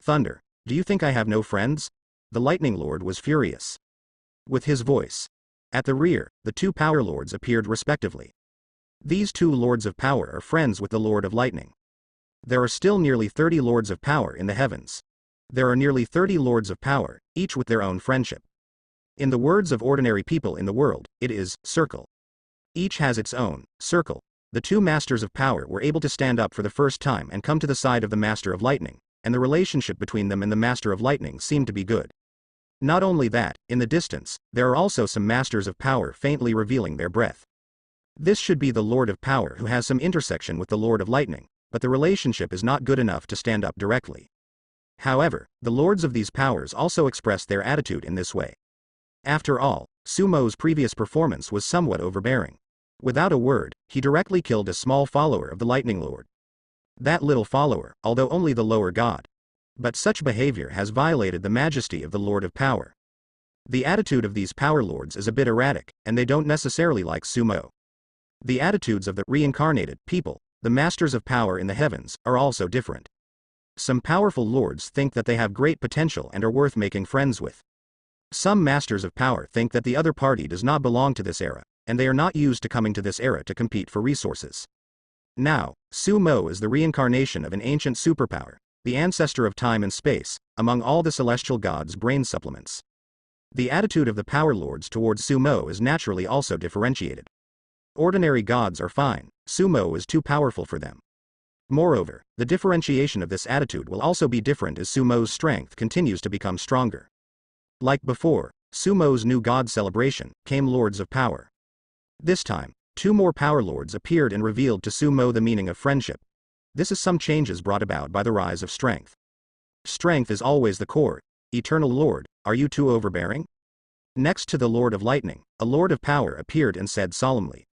thunder, do you think I have no friends? The Lightning Lord was furious with his voice. At the rear, the two Power Lords appeared respectively. These two Lords of Power are friends with the Lord of Lightning. There are still nearly 30 Lords of Power in the heavens. There are nearly 30 Lords of Power, each with their own friendship. In the words of ordinary people in the world, it is circle. Each has its own circle. The two Masters of Power were able to stand up for the first time and come to the side of the Master of Lightning, and the relationship between them and the Master of Lightning seemed to be good. Not only that, in the distance, there are also some Masters of Power faintly revealing their breath. This should be the Lord of Power who has some intersection with the Lord of Lightning, but the relationship is not good enough to stand up directly. However, the Lords of these powers also express their attitude in this way. After all, Sumo's previous performance was somewhat overbearing. Without a word, he directly killed a small follower of the Lightning Lord. That little follower, although only the lower god. But such behavior has violated the majesty of the Lord of Power. The attitude of these Power Lords is a bit erratic, and they don't necessarily like Sumo. The attitudes of the reincarnated people, the Masters of Power in the heavens, are also different. Some powerful Lords think that they have great potential and are worth making friends with. Some Masters of Power think that the other party does not belong to this era, and they are not used to coming to this era to compete for resources. Now, Sumo is the reincarnation of an ancient superpower, the ancestor of time and space, among all the celestial gods' brain supplements. The attitude of the Power Lords towards Sumo is naturally also differentiated. Ordinary gods are fine, Sumo is too powerful for them. Moreover, the differentiation of this attitude will also be different as Sumo's strength continues to become stronger. Like before, Sumo's new god celebration came Lords of Power. This time, two more Power Lords appeared and revealed to Sumo the meaning of friendship. This is some changes brought about by the rise of strength. Strength is always the core. Eternal Lord, are you too overbearing? Next to the Lord of Lightning, a Lord of Power appeared and said solemnly,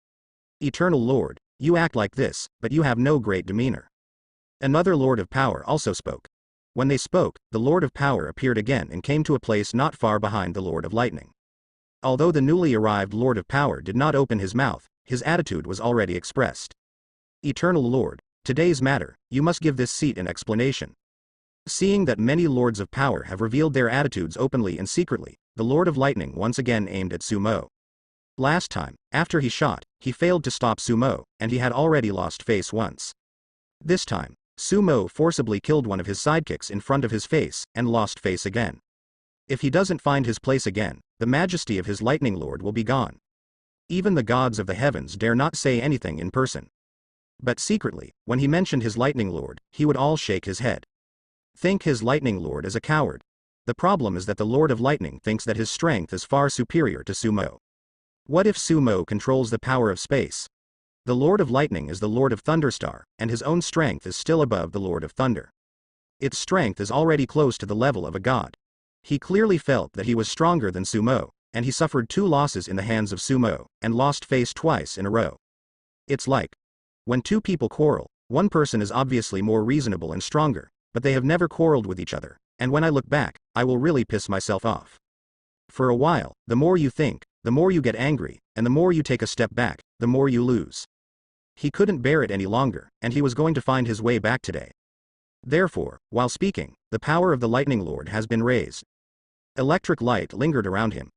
Eternal Lord, you act like this, but you have no great demeanor. Another Lord of Power also spoke. When they spoke, the Lord of Power appeared again and came to a place not far behind the Lord of Lightning. Although the newly arrived Lord of Power did not open his mouth, his attitude was already expressed. Eternal Lord, today's matter, you must give this seat an explanation. Seeing that many Lords of Power have revealed their attitudes openly and secretly, the Lord of Lightning once again aimed at Sumo. Last time, after he shot, he failed to stop Sumo, and he had already lost face once. This time, Sumo forcibly killed one of his sidekicks in front of his face, and lost face again. If he doesn't find his place again, the majesty of his Lightning Lord will be gone. Even the gods of the heavens dare not say anything in person. But secretly, when he mentioned his Lightning Lord, he would all shake his head. Think his Lightning Lord as a coward. The problem is that the Lord of Lightning thinks that his strength is far superior to Sumo. What if Sumo controls the power of space? The Lord of Lightning is the Lord of Thunderstar, and his own strength is still above the Lord of Thunder. Its strength is already close to the level of a god. He clearly felt that he was stronger than Sumo, and he suffered 2 losses in the hands of Sumo, and lost face twice in a row. It's like, when two people quarrel, one person is obviously more reasonable and stronger, but they have never quarreled with each other, and when I look back, I will really piss myself off. For a while, the more you think, the more you get angry, and the more you take a step back, the more you lose. He couldn't bear it any longer, and he was going to find his way back today. Therefore, while speaking, the power of the Lightning Lord has been raised. Electric light lingered around him.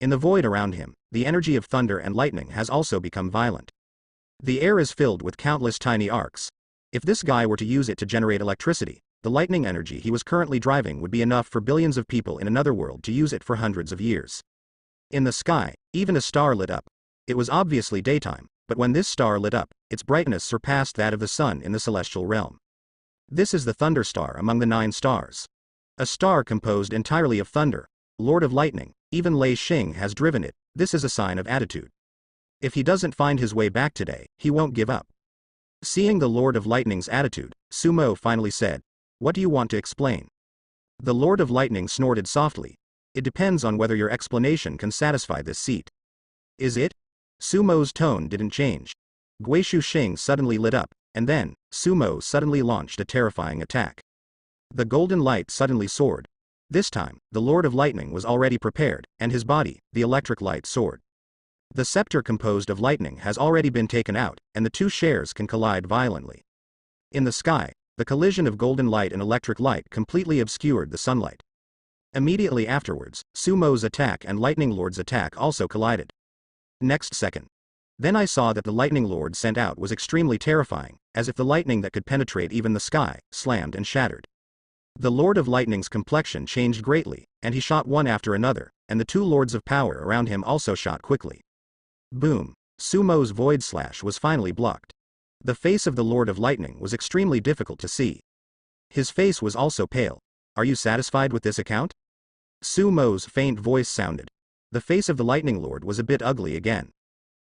In the void around him, the energy of thunder and lightning has also become violent. The air is filled with countless tiny arcs. If this guy were to use it to generate electricity, the lightning energy he was currently driving would be enough for billions of people in another world to use it for hundreds of years. In the sky, even a star lit up. It was obviously daytime, but when this star lit up, its brightness surpassed that of the sun in the celestial realm. This is the thunder star among the 9 stars. A star composed entirely of thunder. Lord of Lightning, even Lei Xing has driven it. This is a sign of attitude. If he doesn't find his way back today, he won't give up. Seeing the Lord of Lightning's attitude, Sumo finally said, What do you want to explain? The Lord of Lightning snorted softly. It depends on whether your explanation can satisfy this seat. Is it? Sumo's tone didn't change. Guishu Xing suddenly lit up, and then, Sumo suddenly launched a terrifying attack. The golden light suddenly soared. This time, the Lord of Lightning was already prepared, and his body, the electric light soared. The scepter composed of lightning has already been taken out, and the 2 shares can collide violently. In the sky, the collision of golden light and electric light completely obscured the sunlight. Immediately afterwards, Sumo's attack and Lightning Lord's attack also collided. Next second. Then I saw that the Lightning Lord sent out was extremely terrifying, as if the lightning that could penetrate even the sky, slammed and shattered. The Lord of Lightning's complexion changed greatly, and he shot one after another, and the two Lords of Power around him also shot quickly. Boom. Sumo's Void Slash was finally blocked. The face of the Lord of Lightning was extremely difficult to see. His face was also pale. Are you satisfied with this account? Sumo's faint voice sounded. The face of the Lightning Lord was a bit ugly again.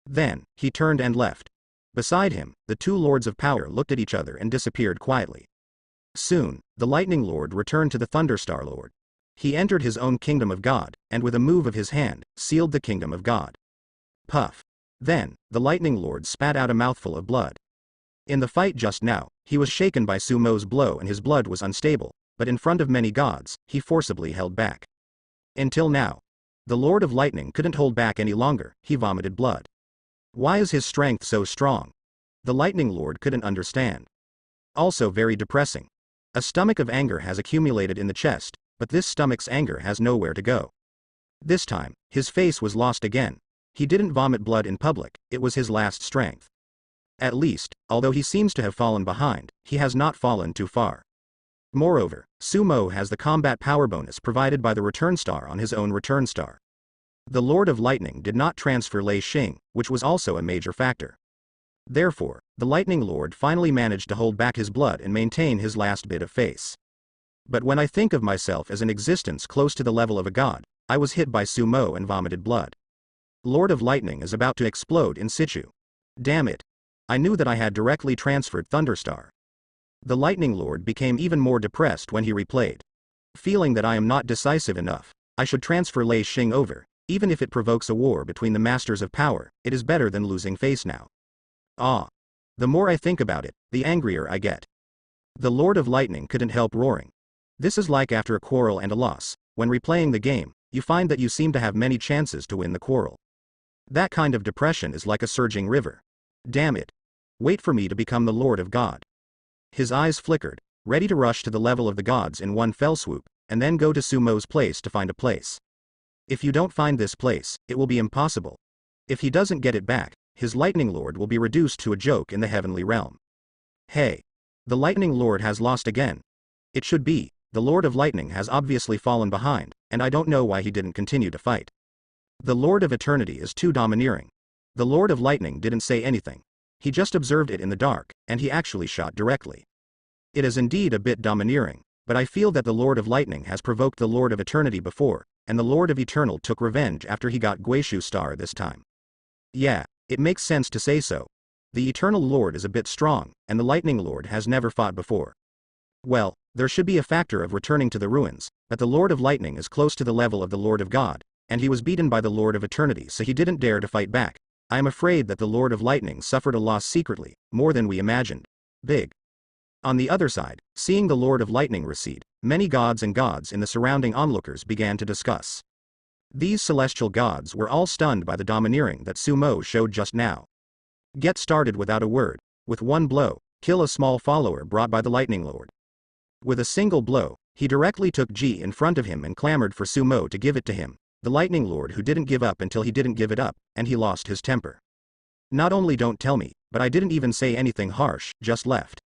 Then, he turned and left. Beside him, the two Lords of Power looked at each other and disappeared quietly. Soon, the Lightning Lord returned to the Thunderstar Lord. He entered his own kingdom of God, and with a move of his hand, sealed the kingdom of God. Puff. Then, the Lightning Lord spat out a mouthful of blood. In the fight just now, he was shaken by Sumo's blow and his blood was unstable, but in front of many gods, he forcibly held back. Until now. The Lord of Lightning couldn't hold back any longer, he vomited blood. Why is his strength so strong? The Lightning Lord couldn't understand. Also very depressing. A stomach of anger has accumulated in the chest, but this stomach's anger has nowhere to go. This time, his face was lost again. He didn't vomit blood in public, it was his last strength. At least, although he seems to have fallen behind, he has not fallen too far. Moreover, Sumo has the combat power bonus provided by the return star on his own return star. The Lord of Lightning did not transfer Lei Xing, which was also a major factor. Therefore, the Lightning Lord finally managed to hold back his blood and maintain his last bit of face. But when I think of myself as an existence close to the level of a god, I was hit by Sumo and vomited blood. Lord of Lightning is about to explode in situ. Damn it. I knew that I had directly transferred Thunderstar. The Lightning Lord became even more depressed when he replayed. Feeling that I am not decisive enough, I should transfer Lei Xing over, even if it provokes a war between the Masters of Power, it is better than losing face now. Ah. The more I think about it, the angrier I get. The Lord of Lightning couldn't help roaring. This is like after a quarrel and a loss, when replaying the game, you find that you seem to have many chances to win the quarrel. That kind of depression is like a surging river. Damn it. Wait for me to become the Lord of God. His eyes flickered, ready to rush to the level of the gods in one fell swoop, and then go to Sumo's place to find a place. If you don't find this place, it will be impossible. If he doesn't get it back, his Lightning Lord will be reduced to a joke in the heavenly realm. Hey. The Lightning Lord has lost again. It should be, the Lord of Lightning has obviously fallen behind, and I don't know why he didn't continue to fight. The Lord of Eternity is too domineering. The Lord of Lightning didn't say anything. He just observed it in the dark, and he actually shot directly. It is indeed a bit domineering, but I feel that the Lord of Lightning has provoked the Lord of Eternity before, and the Lord of Eternal took revenge after he got Guishu Star this time. Yeah, it makes sense to say so. The Eternal Lord is a bit strong, and the Lightning Lord has never fought before. Well, there should be a factor of returning to the ruins, but the Lord of Lightning is close to the level of the Lord of God, and he was beaten by the Lord of Eternity so he didn't dare to fight back. I am afraid that the Lord of Lightning suffered a loss secretly, more than we imagined. Big. On the other side, seeing the Lord of Lightning recede, many gods and gods in the surrounding onlookers began to discuss. These celestial gods were all stunned by the domineering that Sumo showed just now. Get started without a word, with one blow, kill a small follower brought by the Lightning Lord. With a single blow, he directly took Ji in front of him and clamored for Sumo to give it to him, the Lightning Lord who didn't give up until he didn't give it up, and he lost his temper. Not only don't tell me, but I didn't even say anything harsh, just left.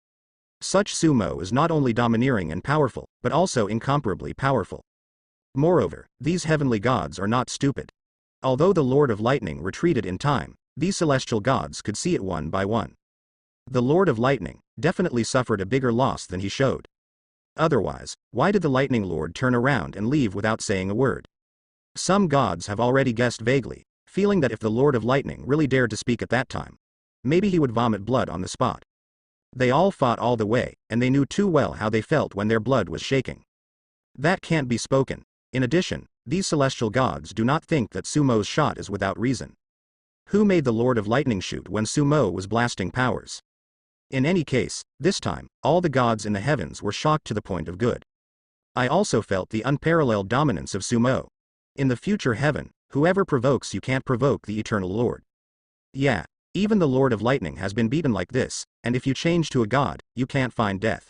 Such Sumo is not only domineering and powerful, but also incomparably powerful. Moreover, these heavenly gods are not stupid. Although the Lord of Lightning retreated in time, these celestial gods could see it one by one. The Lord of Lightning definitely suffered a bigger loss than he showed. Otherwise, why did the Lightning Lord turn around and leave without saying a word? Some gods have already guessed vaguely, feeling that if the Lord of Lightning really dared to speak at that time, maybe he would vomit blood on the spot. They all fought all the way, and they knew too well how they felt when their blood was shaking. That can't be spoken. In addition, these celestial gods do not think that Sumo's shot is without reason. Who made the Lord of Lightning shoot when Sumo was blasting powers? In any case, this time, all the gods in the heavens were shocked to the point of good. I also felt the unparalleled dominance of Sumo. In the future heaven, whoever provokes you can't provoke the Eternal Lord. Yeah, even the Lord of Lightning has been beaten like this, and if you change to a god, you can't find death.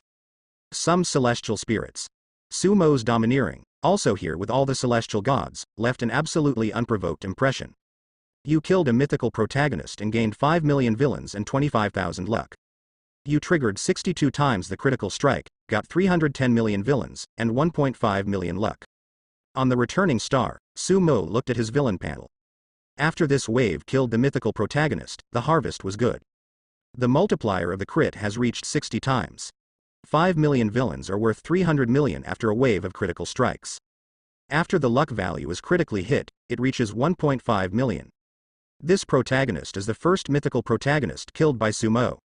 Some celestial spirits. Sumo's domineering, also here with all the celestial gods, left an absolutely unprovoked impression. You killed a mythical protagonist and gained 5 million villains and 25,000 luck. You triggered 62 times the critical strike, got 310 million villains, and 1.5 million luck. On the returning star, Sumo looked at his villain panel. After this wave killed the mythical protagonist, the harvest was good. The multiplier of the crit has reached 60 times. 5 million villains are worth 300 million after a wave of critical strikes. After the luck value is critically hit, it reaches 1.5 million. This protagonist is the first mythical protagonist killed by Sumo.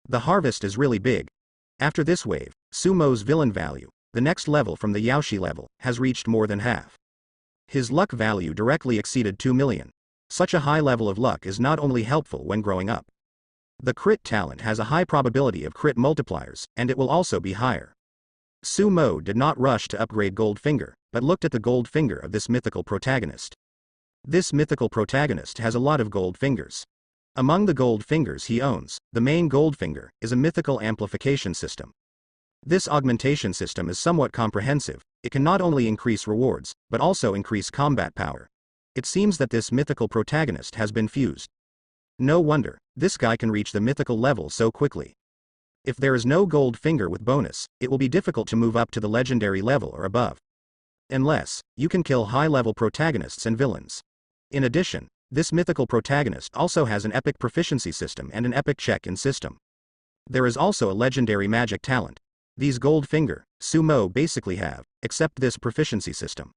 The harvest is really big. After this wave, Sumo's villain value, the next level from the Yaoshi level, has reached more than half. His luck value directly exceeded 2 million. Such a high level of luck is not only helpful when growing up. The crit talent has a high probability of crit multipliers, and it will also be higher. Sumo did not rush to upgrade Gold Finger, but looked at the gold finger of this mythical protagonist. This mythical protagonist has a lot of gold fingers. Among the gold fingers he owns, the main gold finger is a mythical amplification system. This augmentation system is somewhat comprehensive. It can not only increase rewards, but also increase combat power. It seems that this mythical protagonist has been fused. No wonder, this guy can reach the mythical level so quickly. If there is no gold finger with bonus, it will be difficult to move up to the legendary level or above. Unless, you can kill high-level protagonists and villains. In addition, this mythical protagonist also has an epic proficiency system and an epic check-in system. There is also a legendary magic talent. These gold finger, Sumo basically have, except this proficiency system.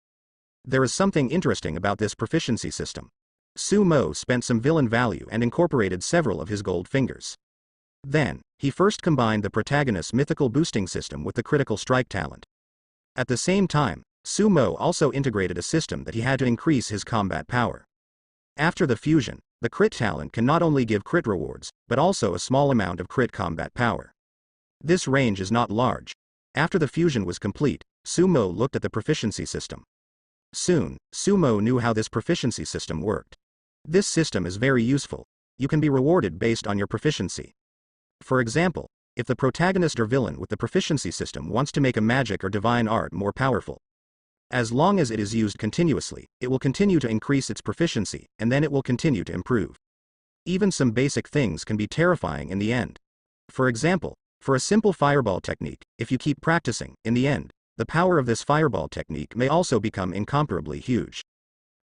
There is something interesting about this proficiency system. Sumo spent some villain value and incorporated several of his gold fingers. Then, he first combined the protagonist's mythical boosting system with the critical strike talent. At the same time, Sumo also integrated a system that he had to increase his combat power. After the fusion, the crit talent can not only give crit rewards, but also a small amount of crit combat power. This range is not large. After the fusion was complete, Sumo looked at the proficiency system. Soon, Sumo knew how this proficiency system worked. This system is very useful. You can be rewarded based on your proficiency. For example, if the protagonist or villain with the proficiency system wants to make a magic or divine art more powerful, as long as it is used continuously, it will continue to increase its proficiency, and then it will continue to improve. Even some basic things can be terrifying in the end. For example, for a simple fireball technique, if you keep practicing, in the end, the power of this fireball technique may also become incomparably huge.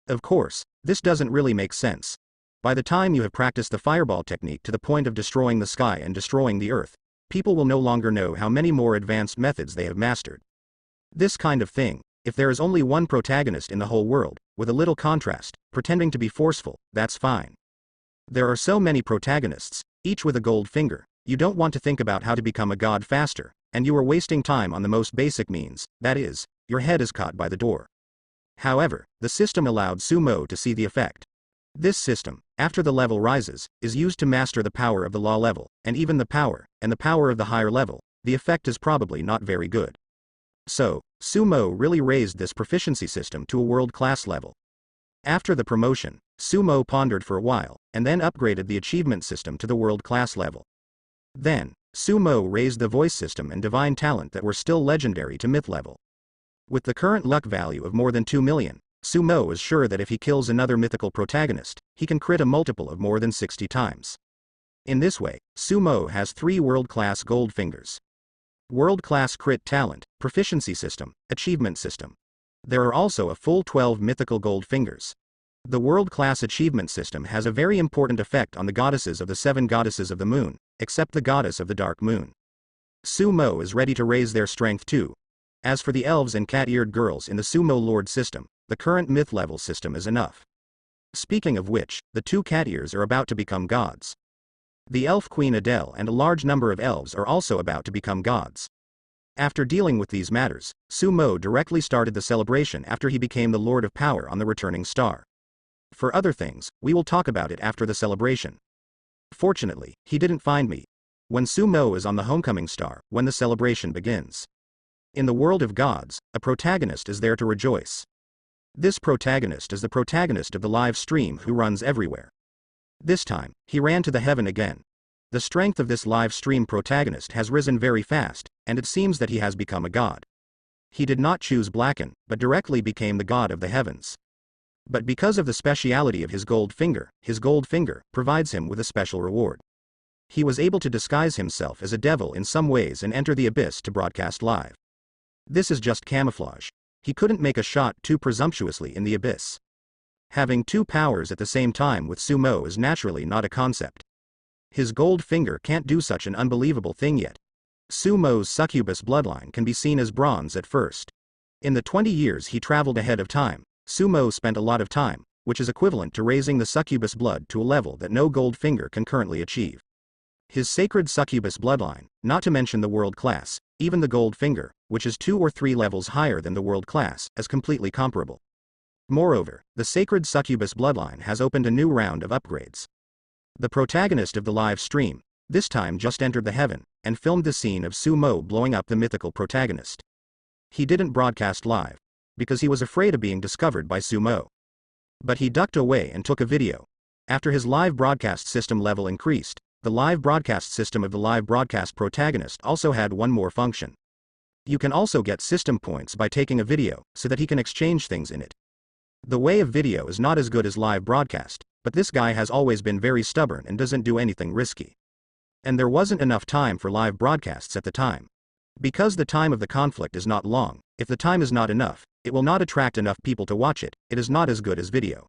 Of course, this doesn't really make sense. By the time you have practiced the fireball technique to the point of destroying the sky and destroying the earth, people will no longer know how many more advanced methods they have mastered. This kind of thing, if there is only one protagonist in the whole world, with a little contrast, pretending to be forceful, that's fine. There are so many protagonists, each with a gold finger, you don't want to think about how to become a god faster, and you are wasting time on the most basic means, that is, your head is caught by the door. However, the system allowed Sumo to see the effect. This system, after the level rises, is used to master the power of the law level, and even the power of the higher level. The effect is probably not very good. So, Sumo really raised this proficiency system to a world-class level. After the promotion, Sumo pondered for a while, and then upgraded the achievement system to the world-class level. Then, Sumo raised the voice system and divine talent that were still legendary to myth level. With the current luck value of more than 2 million, Sumo is sure that if he kills another mythical protagonist, he can crit a multiple of more than 60 times. In this way, Sumo has 3 world-class gold fingers. World-class crit talent, proficiency system, achievement system. There are also a full 12 mythical gold fingers. The world-class achievement system has a very important effect on the goddesses of the 7 goddesses of the moon, except the goddess of the dark moon. Sumo is ready to raise their strength too. As for the elves and cat-eared girls in the Sumo Lord system, the current myth level system is enough. Speaking of which, the 2 cat-ears are about to become gods. The elf queen Adele and a large number of elves are also about to become gods. After dealing with these matters, Sumo directly started the celebration after he became the Lord of Power on the returning star. For other things, we will talk about it after the celebration. Fortunately, he didn't find me. When Sumo is on the homecoming star, when the celebration begins. In the world of gods, a protagonist is there to rejoice. This protagonist is the protagonist of the live stream who runs everywhere. This time, he ran to the heaven again. The strength of this live stream protagonist has risen very fast, and it seems that he has become a god. He did not choose Blacken, but directly became the god of the heavens. But because of the speciality of his gold finger provides him with a special reward. He was able to disguise himself as a devil in some ways and enter the abyss to broadcast live. This is just camouflage. He couldn't make a shot too presumptuously in the abyss. Having two powers at the same time with Sumo is naturally not a concept. His gold finger can't do such an unbelievable thing yet. Sumo's succubus bloodline can be seen as bronze at first. In the 20 years he traveled ahead of time, Sumo spent a lot of time, which is equivalent to raising the succubus blood to a level that no gold finger can currently achieve. His sacred succubus bloodline, not to mention the world class, even the gold finger, which is 2 or 3 levels higher than the world class, is completely comparable. Moreover, the sacred succubus bloodline has opened a new round of upgrades. The protagonist of the live stream, this time just entered the heaven, and filmed the scene of Sumo blowing up the mythical protagonist. He didn't broadcast live, because he was afraid of being discovered by Sumo. But he ducked away and took a video. After his live broadcast system level increased, the live broadcast system of the live broadcast protagonist also had one more function. You can also get system points by taking a video, so that he can exchange things in it. The way of video is not as good as live broadcast, but this guy has always been very stubborn and doesn't do anything risky. And there wasn't enough time for live broadcasts at the time. Because the time of the conflict is not long, if the time is not enough, it will not attract enough people to watch it, it is not as good as video.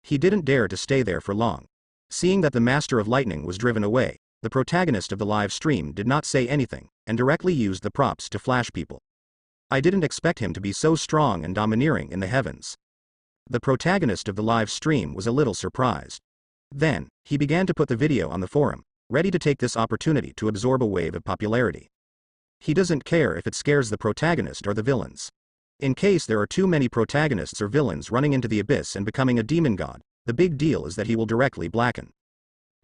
He didn't dare to stay there for long. Seeing that the Master of Lightning was driven away, the protagonist of the live stream did not say anything, and directly used the props to flash people. I didn't expect him to be so strong and domineering in the heavens. The protagonist of the live stream was a little surprised. Then, he began to put the video on the forum, ready to take this opportunity to absorb a wave of popularity. He doesn't care if it scares the protagonist or the villains. In case there are too many protagonists or villains running into the abyss and becoming a demon god, the big deal is that he will directly blacken.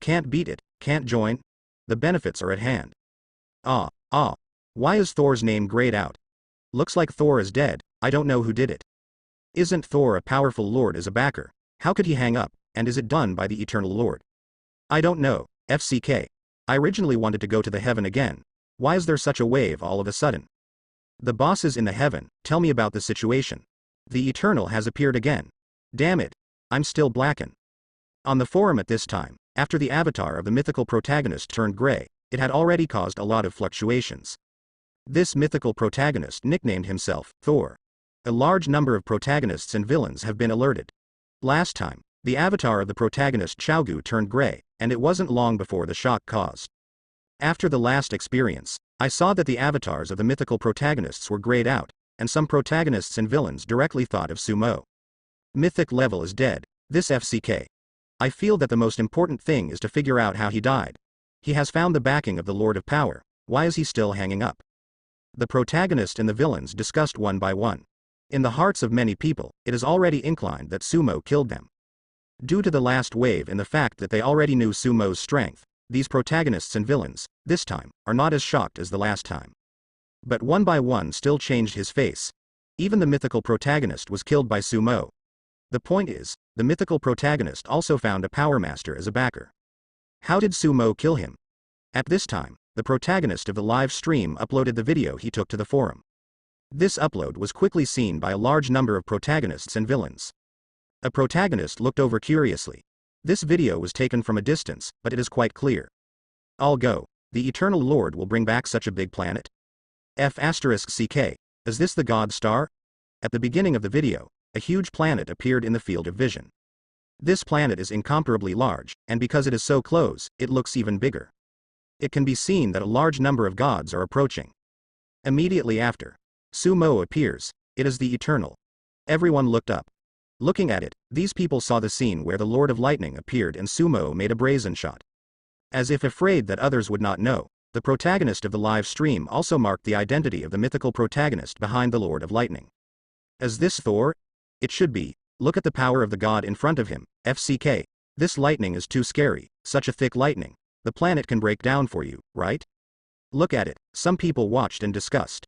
Can't beat it, can't join? The benefits are at hand. Why is Thor's name grayed out? Looks like Thor is dead, I don't know who did it. Isn't Thor a powerful lord as a backer? How could he hang up, and is it done by the Eternal Lord? I don't know, FCK. I originally wanted to go to the heaven again. Why is there such a wave all of a sudden? The bosses in the heaven, tell me about the situation. The Eternal has appeared again. Damn it. I'm still Blacken. On the forum at this time, after the avatar of the mythical protagonist turned gray, it had already caused a lot of fluctuations. This mythical protagonist nicknamed himself Thor. A large number of protagonists and villains have been alerted. Last time, the avatar of the protagonist Xiaogu turned gray, and it wasn't long before the shock caused. After the last experience, I saw that the avatars of the mythical protagonists were grayed out, and some protagonists and villains directly thought of Sumo. Mythic level is dead, this FCK. I feel that the most important thing is to figure out how he died. He has found the backing of the Lord of Power, why is he still hanging up? The protagonist and the villains discussed one by one. In the hearts of many people, it is already inclined that Sumo killed them. Due to the last wave and the fact that they already knew Sumo's strength, these protagonists and villains, this time, are not as shocked as the last time. But one by one still changed his face. Even the mythical protagonist was killed by Sumo. The point is, the mythical protagonist also found a Power Master as a backer. How did Sumo kill him? At this time, the protagonist of the live stream uploaded the video he took to the forum. This upload was quickly seen by a large number of protagonists and villains. A protagonist looked over curiously. This video was taken from a distance, but it is quite clear. I'll go. The Eternal Lord will bring back such a big planet? F***CK. Is this the God Star? At the beginning of the video, a huge planet appeared in the field of vision. This planet is incomparably large, and because it is so close, it looks even bigger. It can be seen that a large number of gods are approaching. Immediately after, Sumo appears. It is the Eternal. Everyone looked up. Looking at it, these people saw the scene where the Lord of Lightning appeared and Sumo made a brazen shot. As if afraid that others would not know, the protagonist of the live stream also marked the identity of the mythical protagonist behind the Lord of Lightning. Is this Thor? It should be. Look at the power of the god in front of him, FCK. This lightning is too scary, such a thick lightning. The planet can break down for you, right? Look at it. Some people watched and discussed.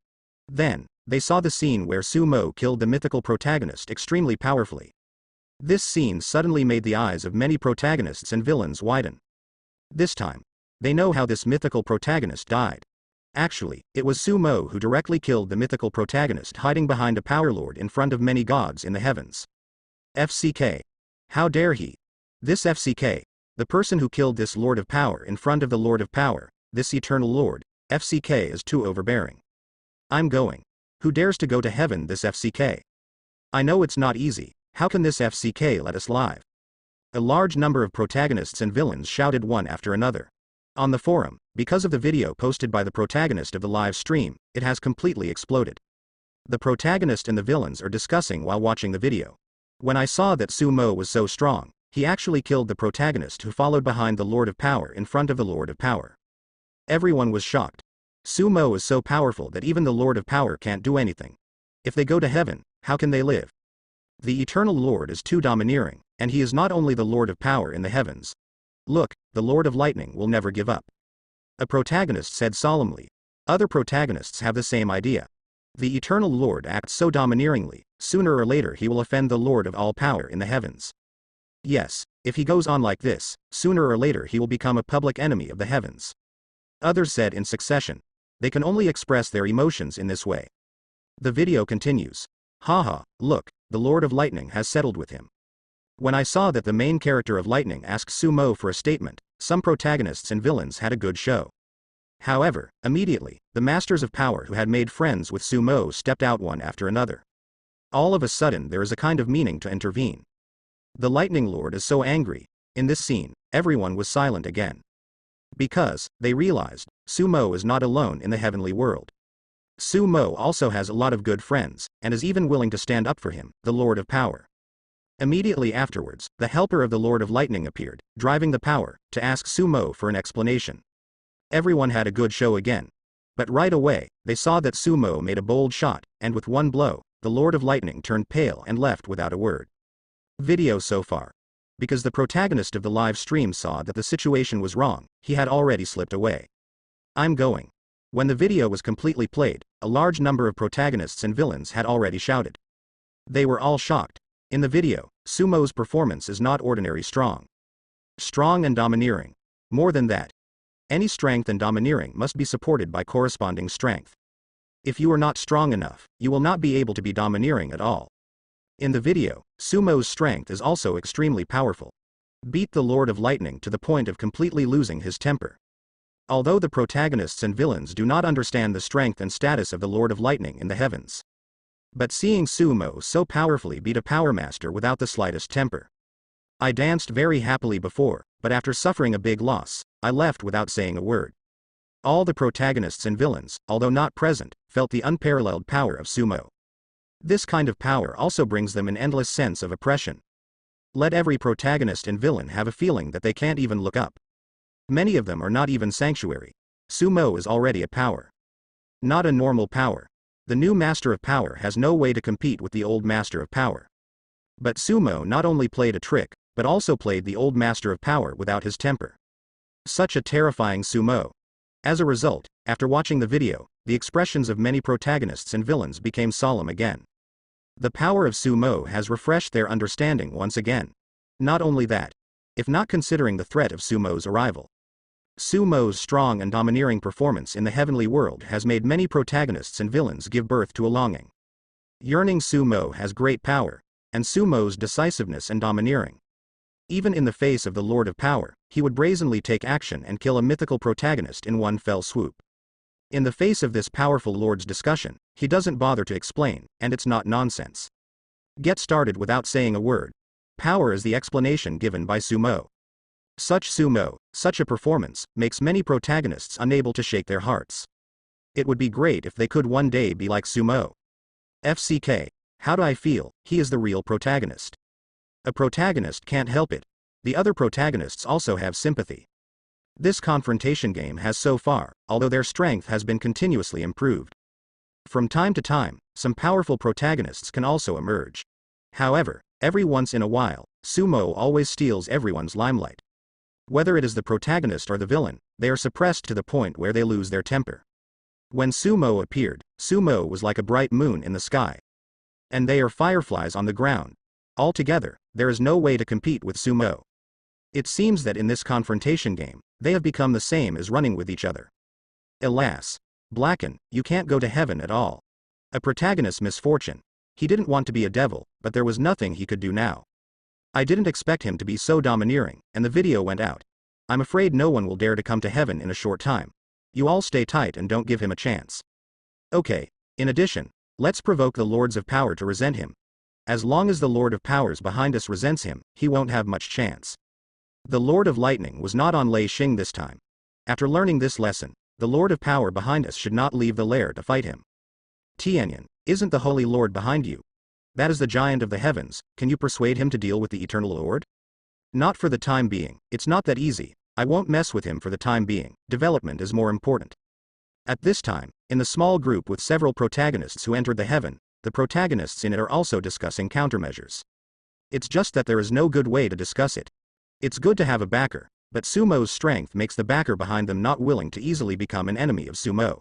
Then, they saw the scene where Sumo killed the mythical protagonist extremely powerfully. This scene suddenly made the eyes of many protagonists and villains widen. This time, They know how this mythical protagonist died. Actually, it was Sumo who directly killed the mythical protagonist hiding behind a power lord in front of many gods in the heavens. FCK. How dare he? This FCK, the person who killed this Lord of Power in front of the Lord of Power, this eternal Lord, FCK is too overbearing. I'm going. Who dares to go to heaven, this FCK? I know it's not easy, how can this FCK let us live? A large number of protagonists and villains shouted one after another. On the forum, because of the video posted by the protagonist of the live stream, it has completely exploded. The protagonist and the villains are discussing while watching the video. When I saw that Sumo was so strong, he actually killed the protagonist who followed behind the Lord of Power in front of the Lord of Power. Everyone was shocked. Sumo is so powerful that even the Lord of Power can't do anything. If they go to heaven, how can they live? The Eternal Lord is too domineering, and he is not only the Lord of Power in the heavens. Look, the Lord of Lightning will never give up. A protagonist said solemnly. Other protagonists have the same idea. The Eternal Lord acts so domineeringly, sooner or later he will offend the Lord of all power in the heavens. Yes, if he goes on like this, sooner or later he will become a public enemy of the heavens. Others said in succession. They can only express their emotions in this way. The video continues. Haha, look, the Lord of Lightning has settled with him. When I saw that the main character of Lightning asked Sumo for a statement, some protagonists and villains had a good show. However, immediately, the Masters of Power who had made friends with Sumo stepped out one after another. All of a sudden there is a kind of meaning to intervene. The Lightning Lord is so angry. In this scene, everyone was silent again. Because, they realized, Sumo is not alone in the heavenly world. Sumo also has a lot of good friends, and is even willing to stand up for him, the Lord of Power. Immediately afterwards, the helper of the Lord of Lightning appeared, driving the power, to ask Sumo for an explanation. Everyone had a good show again. But right away, they saw that Sumo made a bold shot, and with one blow, the Lord of Lightning turned pale and left without a word. Video so far. Because the protagonist of the live stream saw that the situation was wrong, he had already slipped away. I'm going. When the video was completely played, a large number of protagonists and villains had already shouted. They were all shocked. In the video, Sumo's performance is not ordinary strong. Strong and domineering. More than that. Any strength and domineering must be supported by corresponding strength. If you are not strong enough, you will not be able to be domineering at all. In the video, Sumo's strength is also extremely powerful. Beat the Lord of Lightning to the point of completely losing his temper. Although the protagonists and villains do not understand the strength and status of the Lord of Lightning in the heavens. But seeing Sumo so powerfully beat a Power Master without the slightest temper. I danced very happily before, but after suffering a big loss, I left without saying a word. All the protagonists and villains, although not present, felt the unparalleled power of Sumo. This kind of power also brings them an endless sense of oppression. Let every protagonist and villain have a feeling that they can't even look up. Many of them are not even sanctuary. Sumo is already a power. Not a normal power. The new Master of Power has no way to compete with the old Master of Power. But Sumo not only played a trick, but also played the old Master of Power without his temper. Such a terrifying Sumo. As a result, after watching the video, the expressions of many protagonists and villains became solemn again. The power of Sumo has refreshed their understanding once again. Not only that. If not considering the threat of Sumo's arrival. Sumo's strong and domineering performance in the heavenly world has made many protagonists and villains give birth to a longing. Yearning Sumo has great power, and Sumo's decisiveness and domineering. Even in the face of the Lord of Power, he would brazenly take action and kill a mythical protagonist in one fell swoop. In the face of this powerful Lord's discussion, he doesn't bother to explain, and it's not nonsense. Get started without saying a word. Power is the explanation given by Sumo. Such a performance, makes many protagonists unable to shake their hearts. It would be great if they could one day be like Sumo. FCK, how do I feel? He is the real protagonist. A protagonist can't help it. The other protagonists also have sympathy. This confrontation game has so far, although their strength has been continuously improved. From time to time, some powerful protagonists can also emerge. However, every once in a while, Sumo always steals everyone's limelight. Whether it is the protagonist or the villain, they are suppressed to the point where they lose their temper. When Sumo appeared, Sumo was like a bright moon in the sky. And they are fireflies on the ground. Altogether, there is no way to compete with Sumo. It seems that in this confrontation game, they have become the same as running with each other. Alas! Blacken, you can't go to heaven at all. A protagonist's misfortune. He didn't want to be a devil, but there was nothing he could do now. I didn't expect him to be so domineering, and the video went out. I'm afraid no one will dare to come to heaven in a short time. You all stay tight and don't give him a chance. Okay, in addition, let's provoke the Lords of Power to resent him. As long as the Lord of Powers behind us resents him, he won't have much chance. The Lord of Lightning was not on Lei Xing this time. After learning this lesson, the Lord of Power behind us should not leave the lair to fight him. Tianyan, isn't the Holy Lord behind you? That is the giant of the heavens, can you persuade him to deal with the Eternal Lord? Not for the time being, it's not that easy, I won't mess with him for the time being, development is more important. At this time, in the small group with several protagonists who entered the heaven, the protagonists in it are also discussing countermeasures. It's just that there is no good way to discuss it. It's good to have a backer, but Sumo's strength makes the backer behind them not willing to easily become an enemy of Sumo.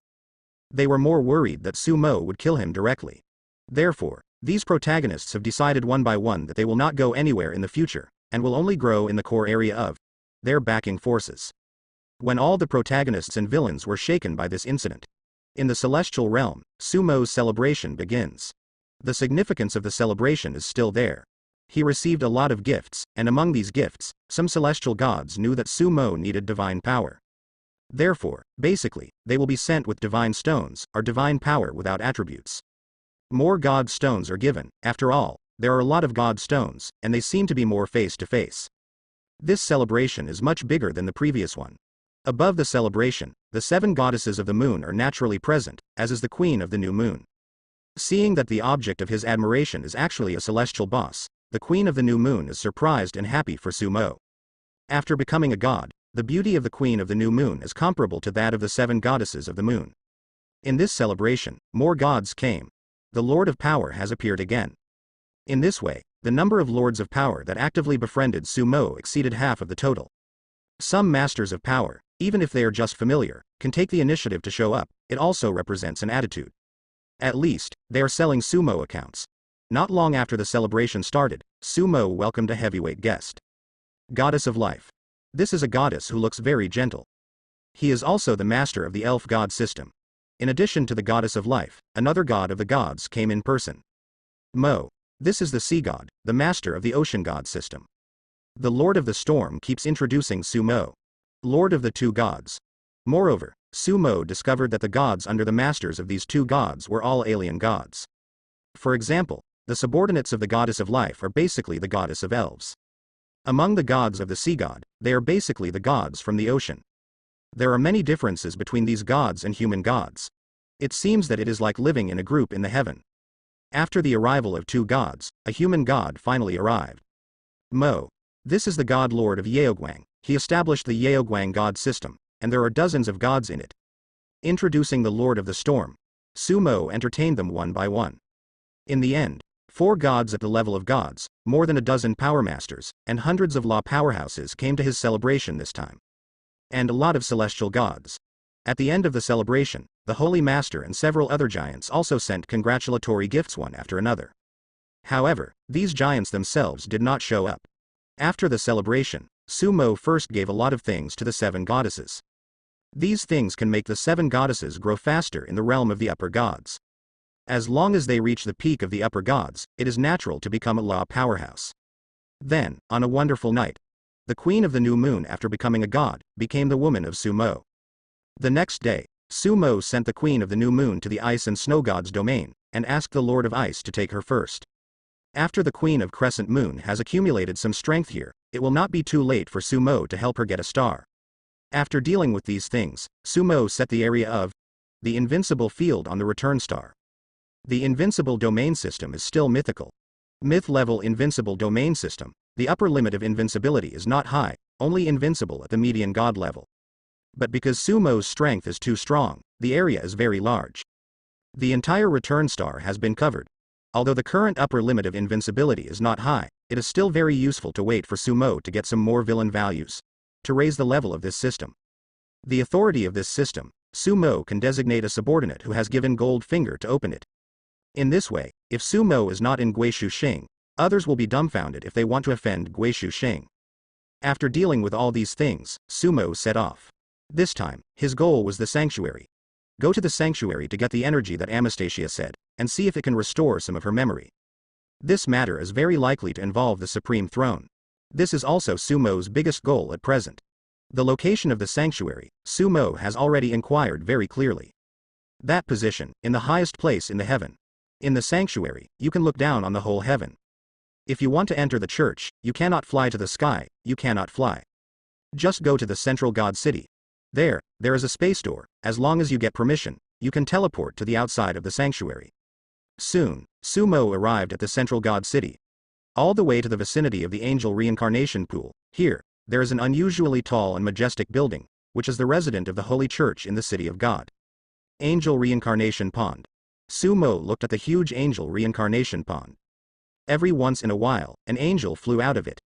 They were more worried that Sumo would kill him directly. Therefore, these protagonists have decided one by one that they will not go anywhere in the future, and will only grow in the core area of their backing forces. When all the protagonists and villains were shaken by this incident, in the celestial realm, Sumo's celebration begins. The significance of the celebration is still there. He received a lot of gifts, and among these gifts, some celestial gods knew that Sumo needed divine power. Therefore, basically, they will be sent with divine stones, or divine power without attributes. More god stones are given, after all, there are a lot of god stones, and they seem to be more face to face. This celebration is much bigger than the previous one. Above the celebration, the 7 goddesses of the moon are naturally present, as is the queen of the new moon. Seeing that the object of his admiration is actually a celestial boss, the queen of the new moon is surprised and happy for Sumo. After becoming a god, the beauty of the queen of the new moon is comparable to that of the 7 goddesses of the moon. In this celebration, more gods came. The Lord of Power has appeared again. In this way, the number of Lords of Power that actively befriended Sumo exceeded half of the total. Some Masters of Power, even if they are just familiar, can take the initiative to show up. It also represents an attitude. At least, they are selling Sumo accounts. Not long after the celebration started, Sumo welcomed a heavyweight guest. Goddess of Life. This is a goddess who looks very gentle. He is also the master of the elf god system. In addition to the goddess of life, another god of the gods came in person. Mo. This is the sea god, the master of the ocean god system. The Lord of the Storm keeps introducing Sumo. Lord of the 2 gods. Moreover, Sumo discovered that the gods under the masters of these 2 gods were all alien gods. For example, the subordinates of the goddess of life are basically the goddess of elves. Among the gods of the sea god, they are basically the gods from the ocean. There are many differences between these gods and human gods. It seems that it is like living in a group in the heaven. After the arrival of 2 gods, a human god finally arrived. Mo. This is the god lord of Yaoguang. He established the Yaoguang god system, and there are dozens of gods in it. Introducing the Lord of the Storm, Sumo entertained them one by one. In the end, 4 gods at the level of gods, more than a dozen power masters, and hundreds of law powerhouses came to his celebration this time. And a lot of celestial gods. At the end of the celebration, the Holy Master and several other giants also sent congratulatory gifts one after another. However, these giants themselves did not show up. After the celebration, Sumo first gave a lot of things to the 7 goddesses. These things can make the 7 goddesses grow faster in the realm of the upper gods. As long as they reach the peak of the upper gods, it is natural to become a law powerhouse. Then, on a wonderful night, the queen of the new moon after becoming a god, became the woman of Sumo. The next day, Sumo sent the queen of the new moon to the ice and snow god's domain, and asked the Lord of Ice to take her first. After the queen of Crescent Moon has accumulated some strength here, it will not be too late for Sumo to help her get a star. After dealing with these things, Sumo set the area of the invincible field on the return star. The invincible domain system is still mythical. Myth-level invincible domain system, the upper limit of invincibility is not high, only invincible at the median god level. But because Sumo's strength is too strong, the area is very large. The entire return star has been covered. Although the current upper limit of invincibility is not high, it is still very useful to wait for Sumo to get some more villain values, to raise the level of this system. The authority of this system, Sumo can designate a subordinate who has given gold finger to open it. In this way, if Sumo is not in Guishu Xing, others will be dumbfounded if they want to offend Guishu Xing. After dealing with all these things, Sumo set off. This time, his goal was the sanctuary. Go to the sanctuary to get the energy that Anastasia said, and see if it can restore some of her memory. This matter is very likely to involve the Supreme Throne. This is also Sumo's biggest goal at present. The location of the sanctuary, Sumo has already inquired very clearly. That position, in the highest place in the heaven. In the sanctuary, you can look down on the whole heaven. If you want to enter the church, you cannot fly to the sky, you cannot fly. Just go to the central God city. There is a space door. As long as you get permission, you can teleport to the outside of the sanctuary. Soon, Sumo arrived at the central God city. All the way to the vicinity of the angel reincarnation pool. Here, there is an unusually tall and majestic building, which is the resident of the Holy Church in the city of God. Angel Reincarnation Pond. Sumo looked at the huge angel reincarnation pond. Every once in a while, an angel flew out of it.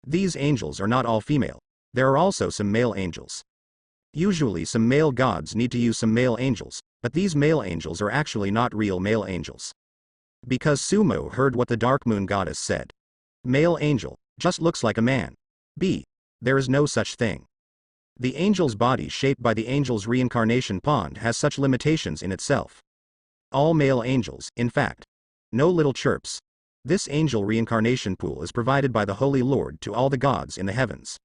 These angels are not all female. There are also some male angels. Usually some male gods need to use some male angels, but these male angels are actually not real male angels. Because Sumo heard what the Dark Moon Goddess said. Male angel, just looks like a man. There is no such thing. The angel's body shaped by the angel's reincarnation pond has such limitations in itself. All male angels, in fact. No little chirps. This angel reincarnation pool is provided by the Holy Lord to all the gods in the heavens.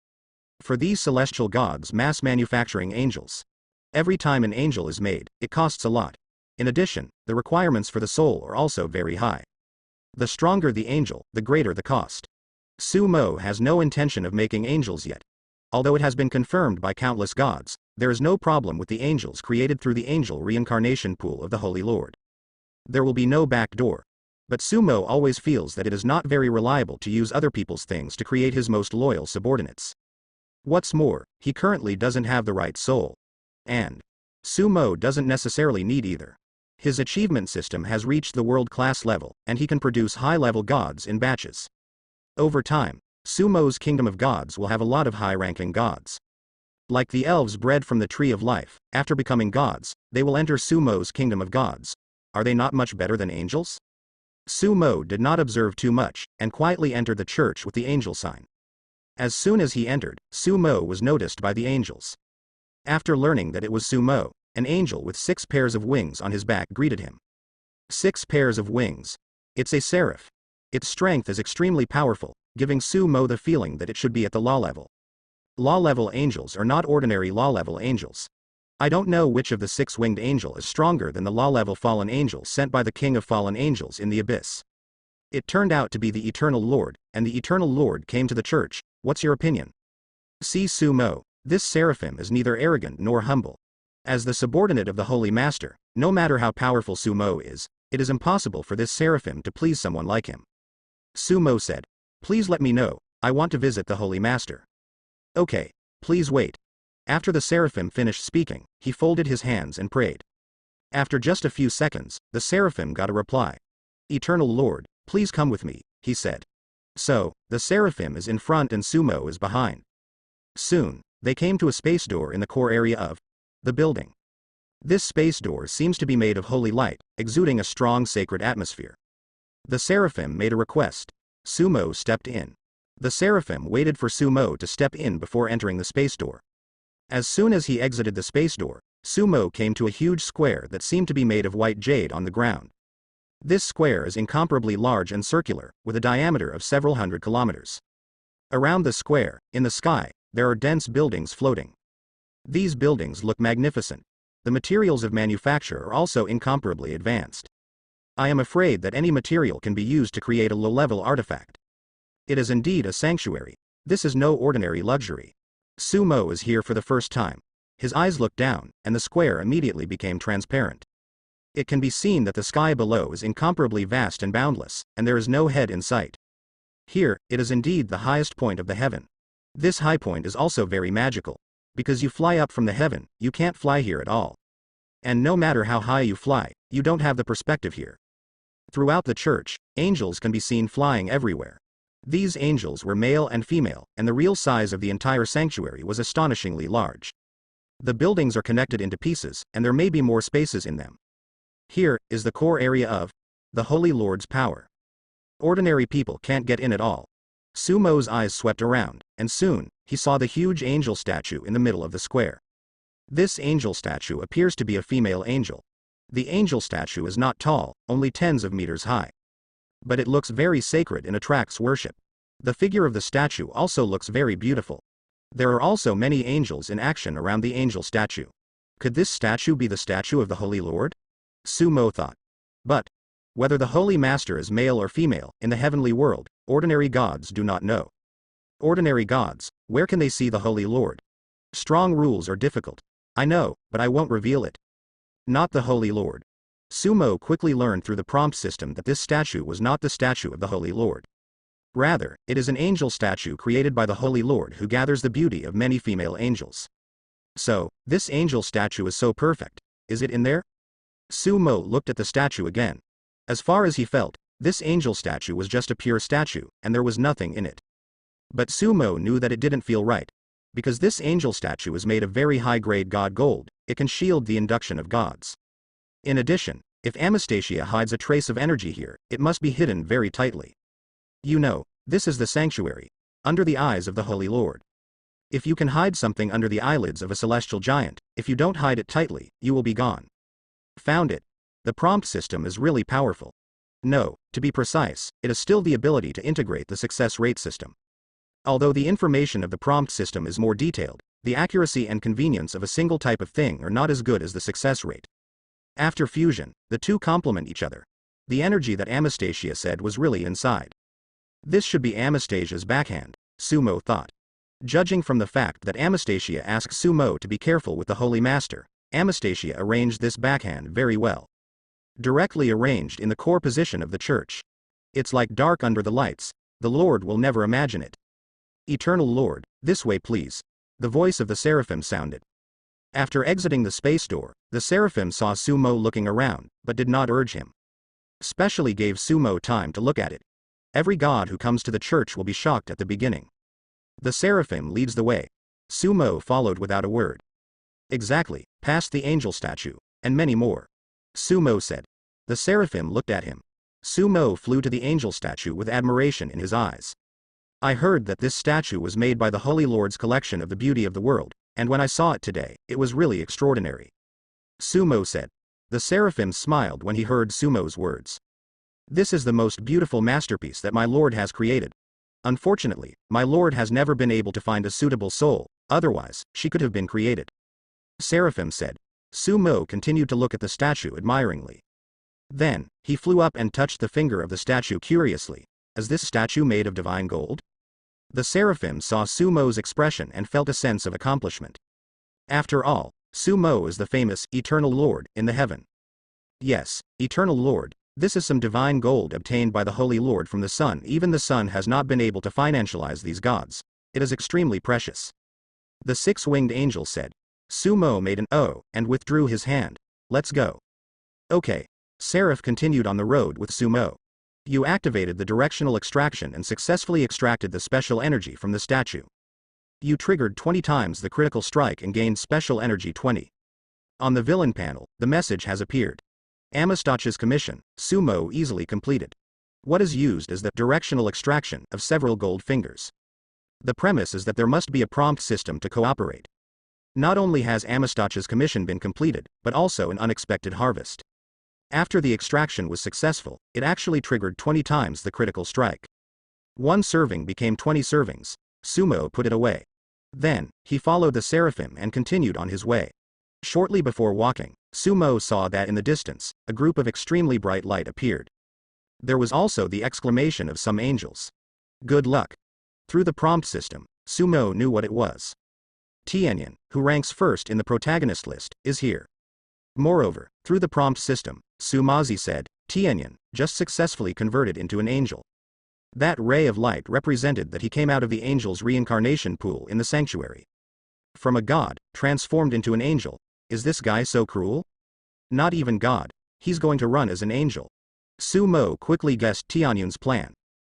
For these celestial gods mass manufacturing angels. Every time an angel is made, it costs a lot. In addition, the requirements for the soul are also very high. The stronger the angel, the greater the cost. Sumo has no intention of making angels yet. Although it has been confirmed by countless gods, there is no problem with the angels created through the angel reincarnation pool of the Holy Lord. There will be no back door. But Sumo always feels that it is not very reliable to use other people's things to create his most loyal subordinates. What's more, he currently doesn't have the right soul. And Sumo doesn't necessarily need either. His achievement system has reached the world-class level, and he can produce high-level gods in batches. Over time, Sumo's kingdom of gods will have a lot of high-ranking gods. Like the elves bred from the tree of life, after becoming gods, they will enter Sumo's kingdom of gods. Are they not much better than angels? Sumo did not observe too much, and quietly entered the church with the angel sign. As soon as he entered, Sumo was noticed by the angels. After learning that it was Sumo, an angel with 6 pairs of wings on his back greeted him. 6 pairs of wings. It's a seraph. Its strength is extremely powerful, giving Sumo the feeling that it should be at the law level. Law-level angels are not ordinary law-level angels. I don't know which of the 6-winged angel is stronger than the law-level fallen angel sent by the king of fallen angels in the abyss. It turned out to be the Eternal Lord, and the Eternal Lord came to the church. What's your opinion? See Sumo. This seraphim is neither arrogant nor humble. As the subordinate of the Holy Master, no matter how powerful Sumo is, it is impossible for this seraphim to please someone like him. Sumo said, "Please let me know, I want to visit the Holy Master." "Okay, please wait." After the seraphim finished speaking, he folded his hands and prayed. After just a few seconds, the seraphim got a reply. "Eternal Lord, please come with me," he said. So, the seraphim is in front and Sumo is behind. Soon, they came to a space door in the core area of the building. This space door seems to be made of holy light, exuding a strong sacred atmosphere. The seraphim made a request. Sumo stepped in. The seraphim waited for Sumo to step in before entering the space door. As soon as he exited the space door, Sumo came to a huge square that seemed to be made of white jade on the ground. This square is incomparably large and circular, with a diameter of several hundred kilometers. Around the square, in the sky, there are dense buildings floating. These buildings look magnificent. The materials of manufacture are also incomparably advanced. I am afraid that any material can be used to create a low-level artifact. It is indeed a sanctuary. This is no ordinary luxury. Sumo is here for the first time. His eyes looked down, and the square immediately became transparent. It can be seen that the sky below is incomparably vast and boundless, and there is no head in sight. Here, it is indeed the highest point of the heaven. This high point is also very magical. Because you fly up from the heaven, you can't fly here at all. And no matter how high you fly, you don't have the perspective here. Throughout the church, angels can be seen flying everywhere. These angels were male and female, and the real size of the entire sanctuary was astonishingly large. The buildings are connected into pieces, and there may be more spaces in them. Here is the core area of the Holy Lord's power. Ordinary people can't get in at all. Sumo's eyes swept around, and soon, he saw the huge angel statue in the middle of the square. This angel statue appears to be a female angel. The angel statue is not tall, only tens of meters high. But it looks very sacred and attracts worship. The figure of the statue also looks very beautiful. There are also many angels in action around the angel statue. Could this statue be the statue of the Holy Lord? Sumo thought. But whether the Holy Master is male or female, in the heavenly world, ordinary gods do not know. Ordinary gods, where can they see the Holy Lord? Strong rules are difficult. I know, but I won't reveal it. Not the Holy Lord. Sumo quickly learned through the prompt system that this statue was not the statue of the Holy Lord. Rather, it is an angel statue created by the Holy Lord who gathers the beauty of many female angels. So, this angel statue is so perfect. Is it in there? Sumo looked at the statue again. As far as he felt, this angel statue was just a pure statue, and there was nothing in it. But Sumo knew that it didn't feel right. Because this angel statue is made of very high-grade god gold, it can shield the induction of gods. In addition, if Anastasia hides a trace of energy here, it must be hidden very tightly. You know, this is the sanctuary, under the eyes of the Holy Lord. If you can hide something under the eyelids of a celestial giant, if you don't hide it tightly, you will be gone. Found it. The prompt system is really powerful. No, to be precise, it is still the ability to integrate the success rate system. Although the information of the prompt system is more detailed, the accuracy and convenience of a single type of thing are not as good as the success rate. After fusion, the two complement each other. The energy that Anastasia said was really inside. This should be Anastasia's backhand, Sumo thought. Judging from the fact that Anastasia asked Sumo to be careful with the Holy Master, Anastasia arranged this backhand very well. Directly arranged in the core position of the church. It's like dark under the lights, the Lord will never imagine it. Eternal Lord, this way please. The voice of the seraphim sounded. After exiting the space door, the seraphim saw Sumo looking around, but did not urge him. Specially gave Sumo time to look at it. Every god who comes to the church will be shocked at the beginning. The seraphim leads the way. Sumo followed without a word. Exactly, past the angel statue, and many more. Sumo said. The seraphim looked at him. Sumo flew to the angel statue with admiration in his eyes. I heard that this statue was made by the Holy Lord's collection of the beauty of the world, and when I saw it today, it was really extraordinary. Sumo said. The seraphim smiled when he heard Sumo's words. This is the most beautiful masterpiece that my Lord has created. Unfortunately, my Lord has never been able to find a suitable soul, otherwise, she could have been created. Seraphim said. Sumo continued to look at the statue admiringly. Then, he flew up and touched the finger of the statue curiously. Is this statue made of divine gold? The seraphim saw Sumo's expression and felt a sense of accomplishment. After all, Sumo is the famous Eternal Lord in the heaven. Yes, Eternal Lord, this is some divine gold obtained by the Holy Lord from the sun. Even the sun has not been able to financialize these gods. It is extremely precious. The six-winged angel said. Sumo made an O and withdrew his hand. Let's go. Okay. Seraph continued on the road with Sumo. You activated the directional extraction and successfully extracted the special energy from the statue. You triggered 20 times the critical strike and gained special energy 20. On the villain panel, the message has appeared. Anastacha's commission, Sumo easily completed. What is used is the directional extraction of several gold fingers. The premise is that there must be a prompt system to cooperate. Not only has Anastacha's commission been completed, but also an unexpected harvest. After the extraction was successful, it actually triggered 20 times the critical strike. One serving became 20 servings. Sumo put it away. Then, he followed the seraphim and continued on his way. Shortly before walking, Sumo saw that in the distance, a group of extremely bright light appeared. There was also the exclamation of some angels. Good luck. Through the prompt system, Sumo knew what it was. Tianyan, who ranks first in the protagonist list, is here. Moreover, through the prompt system, Sumazi said, Tianyan, just successfully converted into an angel. That ray of light represented that he came out of the angel's reincarnation pool in the sanctuary. From a god, transformed into an angel. Is this guy so cruel? Not even God. He's going to run as an angel. Sumo quickly guessed Tianyan's plan.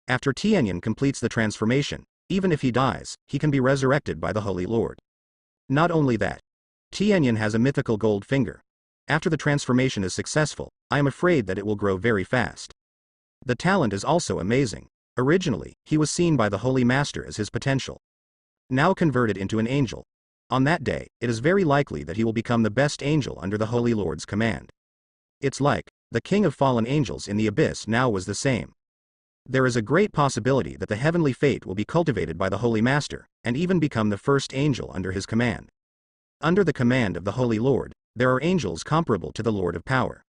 After Tianyan completes the transformation, even if he dies, he can be resurrected by the Holy Lord. Not only that, Tianyan has a mythical gold finger. After the transformation is successful, I am afraid that it will grow very fast. The talent is also amazing. Originally, he was seen by the Holy Master as his potential. Now converted into an angel. On that day, it is very likely that he will become the best angel under the Holy Lord's command. It's like, the king of fallen angels in the abyss now was the same. There is a great possibility that the heavenly fate will be cultivated by the Holy Master, and even become the first angel under his command. Under the command of the Holy Lord, there are angels comparable to the Lord of Power.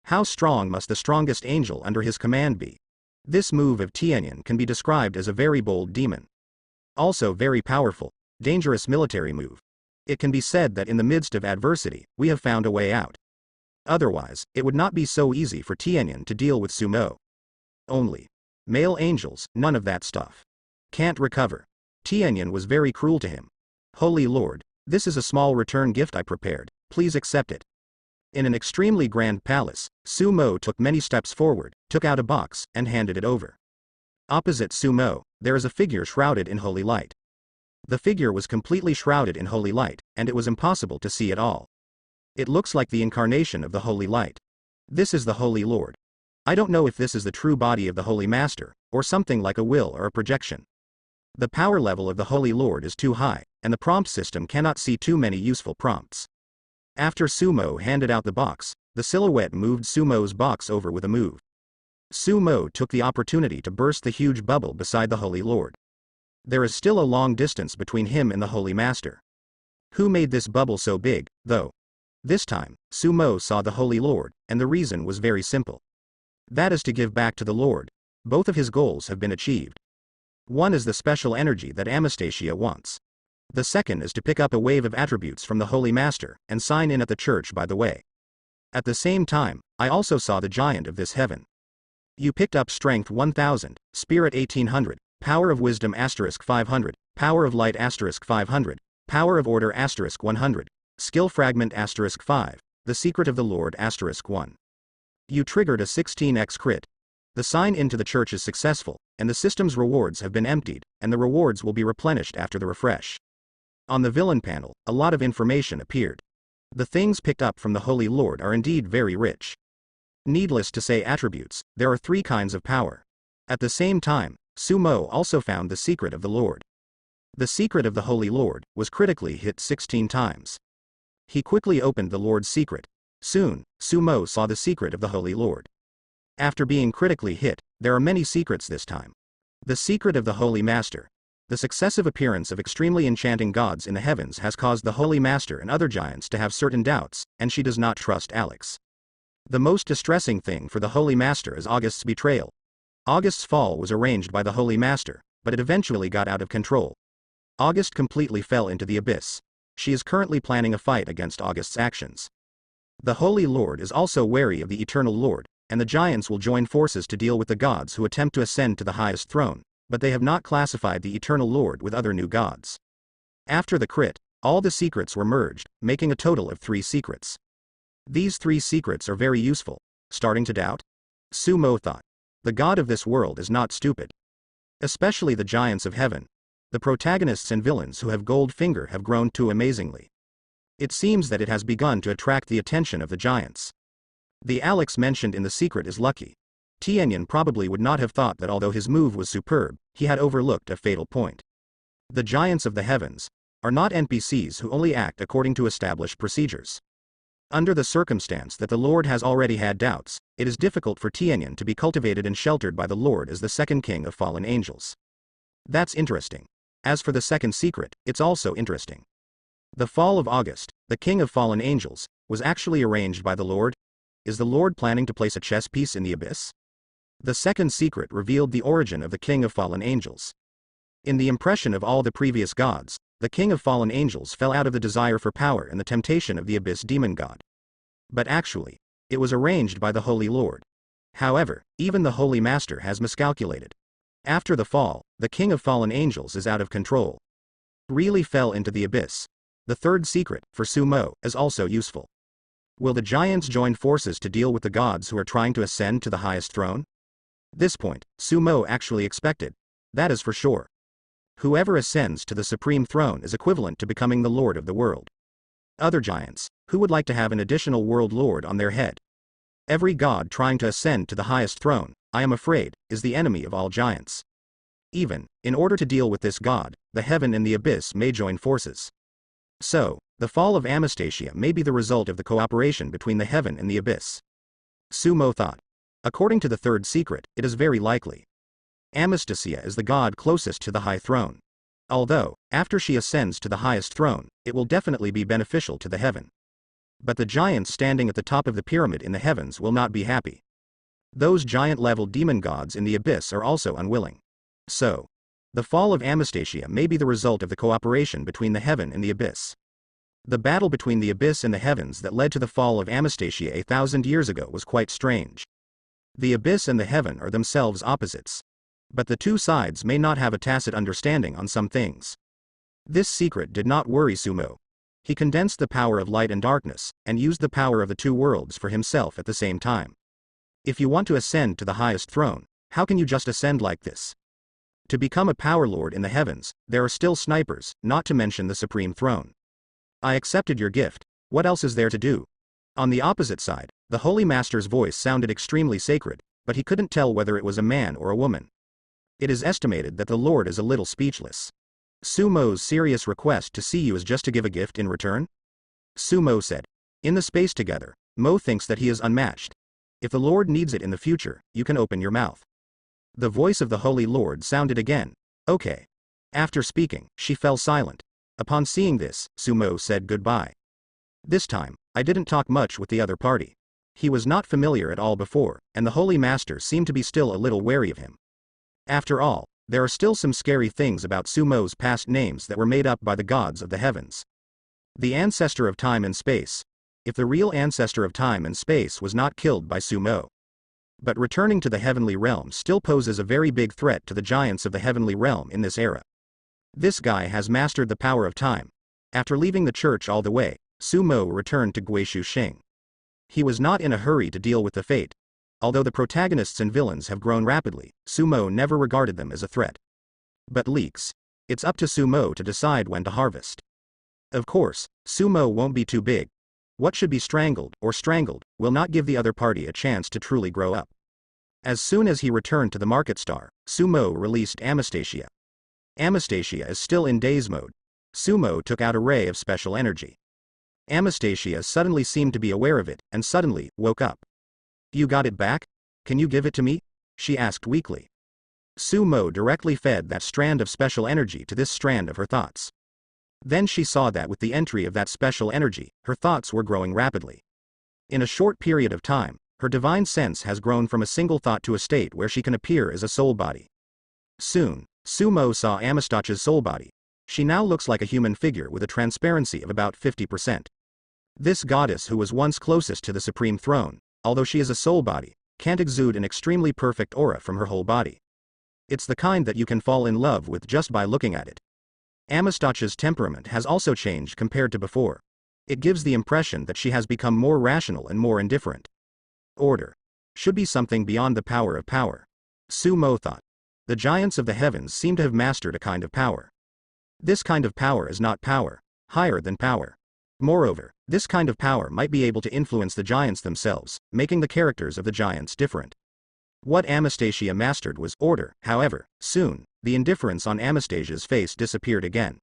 How strong must the strongest angel under his command be? This move of Tianyin can be described as a very bold demon. Also very powerful, dangerous military move. It can be said that in the midst of adversity, we have found a way out. Otherwise, it would not be so easy for Tianyin to deal with Sumo. Only male angels, none of that stuff. Can't recover. Tianyin was very cruel to him. Holy Lord, this is a small return gift I prepared, please accept it. In an extremely grand palace, Sumo took many steps forward, took out a box, and handed it over. Opposite Sumo, there is a figure shrouded in holy light. The figure was completely shrouded in holy light, and it was impossible to see at all. It looks like the incarnation of the holy light. This is the Holy Lord. I don't know if this is the true body of the Holy Master, or something like a will or a projection. The power level of the Holy Lord is too high, and the prompt system cannot see too many useful prompts. After Sumo handed out the box, the silhouette moved Sumo's box over with a move. Sumo took the opportunity to burst the huge bubble beside the Holy Lord. There is still a long distance between him and the Holy Master. Who made this bubble so big, though? This time, Sumo saw the Holy Lord, and the reason was very simple. That is to give back to the Lord. Both of his goals have been achieved. One is the special energy that Anastasia wants. The second is to pick up a wave of attributes from the Holy Master, and sign in at the church by the way. At the same time, I also saw the giant of this heaven. You picked up Strength 1000, Spirit 1800, Power of Wisdom * 500, Power of Light * 500, Power of Order * 100, Skill Fragment * 5, The Secret of the Lord * 1. You triggered a 16x crit. The sign into the church is successful, and the system's rewards have been emptied, and the rewards will be replenished after the refresh. On the villain panel, a lot of information appeared. The things picked up from the Holy Lord are indeed very rich. Needless to say attributes, there are 3 kinds of power. At the same time, Sumo also found the secret of the Lord. The secret of the Holy Lord was critically hit 16 times. He quickly opened the Lord's secret. Soon, Sumo saw the secret of the Holy Lord. After being critically hit, there are many secrets this time. The secret of the Holy Master. The successive appearance of extremely enchanting gods in the heavens has caused the Holy Master and other giants to have certain doubts, and she does not trust Alex. The most distressing thing for the Holy Master is August's betrayal. August's fall was arranged by the Holy Master, but it eventually got out of control. August completely fell into the abyss. She is currently planning a fight against August's actions. The Holy Lord is also wary of the Eternal Lord, and the giants will join forces to deal with the gods who attempt to ascend to the highest throne, but they have not classified the Eternal Lord with other new gods. After the crit, all the secrets were merged, making a total of 3 secrets. These 3 secrets are very useful. Starting to doubt? Sumo thought. The god of this world is not stupid. Especially the giants of heaven. The protagonists and villains who have gold finger have grown too amazingly. It seems that it has begun to attract the attention of the giants. The Alex mentioned in the secret is lucky. Tianyin probably would not have thought that although his move was superb, he had overlooked a fatal point. The giants of the heavens are not NPCs who only act according to established procedures. Under the circumstance that the Lord has already had doubts, it is difficult for Tianyin to be cultivated and sheltered by the Lord as the second king of fallen angels. That's interesting. As for the second secret, it's also interesting. The fall of August, the king of fallen angels, was actually arranged by the Lord. Is the Lord planning to place a chess piece in the abyss? The second secret revealed the origin of the king of fallen angels. In the impression of all the previous gods, the king of fallen angels fell out of the desire for power and the temptation of the abyss demon god. But actually, it was arranged by the Holy Lord. However, even the Holy Master has miscalculated. After the fall, the king of fallen angels is out of control. Really fell into the abyss. The third secret, for Sumo, is also useful. Will the giants join forces to deal with the gods who are trying to ascend to the highest throne? This point, Sumo actually expected. That is for sure. Whoever ascends to the supreme throne is equivalent to becoming the lord of the world. Other giants, who would like to have an additional world lord on their head? Every god trying to ascend to the highest throne, I am afraid, is the enemy of all giants. Even, in order to deal with this god, the heaven and the abyss may join forces. So, the fall of Anastasia may be the result of the cooperation between the heaven and the abyss. Sumo thought. According to the third secret, it is very likely. Anastasia is the god closest to the high throne. Although, after she ascends to the highest throne, it will definitely be beneficial to the heaven. But the giants standing at the top of the pyramid in the heavens will not be happy. Those giant-level demon gods in the abyss are also unwilling. So, the fall of Anastasia may be the result of the cooperation between the heaven and the abyss. The battle between the abyss and the heavens that led to the fall of Anastasia 1,000 years ago was quite strange. The abyss and the heaven are themselves opposites. But the two sides may not have a tacit understanding on some things. This secret did not worry Sumo. He condensed the power of light and darkness, and used the power of the two worlds for himself at the same time. If you want to ascend to the highest throne, how can you just ascend like this? To become a power lord in the heavens, there are still snipers, not to mention the supreme throne. I accepted your gift, what else is there to do? On the opposite side, the Holy Master's voice sounded extremely sacred, but he couldn't tell whether it was a man or a woman. It is estimated that the Lord is a little speechless. Sumo's serious request to see you is just to give a gift in return? Sumo said. In the space together, Mo thinks that he is unmatched. If the Lord needs it in the future, you can open your mouth. The voice of the Holy Lord sounded again. Okay. After speaking, she fell silent. Upon seeing this, Sumo said goodbye. This time, I didn't talk much with the other party. He was not familiar at all before, and the Holy Master seemed to be still a little wary of him. After all, there are still some scary things about Sumo's past names that were made up by the gods of the heavens. The ancestor of time and space. If the real ancestor of time and space was not killed by Sumo. But returning to the heavenly realm still poses a very big threat to the giants of the heavenly realm in this era. This guy has mastered the power of time. After leaving the church all the way, Sumo returned to Guishu Xing. He was not in a hurry to deal with the fate. Although the protagonists and villains have grown rapidly, Sumo never regarded them as a threat. But leaks. It's up to Sumo to decide when to harvest. Of course, Sumo won't be too big. What should be strangled will not give the other party a chance to truly grow up. As soon as he returned to the Market Star, Sumo released Anastasia. Anastasia is still in daze mode. Sumo took out a ray of special energy. Anastasia suddenly seemed to be aware of it, and suddenly woke up. You got it back? Can you give it to me? She asked weakly. Sumo directly fed that strand of special energy to this strand of her thoughts. Then she saw that with the entry of that special energy, her thoughts were growing rapidly. In a short period of time, her divine sense has grown from a single thought to a state where she can appear as a soul body. Soon, Sumo saw Anastasia's soul body. She now looks like a human figure with a transparency of about 50%. This goddess who was once closest to the supreme throne, although she is a soul body, can't exude an extremely perfect aura from her whole body. It's the kind that you can fall in love with just by looking at it. Anastasia's temperament has also changed compared to before. It gives the impression that she has become more rational and more indifferent. Order. Should be something beyond the power of power. Sumo thought. The giants of the heavens seem to have mastered a kind of power. This kind of power is not power, higher than power. Moreover, this kind of power might be able to influence the giants themselves, making the characters of the giants different. What Anastasia mastered was order. However, soon, the indifference on Anastasia's face disappeared again.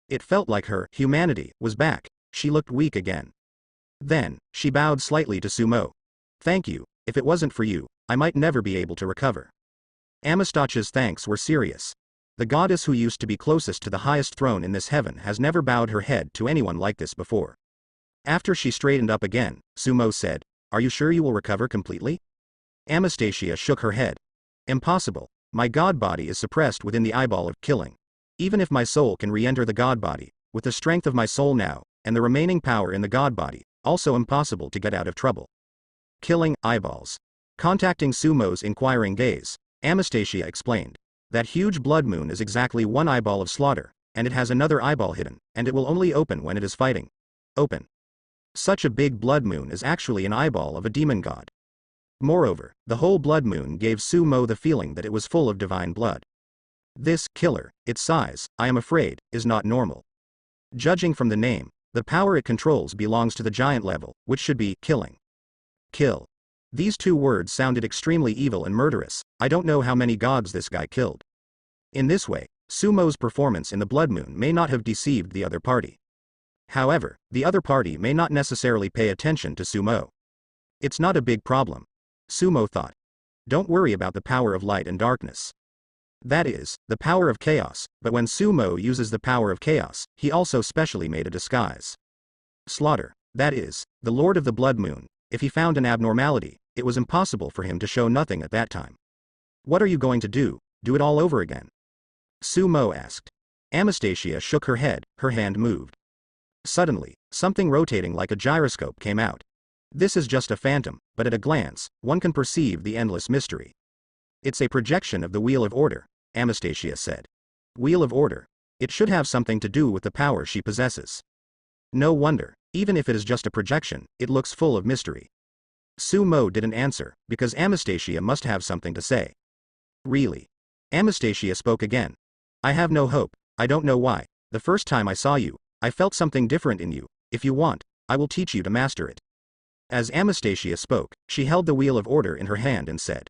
It felt like her humanity was back. She looked weak again. Then, she bowed slightly to Sumo. Thank you, if it wasn't for you, I might never be able to recover. Anastasia's thanks were serious. The goddess who used to be closest to the highest throne in this heaven has never bowed her head to anyone like this before. After she straightened up again, Sumo said, Are you sure you will recover completely? Anastasia shook her head. Impossible. My god body is suppressed within the eyeball of killing. Even if my soul can re-enter the god body, with the strength of my soul now, and the remaining power in the god body, also impossible to get out of trouble. Killing eyeballs. Contacting Sumo's inquiring gaze, Anastasia explained. That huge blood moon is exactly one eyeball of slaughter, and it has another eyeball hidden, and it will only open when it is fighting. Open. Such a big blood moon is actually an eyeball of a demon god. Moreover, the whole blood moon gave Sumo the feeling that it was full of divine blood. This killer, its size, I am afraid, is not normal. Judging from the name, the power it controls belongs to the giant level, which should be killing. Kill. These two words sounded extremely evil and murderous. I don't know how many gods this guy killed. In this way, Sumo's performance in the Blood Moon may not have deceived the other party. However, the other party may not necessarily pay attention to Sumo. It's not a big problem, Sumo thought. Don't worry about the power of light and darkness. That is, the power of chaos, but when Sumo uses the power of chaos, he also specially made a disguise. Slaughter, that is, the Lord of the Blood Moon, if he found an abnormality, it was impossible for him to show nothing at that time. What are you going to do? Do it all over again? Sumo asked. Anastasia shook her head, her hand moved. Suddenly, something rotating like a gyroscope came out. This is just a phantom, but at a glance, one can perceive the endless mystery. It's a projection of the Wheel of Order, Anastasia said. Wheel of Order. It should have something to do with the power she possesses. No wonder, even if it is just a projection, it looks full of mystery. Sumo didn't answer, because Anastasia must have something to say. Really? Anastasia spoke again. I have no hope, I don't know why. The first time I saw you, I felt something different in you. If you want, I will teach you to master it. As Anastasia spoke, she held the Wheel of Order in her hand and said.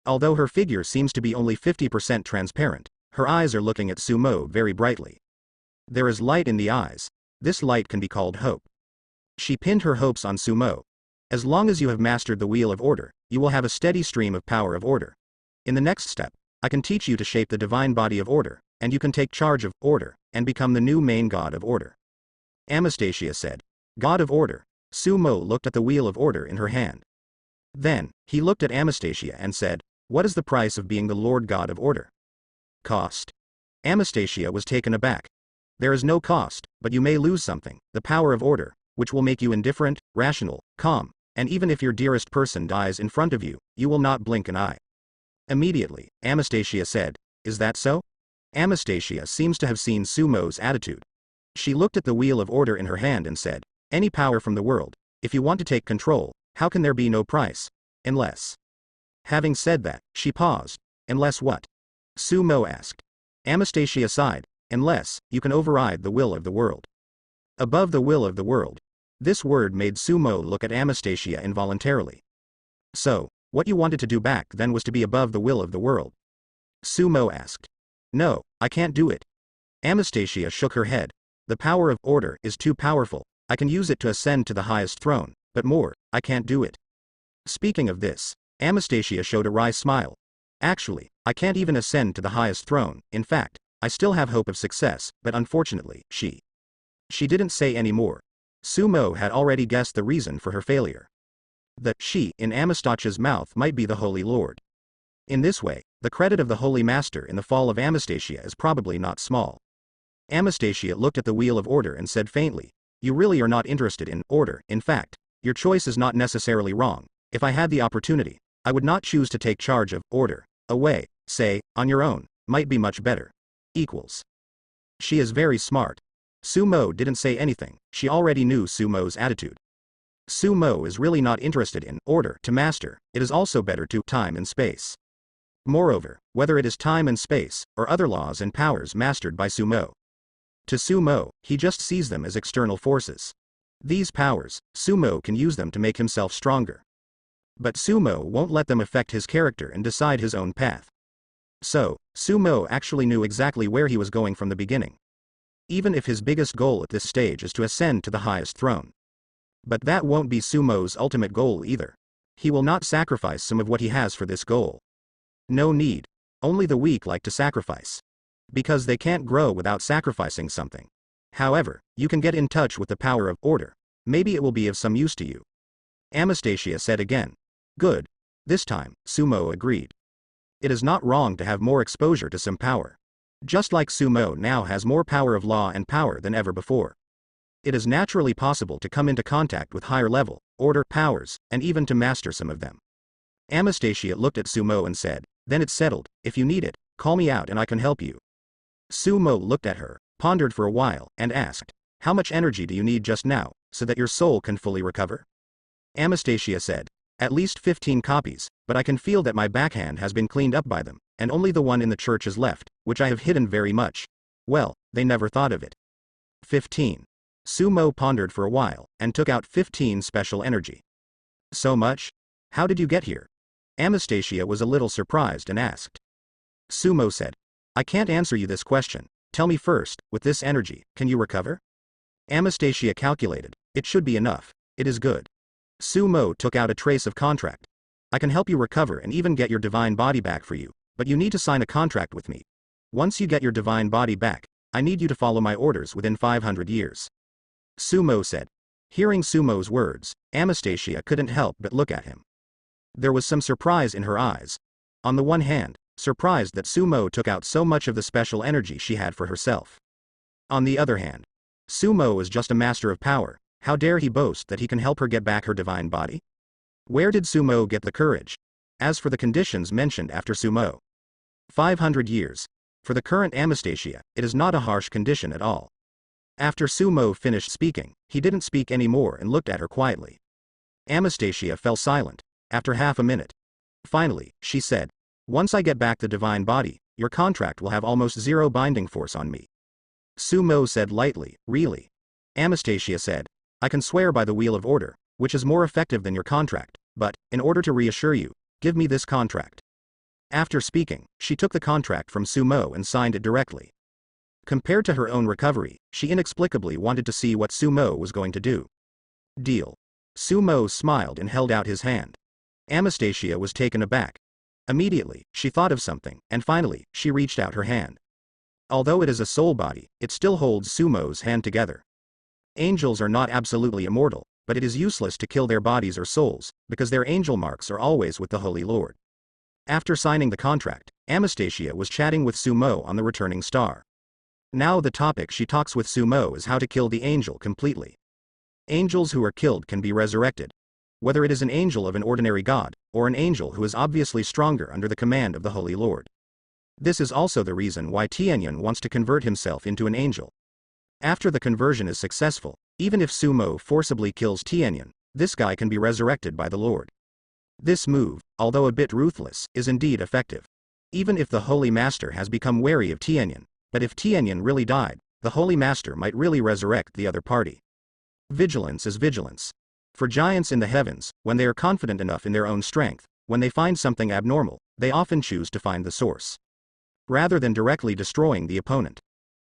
Although her figure seems to be only 50% transparent, her eyes are looking at Sumo very brightly. There is light in the eyes. This light can be called hope. She pinned her hopes on Sumo. As long as you have mastered the Wheel of Order, you will have a steady stream of power of order. In the next step, I can teach you to shape the divine body of order, and you can take charge of order, and become the new main god of order. Anastasia said. God of order. Sumo looked at the Wheel of Order in her hand. Then, he looked at Anastasia and said, what is the price of being the Lord God of Order? Cost. Anastasia was taken aback. There is no cost, but you may lose something, the power of order, which will make you indifferent, rational, calm, and even if your dearest person dies in front of you, you will not blink an eye. Immediately, Anastasia said, is that so? Anastasia seems to have seen Sumo's attitude. She looked at the Wheel of Order in her hand and said, any power from the world, if you want to take control, how can there be no price? Unless. Having said that, she paused. Unless what? Sumo asked. Anastasia sighed. Unless, you can override the will of the world. Above the will of the world. This word made Sumo look at Anastasia involuntarily. So, what you wanted to do back then was to be above the will of the world? Sumo asked. No, I can't do it. Anastasia shook her head. The power of order is too powerful. I can use it to ascend to the highest throne, but more, I can't do it. Speaking of this, Anastasia showed a wry smile. Actually, I can't even ascend to the highest throne. In fact, I still have hope of success, but unfortunately, she didn't say any more. Sumo had already guessed the reason for her failure. The she in Anastasia's mouth might be the Holy Lord. In this way, the credit of the Holy Master in the fall of Anastasia is probably not small. Anastasia looked at the Wheel of Order and said faintly, you really are not interested in order. In fact, your choice is not necessarily wrong. If I had the opportunity, I would not choose to take charge of order. Away, say, on your own, might be much better. Equals. She is very smart. Sumo didn't say anything, she already knew Sumo's attitude. Sumo is really not interested in order to master, it is also better to time and space. Moreover, whether it is time and space, or other laws and powers mastered by Sumo. To Sumo, he just sees them as external forces. These powers, Sumo can use them to make himself stronger. But Sumo won't let them affect his character and decide his own path. So, Sumo actually knew exactly where he was going from the beginning. Even if his biggest goal at this stage is to ascend to the highest throne. But that won't be Sumo's ultimate goal either. He will not sacrifice some of what he has for this goal. No need. Only the weak like to sacrifice. Because they can't grow without sacrificing something. However, you can get in touch with the power of order. Maybe it will be of some use to you. Anastasia said again. Good. This time, Sumo agreed. It is not wrong to have more exposure to some power. Just like Sumo now has more power of law and power than ever before. It is naturally possible to come into contact with higher level, order, powers, and even to master some of them. Anastasia looked at Sumo and said, then it's settled, if you need it, call me out and I can help you. Sumo looked at her, pondered for a while, and asked, how much energy do you need just now, so that your soul can fully recover? Anastasia said, at least 15 copies, but I can feel that my backhand has been cleaned up by them, and only the one in the church is left, which I have hidden very much. Well, they never thought of it. 15. Sumo pondered for a while, and took out 15 special energy. So much? How did you get here? Anastasia was a little surprised and asked. Sumo said. I can't answer you this question. Tell me first, with this energy, can you recover? Anastasia calculated. It should be enough. It is good. Sumo took out a trace of contract. I can help you recover and even get your divine body back for you, but you need to sign a contract with me. Once you get your divine body back, I need you to follow my orders within 500 years. Sumo said. Hearing Sumo's words, Anastasia couldn't help but look at him. There was some surprise in her eyes. On the one hand, surprised that Sumo took out so much of the special energy she had for herself. On the other hand, Sumo is just a master of power. How dare he boast that he can help her get back her divine body? Where did Sumo get the courage? As for the conditions mentioned after Sumo, 500 years. For the current Anastasia, it is not a harsh condition at all. After Sumo finished speaking, he didn't speak anymore and looked at her quietly. Anastasia fell silent, after half a minute. Finally, she said, once I get back the divine body, your contract will have almost zero binding force on me. Sumo said lightly, really? Anastasia said, I can swear by the wheel of order, which is more effective than your contract, but, in order to reassure you, give me this contract. After speaking, she took the contract from Sumo and signed it directly. Compared to her own recovery, she inexplicably wanted to see what Sumo was going to do. Deal. Sumo smiled and held out his hand. Anastasia was taken aback. Immediately, she thought of something, and finally, she reached out her hand. Although it is a soul body, it still holds Sumo's hand together. Angels are not absolutely immortal, but it is useless to kill their bodies or souls, because their angel marks are always with the Holy Lord. After signing the contract, Anastasia was chatting with Sumo on the returning star. Now the topic she talks with Sumo is how to kill the angel completely. Angels who are killed can be resurrected. Whether it is an angel of an ordinary god, or an angel who is obviously stronger under the command of the Holy Lord. This is also the reason why Tianyan wants to convert himself into an angel. After the conversion is successful, even if Sumo forcibly kills Tianyan, this guy can be resurrected by the Lord. This move, although a bit ruthless, is indeed effective. Even if the Holy Master has become wary of Tianyan, but if Tianyan really died, the Holy Master might really resurrect the other party. Vigilance is vigilance. For giants in the heavens, when they are confident enough in their own strength, when they find something abnormal, they often choose to find the source, rather than directly destroying the opponent.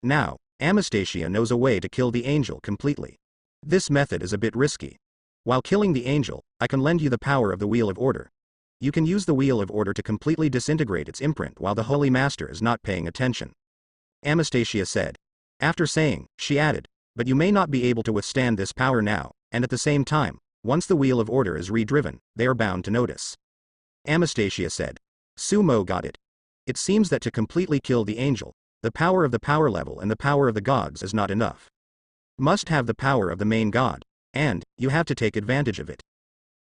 Now, Anastasia knows a way to kill the angel completely. This method is a bit risky. While killing the angel, I can lend you the power of the Wheel of Order. You can use the Wheel of Order to completely disintegrate its imprint while the Holy Master is not paying attention. Anastasia said. After saying, she added, but you may not be able to withstand this power now, and at the same time, once the Wheel of Order is redriven, they are bound to notice. Anastasia said. Sumo got it. It seems that to completely kill the angel, the power of the power level and the power of the gods is not enough. Must have the power of the main god, and, you have to take advantage of it.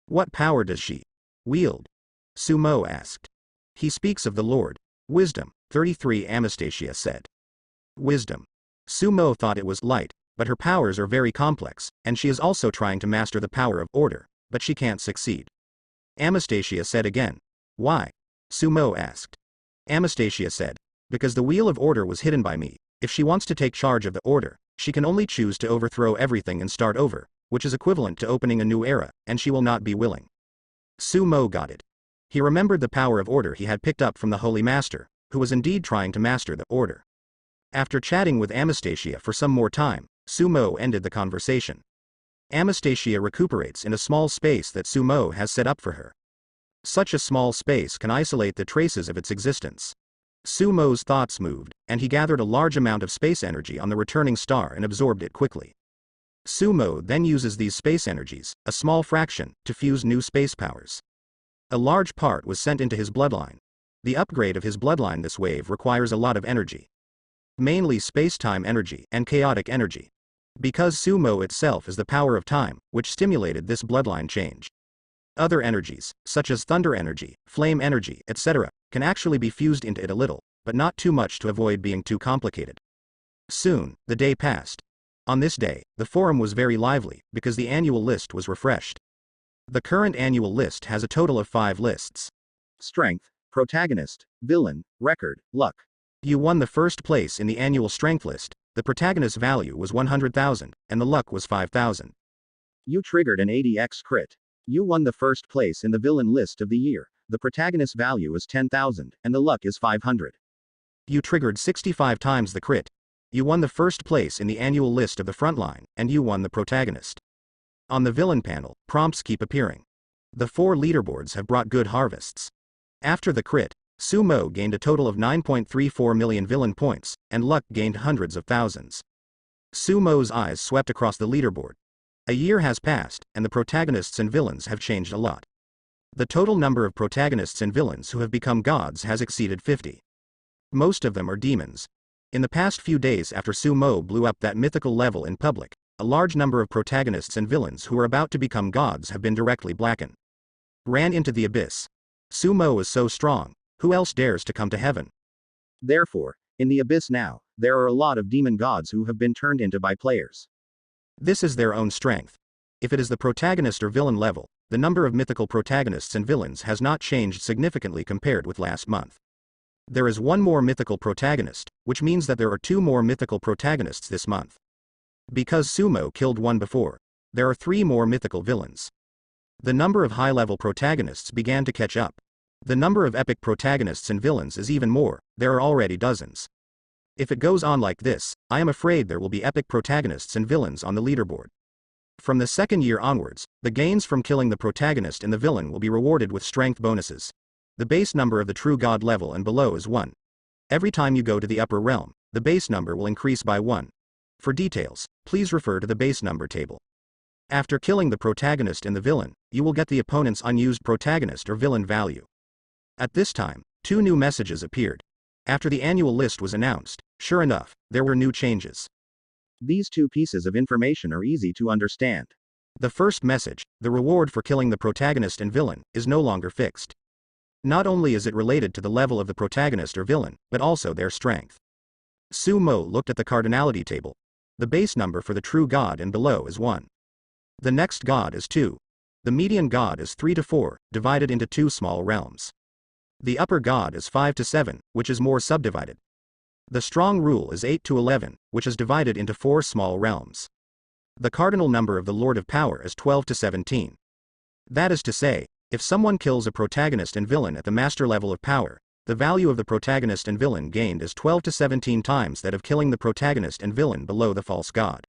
What power does she wield? Sumo asked. He speaks of the Lord. Wisdom, 33 Anastasia said. Wisdom. Sumo thought it was light, but her powers are very complex, and she is also trying to master the power of order, but she can't succeed. Anastasia said again. Why? Sumo asked. Anastasia said. Because the Wheel of Order was hidden by me. If she wants to take charge of the order, she can only choose to overthrow everything and start over, which is equivalent to opening a new era, and she will not be willing. Sumo got it. He remembered the power of order he had picked up from the Holy Master, who was indeed trying to master the order. After chatting with Anastasia for some more time, Sumo ended the conversation. Anastasia recuperates in a small space that Sumo has set up for her. Such a small space can isolate the traces of its existence. Sumo's thoughts moved, and he gathered a large amount of space energy on the returning star and absorbed it quickly. Sumo then uses these space energies, a small fraction, to fuse new space powers. A large part was sent into his bloodline. The upgrade of his bloodline this wave requires a lot of energy. Mainly space-time energy and chaotic energy. Because Sumo itself is the power of time, which stimulated this bloodline change. Other energies, such as thunder energy, flame energy, etc., can actually be fused into it a little, but not too much to avoid being too complicated. Soon, the day passed. On this day, the forum was very lively, because the annual list was refreshed. The current annual list has a total of 5 lists. Strength, Protagonist, Villain, Record, Luck. You won the first place in the annual strength list. The protagonist value was 100,000, and the luck was 5,000. You triggered an 80x crit. You won the first place in the villain list of the year. The protagonist value is 10,000, and the luck is 500. You triggered 65 times the crit. You won the first place in the annual list of the frontline, and you won the protagonist. On the villain panel, prompts keep appearing. The 4 leaderboards have brought good harvests. After the crit, Sumo gained a total of 9.34 million villain points, and luck gained hundreds of thousands. Sumo's eyes swept across the leaderboard. A year has passed, and the protagonists and villains have changed a lot. The total number of protagonists and villains who have become gods has exceeded 50. Most of them are demons. In the past few days after Sumo blew up that mythical level in public, a large number of protagonists and villains who are about to become gods have been directly blackened. Ran into the abyss. Sumo is so strong, who else dares to come to heaven? Therefore, in the abyss now, there are a lot of demon gods who have been turned into by players. This is their own strength. If it is the protagonist or villain level, the number of mythical protagonists and villains has not changed significantly compared with last month. There is one more mythical protagonist, which means that there are 2 more mythical protagonists this month. Because Sumo killed one before, there are 3 more mythical villains. The number of high-level protagonists began to catch up. The number of epic protagonists and villains is even more, there are already dozens. If it goes on like this, I am afraid there will be epic protagonists and villains on the leaderboard. From the second year onwards, the gains from killing the protagonist and the villain will be rewarded with strength bonuses. The base number of the true god level and below is 1. Every time you go to the upper realm, the base number will increase by 1. For details, please refer to the base number table. After killing the protagonist and the villain, you will get the opponent's unused protagonist or villain value. At this time, 2 new messages appeared. After the annual list was announced, sure enough, there were new changes. These 2 pieces of information are easy to understand. The first message, the reward for killing the protagonist and villain, is no longer fixed. Not only is it related to the level of the protagonist or villain, but also their strength. Sumo looked at the cardinality table. The base number for the true god and below is 1. The next god is 2. The median god is 3 to 4, divided into 2 small realms. The upper god is 5 to 7, which is more subdivided. The strong rule is 8 to 11, which is divided into 4 small realms. The cardinal number of the Lord of Power is 12 to 17. That is to say, if someone kills a protagonist and villain at the master level of power, the value of the protagonist and villain gained is 12 to 17 times that of killing the protagonist and villain below the false god.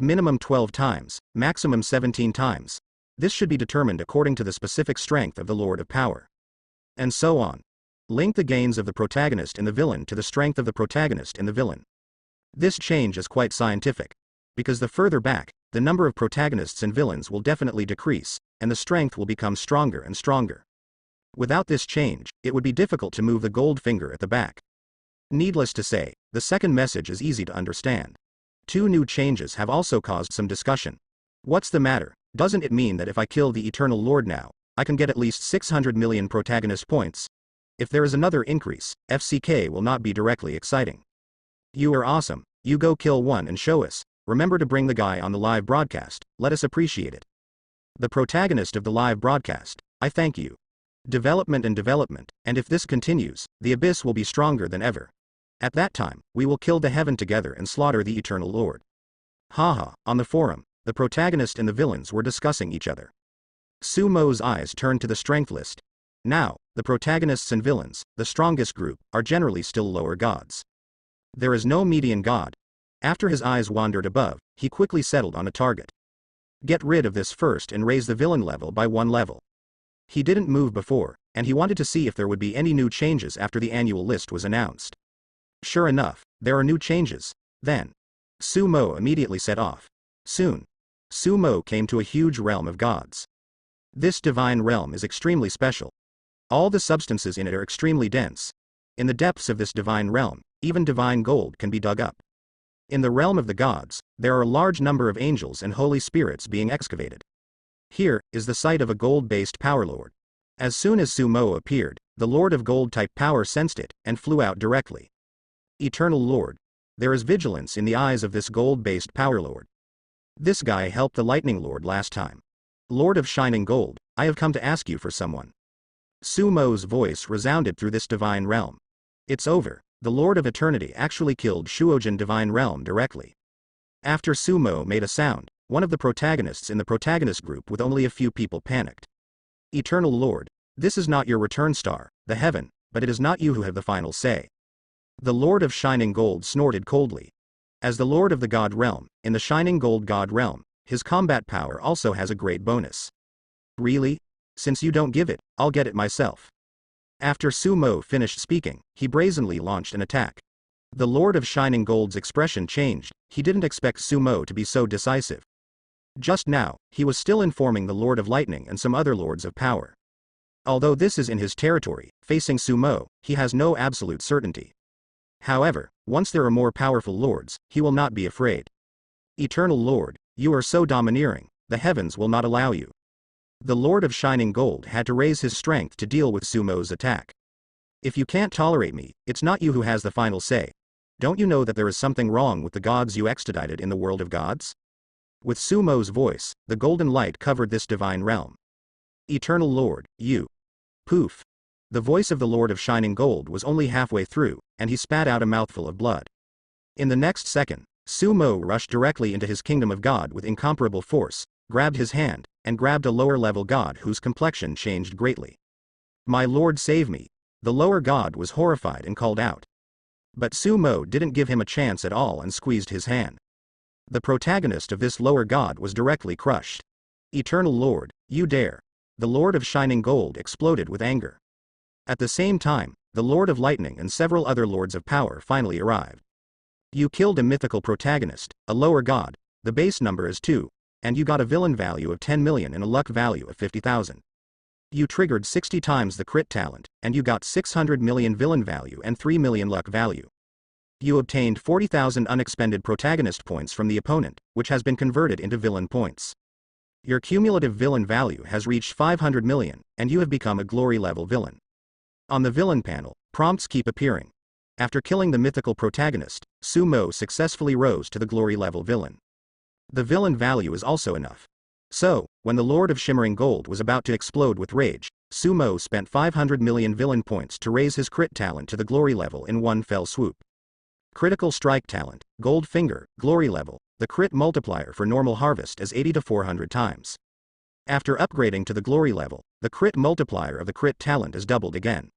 Minimum 12 times, maximum 17 times. This should be determined according to the specific strength of the Lord of Power. And so on. Link the gains of the protagonist and the villain to the strength of the protagonist and the villain. This change is quite scientific. Because the further back, the number of protagonists and villains will definitely decrease, and the strength will become stronger and stronger. Without this change, it would be difficult to move the gold finger at the back. Needless to say, the second message is easy to understand. 2 new changes have also caused some discussion. What's the matter? Doesn't it mean that if I kill the Eternal Lord now, I can get at least 600 million protagonist points? If there is another increase, FCK will not be directly exciting. You are awesome, you go kill one and show us. Remember to bring the guy on the live broadcast, let us appreciate it. The protagonist of the live broadcast, I thank you. Development, and if this continues, the abyss will be stronger than ever. At that time, we will kill the heaven together and slaughter the Eternal Lord. Haha, on the forum, the protagonist and the villains were discussing each other. Sumo's eyes turned to the strength list. Now, the protagonists and villains, the strongest group, are generally still lower gods. There is no median god. After his eyes wandered above, he quickly settled on a target. Get rid of this first and raise the villain level by 1 level. He didn't move before, and he wanted to see if there would be any new changes after the annual list was announced. Sure enough, there are new changes. Then, Sumo immediately set off. Soon, Sumo came to a huge realm of gods. This divine realm is extremely special. All the substances in it are extremely dense. In the depths of this divine realm, even divine gold can be dug up. In the realm of the gods, there are a large number of angels and holy spirits being excavated. Here is the site of a gold-based power lord. As soon as Sumo appeared, the Lord of Gold-type power sensed it and flew out directly. Eternal Lord. There is vigilance in the eyes of this gold-based power lord. This guy helped the Lightning Lord last time. Lord of Shining Gold, I have come to ask you for someone. Sumo's voice resounded through this divine realm. It's over. The Lord of Eternity actually killed Shuojin Divine Realm directly. After Sumo made a sound, one of the protagonists in the protagonist group with only a few people panicked. Eternal Lord, this is not your return star, the heaven, but it is not you who have the final say. The Lord of Shining Gold snorted coldly. As the Lord of the God Realm, in the Shining Gold God Realm, his combat power also has a great bonus. Really? Since you don't give it, I'll get it myself. After Sumo finished speaking, he brazenly launched an attack. The Lord of Shining Gold's expression changed, he didn't expect Sumo to be so decisive. Just now, he was still informing the Lord of Lightning and some other Lords of Power. Although this is in his territory, facing Sumo, he has no absolute certainty. However, once there are more powerful lords, he will not be afraid. Eternal Lord, you are so domineering, the heavens will not allow you. The Lord of Shining Gold had to raise his strength to deal with Sumo's attack. If you can't tolerate me, it's not you who has the final say. Don't you know that there is something wrong with the gods you extradited in the world of gods? With Sumo's voice, the golden light covered this divine realm. Eternal Lord, you. Poof. The voice of the Lord of Shining Gold was only halfway through, and he spat out a mouthful of blood. In the next second, Sumo rushed directly into his kingdom of God with incomparable force, grabbed his hand, and grabbed a lower-level god whose complexion changed greatly. My lord, save me. The lower god was horrified and called out. But Sumo didn't give him a chance at all and squeezed his hand. The protagonist of this lower god was directly crushed. Eternal Lord, you dare. The Lord of Shining Gold exploded with anger. At the same time, the Lord of Lightning and several other Lords of Power finally arrived. You killed a mythical protagonist, a lower god, the base number is 2, and you got a villain value of 10 million and a luck value of 50,000. You triggered 60 times the crit talent, and you got 600 million villain value and 3 million luck value. You obtained 40,000 unexpended protagonist points from the opponent, which has been converted into villain points. Your cumulative villain value has reached 500 million, and you have become a glory level villain. On the villain panel, prompts keep appearing. After killing the mythical protagonist, Sumo successfully rose to the glory level villain. The villain value is also enough. So, when the Lord of Shimmering Gold was about to explode with rage, Sumo spent 500 million villain points to raise his crit talent to the glory level in one fell swoop. Critical strike talent, gold finger, glory level, the crit multiplier for normal harvest is 80 to 400 times. After upgrading to the glory level, the crit multiplier of the crit talent is doubled again.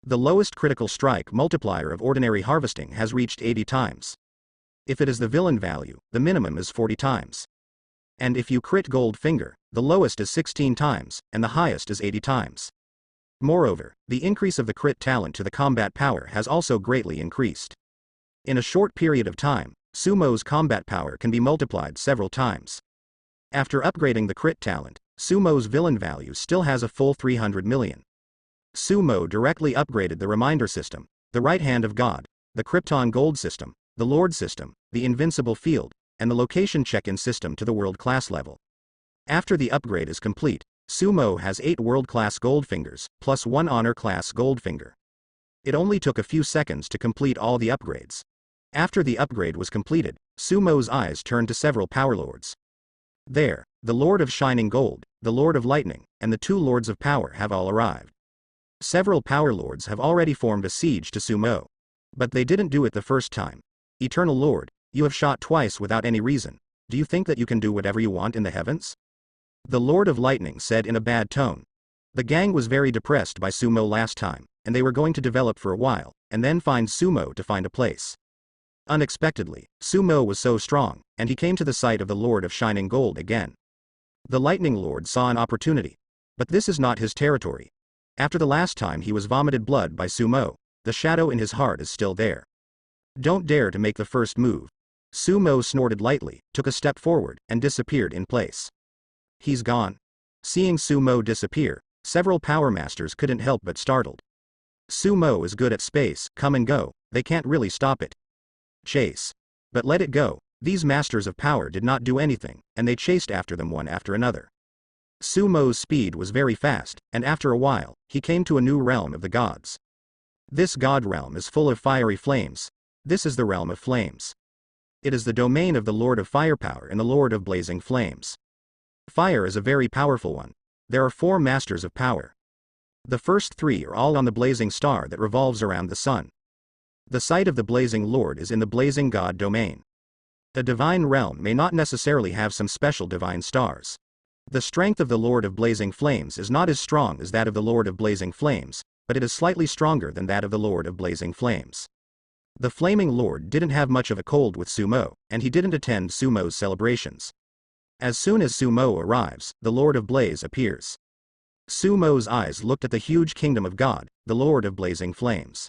The lowest critical strike multiplier of ordinary harvesting has reached 80 times. If it is the villain value, the minimum is 40 times. And if you crit gold finger, the lowest is 16 times, and the highest is 80 times. Moreover, the increase of the crit talent to the combat power has also greatly increased. In a short period of time, Sumo's combat power can be multiplied several times. After upgrading the crit talent, Sumo's villain value still has a full 300 million. Sumo directly upgraded the reminder system, the right hand of God, the Krypton gold system, the Lord system, the invincible field, and the location check-in system to the world-class level. After the upgrade is complete, Sumo has 8 world-class gold fingers, plus 1 honor-class gold finger. It only took a few seconds to complete all the upgrades. After the upgrade was completed, Sumo's eyes turned to several power lords. There, the Lord of Shining Gold, the Lord of Lightning, and the 2 Lords of Power have all arrived. Several power lords have already formed a siege to Sumo. But they didn't do it the first time. Eternal Lord, you have shot twice without any reason. Do you think that you can do whatever you want in the heavens? The Lord of Lightning said in a bad tone. The gang was very depressed by Sumo last time, and they were going to develop for a while, and then find Sumo to find a place. Unexpectedly, Sumo was so strong, and he came to the site of the Lord of Shining Gold again. The Lightning Lord saw an opportunity. But this is not his territory. After the last time he was vomited blood by Sumo, the shadow in his heart is still there. Don't dare to make the first move. Sumo snorted lightly, took a step forward, and disappeared in place. He's gone. Seeing Sumo disappear, several power masters couldn't help but startled. Sumo is good at space, come and go, they can't really stop it. Chase. But let it go, these masters of power did not do anything, and they chased after them one after another. Sumo's speed was very fast, and after a while, he came to a new realm of the gods. This god realm is full of fiery flames. This is the realm of flames. It is the domain of the Lord of Firepower and the Lord of Blazing Flames. Fire is a very powerful one. There are 4 masters of power. The first 3 are all on the blazing star that revolves around the sun. The site of the Blazing Lord is in the Blazing God domain. A divine realm may not necessarily have some special divine stars. The strength of the Lord of Blazing Flames is not as strong as that of the Lord of Blazing Flames, but it is slightly stronger than that of the Lord of Blazing Flames. The Flaming Lord didn't have much of a cold with Sumo, and he didn't attend Sumo's celebrations. As soon as Sumo arrives, the Lord of Blaze appears. Sumo's eyes looked at the huge kingdom of God, the Lord of Blazing Flames.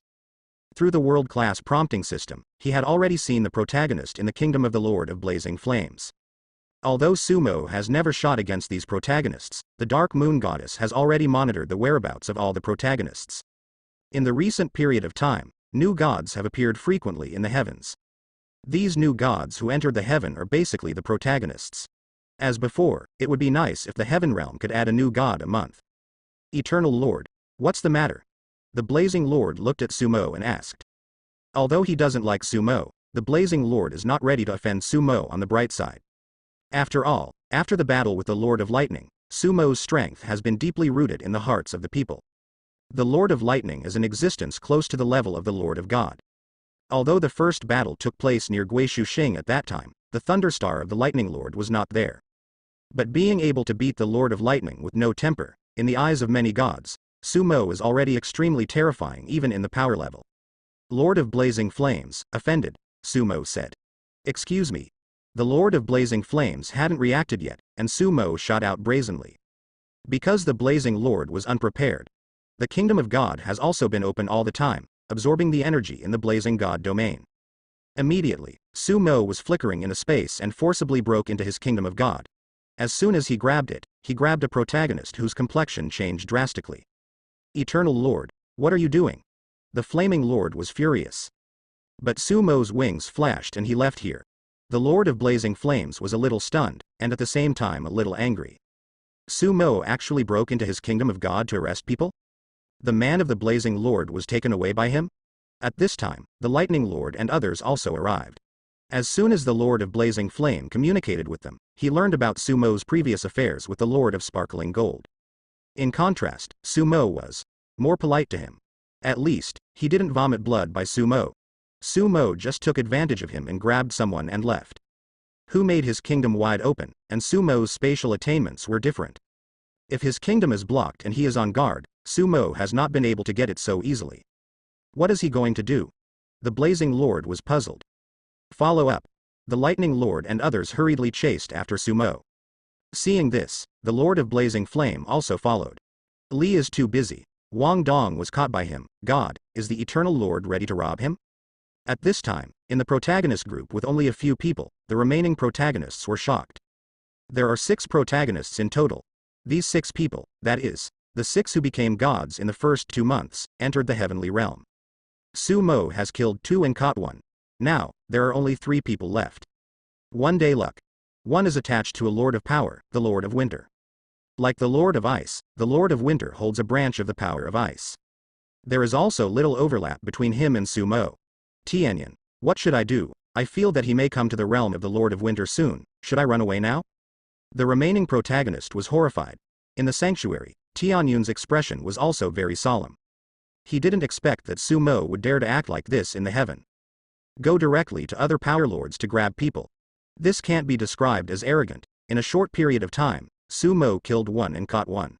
Through the world-class prompting system, he had already seen the protagonist in the kingdom of the Lord of Blazing Flames. Although Sumo has never shot against these protagonists, the Dark Moon Goddess has already monitored the whereabouts of all the protagonists. In the recent period of time, new gods have appeared frequently in the heavens. These new gods who entered the heaven are basically the protagonists. As before, it would be nice if the heaven realm could add a new god a month. Eternal Lord, what's the matter? The Blazing Lord looked at Sumo and asked. Although he doesn't like Sumo, the Blazing Lord is not ready to offend Sumo on the bright side. After all, after the battle with the Lord of Lightning, Sumo's strength has been deeply rooted in the hearts of the people. The Lord of Lightning is an existence close to the level of the Lord of God. Although the first battle took place near Guishuxing at that time, the Thunderstar of the Lightning Lord was not there. But being able to beat the Lord of Lightning with no temper, in the eyes of many gods, Sumo is already extremely terrifying even in the power level. Lord of Blazing Flames, offended, Sumo said. Excuse me. The Lord of Blazing Flames hadn't reacted yet, and Sumo shot out brazenly. Because the Blazing Lord was unprepared. The kingdom of God has also been open all the time, absorbing the energy in the Blazing God domain. Immediately, Sumo was flickering in a space and forcibly broke into his kingdom of God. As soon as he grabbed it, he grabbed a protagonist whose complexion changed drastically. Eternal Lord, what are you doing? The Flaming Lord was furious. But Sumo's wings flashed and he left here. The Lord of Blazing Flames was a little stunned, and at the same time a little angry. Sumo actually broke into his kingdom of God to arrest people? The man of the Blazing Lord was taken away by him? At this time, the Lightning Lord and others also arrived. As soon as the Lord of Blazing Flame communicated with them, he learned about Sumo's previous affairs with the Lord of Sparkling Gold. In contrast, Sumo was more polite to him. At least, he didn't vomit blood by Sumo. Sumo just took advantage of him and grabbed someone and left. Who made his kingdom wide open, and Sumo's spatial attainments were different. If his kingdom is blocked and he is on guard, Sumo has not been able to get it so easily. What is he going to do? The Blazing Lord was puzzled. Follow up. The Lightning Lord and others hurriedly chased after Sumo. Seeing this, the Lord of Blazing Flame also followed. Li is too busy. Wang Dong was caught by him. God, is the Eternal Lord ready to rob him? At this time, in the protagonist group with only a few people, the remaining protagonists were shocked. There are 6 protagonists in total. These 6 people, that is, the 6 who became gods in the first 2 months, entered the heavenly realm. Sumo has killed 2 and caught 1. Now, there are only 3 people left. One day luck. One is attached to a Lord of Power, the Lord of Winter. Like the Lord of Ice, the Lord of Winter holds a branch of the power of ice. There is also little overlap between him and Sumo. Tianyan, what should I do? I feel that he may come to the realm of the Lord of Winter soon. Should I run away now? The remaining protagonist was horrified. In the sanctuary, Tianyun's expression was also very solemn. He didn't expect that Sumo would dare to act like this in the heaven. Go directly to other power lords to grab people. This can't be described as arrogant. In a short period of time, Sumo killed 1 and caught 1.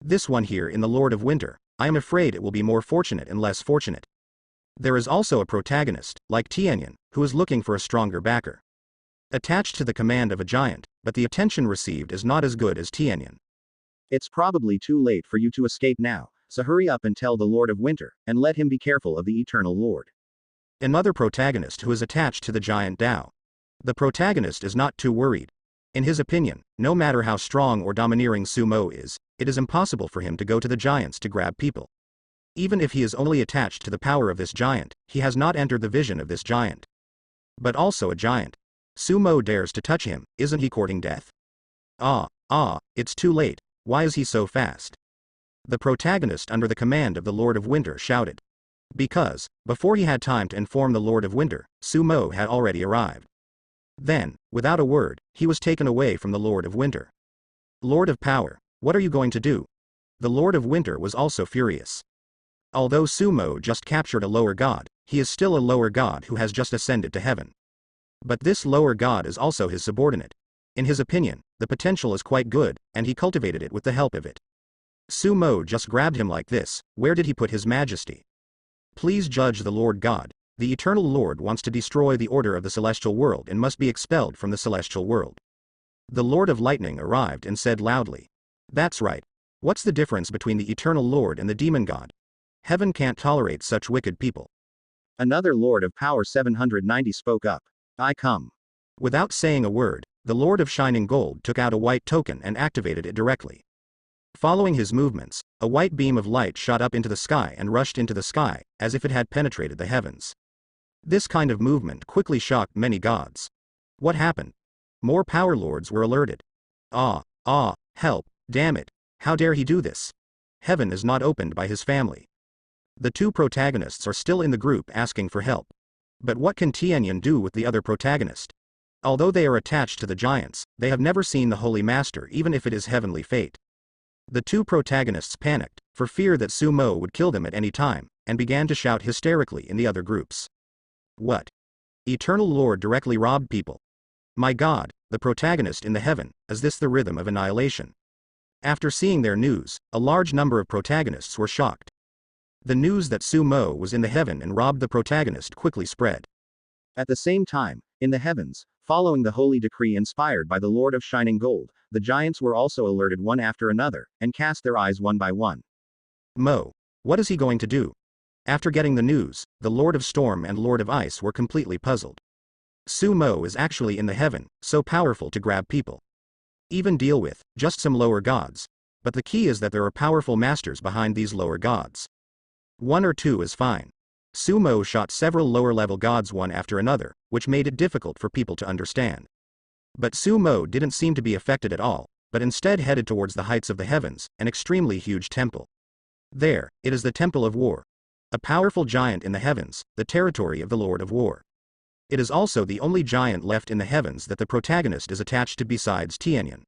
This one here in the Lord of Winter, I am afraid it will be more fortunate and less fortunate. There is also a protagonist, like Tianyan, who is looking for a stronger backer. Attached to the command of a giant, but the attention received is not as good as Tianyan. It's probably too late for you to escape now, so hurry up and tell the Lord of Winter, and let him be careful of the Eternal Lord. Another protagonist who is attached to the giant Dao. The protagonist is not too worried. In his opinion, no matter how strong or domineering Sumo is, it is impossible for him to go to the giants to grab people. Even if he is only attached to the power of this giant, he has not entered the vision of this giant. But also a giant. Sumo dares to touch him, isn't he courting death? It's too late, why is he so fast? The protagonist under the command of the Lord of Winter shouted. Because, before he had time to inform the Lord of Winter, Sumo had already arrived. Then, without a word, he was taken away from the Lord of Winter. Lord of Power, what are you going to do? The Lord of Winter was also furious. Although Sumo just captured a lower god, he is still a lower god who has just ascended to heaven. But this lower god is also his subordinate. In his opinion, the potential is quite good, and he cultivated it with the help of it. Sumo just grabbed him like this. Where did he put his majesty? Please judge the Lord God. The eternal Lord wants to destroy the order of the celestial world and must be expelled from the celestial world. The Lord of Lightning arrived and said loudly. That's right. What's the difference between the eternal Lord and the demon god? Heaven can't tolerate such wicked people. Another Lord of Power 790 spoke up. I come. Without saying a word, the Lord of Shining Gold took out a white token and activated it directly. Following his movements, a white beam of light shot up into the sky and rushed into the sky, as if it had penetrated the heavens. This kind of movement quickly shocked many gods. What happened? More power lords were alerted. Help, damn it, how dare he do this? Heaven is not opened by his family. The two protagonists are still in the group asking for help. But what can Tianyan do with the other protagonist? Although they are attached to the giants, they have never seen the Holy Master even if it is heavenly fate. The two protagonists panicked, for fear that Sumo would kill them at any time, and began to shout hysterically in the other groups. What? Eternal Lord directly robbed people. My God, the protagonist in the heaven, is this the rhythm of annihilation? After seeing their news, a large number of protagonists were shocked. The news that Sumo was in the heaven and robbed the protagonist quickly spread. At the same time, in the heavens, following the holy decree inspired by the Lord of Shining Gold, the giants were also alerted one after another, and cast their eyes one by one. What is he going to do? After getting the news, the Lord of Storm and Lord of Ice were completely puzzled. Sumo is actually in the heaven, so powerful to grab people. Even deal with, just some lower gods. But the key is that there are powerful masters behind these lower gods. One or two is fine. Sumo shot several lower-level gods one after another, which made it difficult for people to understand. But Sumo didn't seem to be affected at all, but instead headed towards the heights of the heavens, an extremely huge temple. There, it is the Temple of War. A powerful giant in the heavens, the territory of the Lord of War. It is also the only giant left in the heavens that the protagonist is attached to besides Tianyan.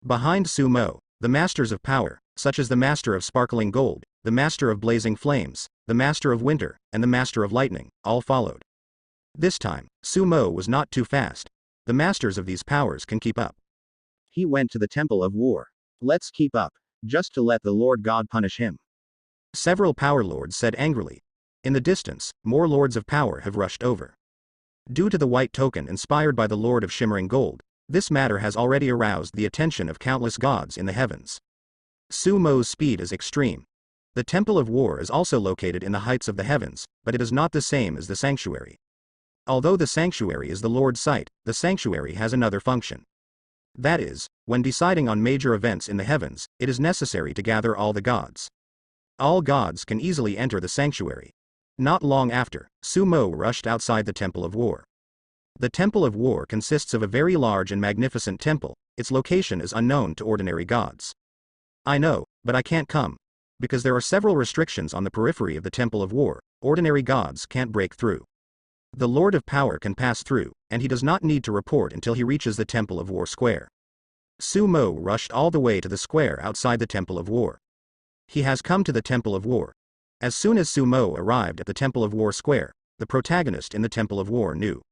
Behind Sumo, the Masters of Power, such as the Master of Sparkling Gold, the Master of Blazing Flames, the Master of Winter, and the Master of Lightning, all followed. This time, Sumo was not too fast. The masters of these powers can keep up. He went to the Temple of War. Let's keep up, just to let the Lord God punish him. Several power lords said angrily. In the distance, more lords of power have rushed over. Due to the white token inspired by the Lord of Shimmering Gold, this matter has already aroused the attention of countless gods in the heavens. Sumo's speed is extreme. The Temple of War is also located in the heights of the heavens, but it is not the same as the sanctuary. Although the sanctuary is the Lord's site, the sanctuary has another function. That is, when deciding on major events in the heavens, it is necessary to gather all the gods. All gods can easily enter the sanctuary. Not long after, Sumo rushed outside the Temple of War. The Temple of War consists of a very large and magnificent temple. Its location is unknown to ordinary gods. I know, but I can't come. Because there are several restrictions on the periphery of the Temple of War, ordinary gods can't break through. The Lord of Power can pass through, and he does not need to report until he reaches the Temple of War Square. Sumo rushed all the way to the square outside the Temple of War. He has come to the Temple of War. As soon as Sumo arrived at the Temple of War Square, the protagonist in the Temple of War knew.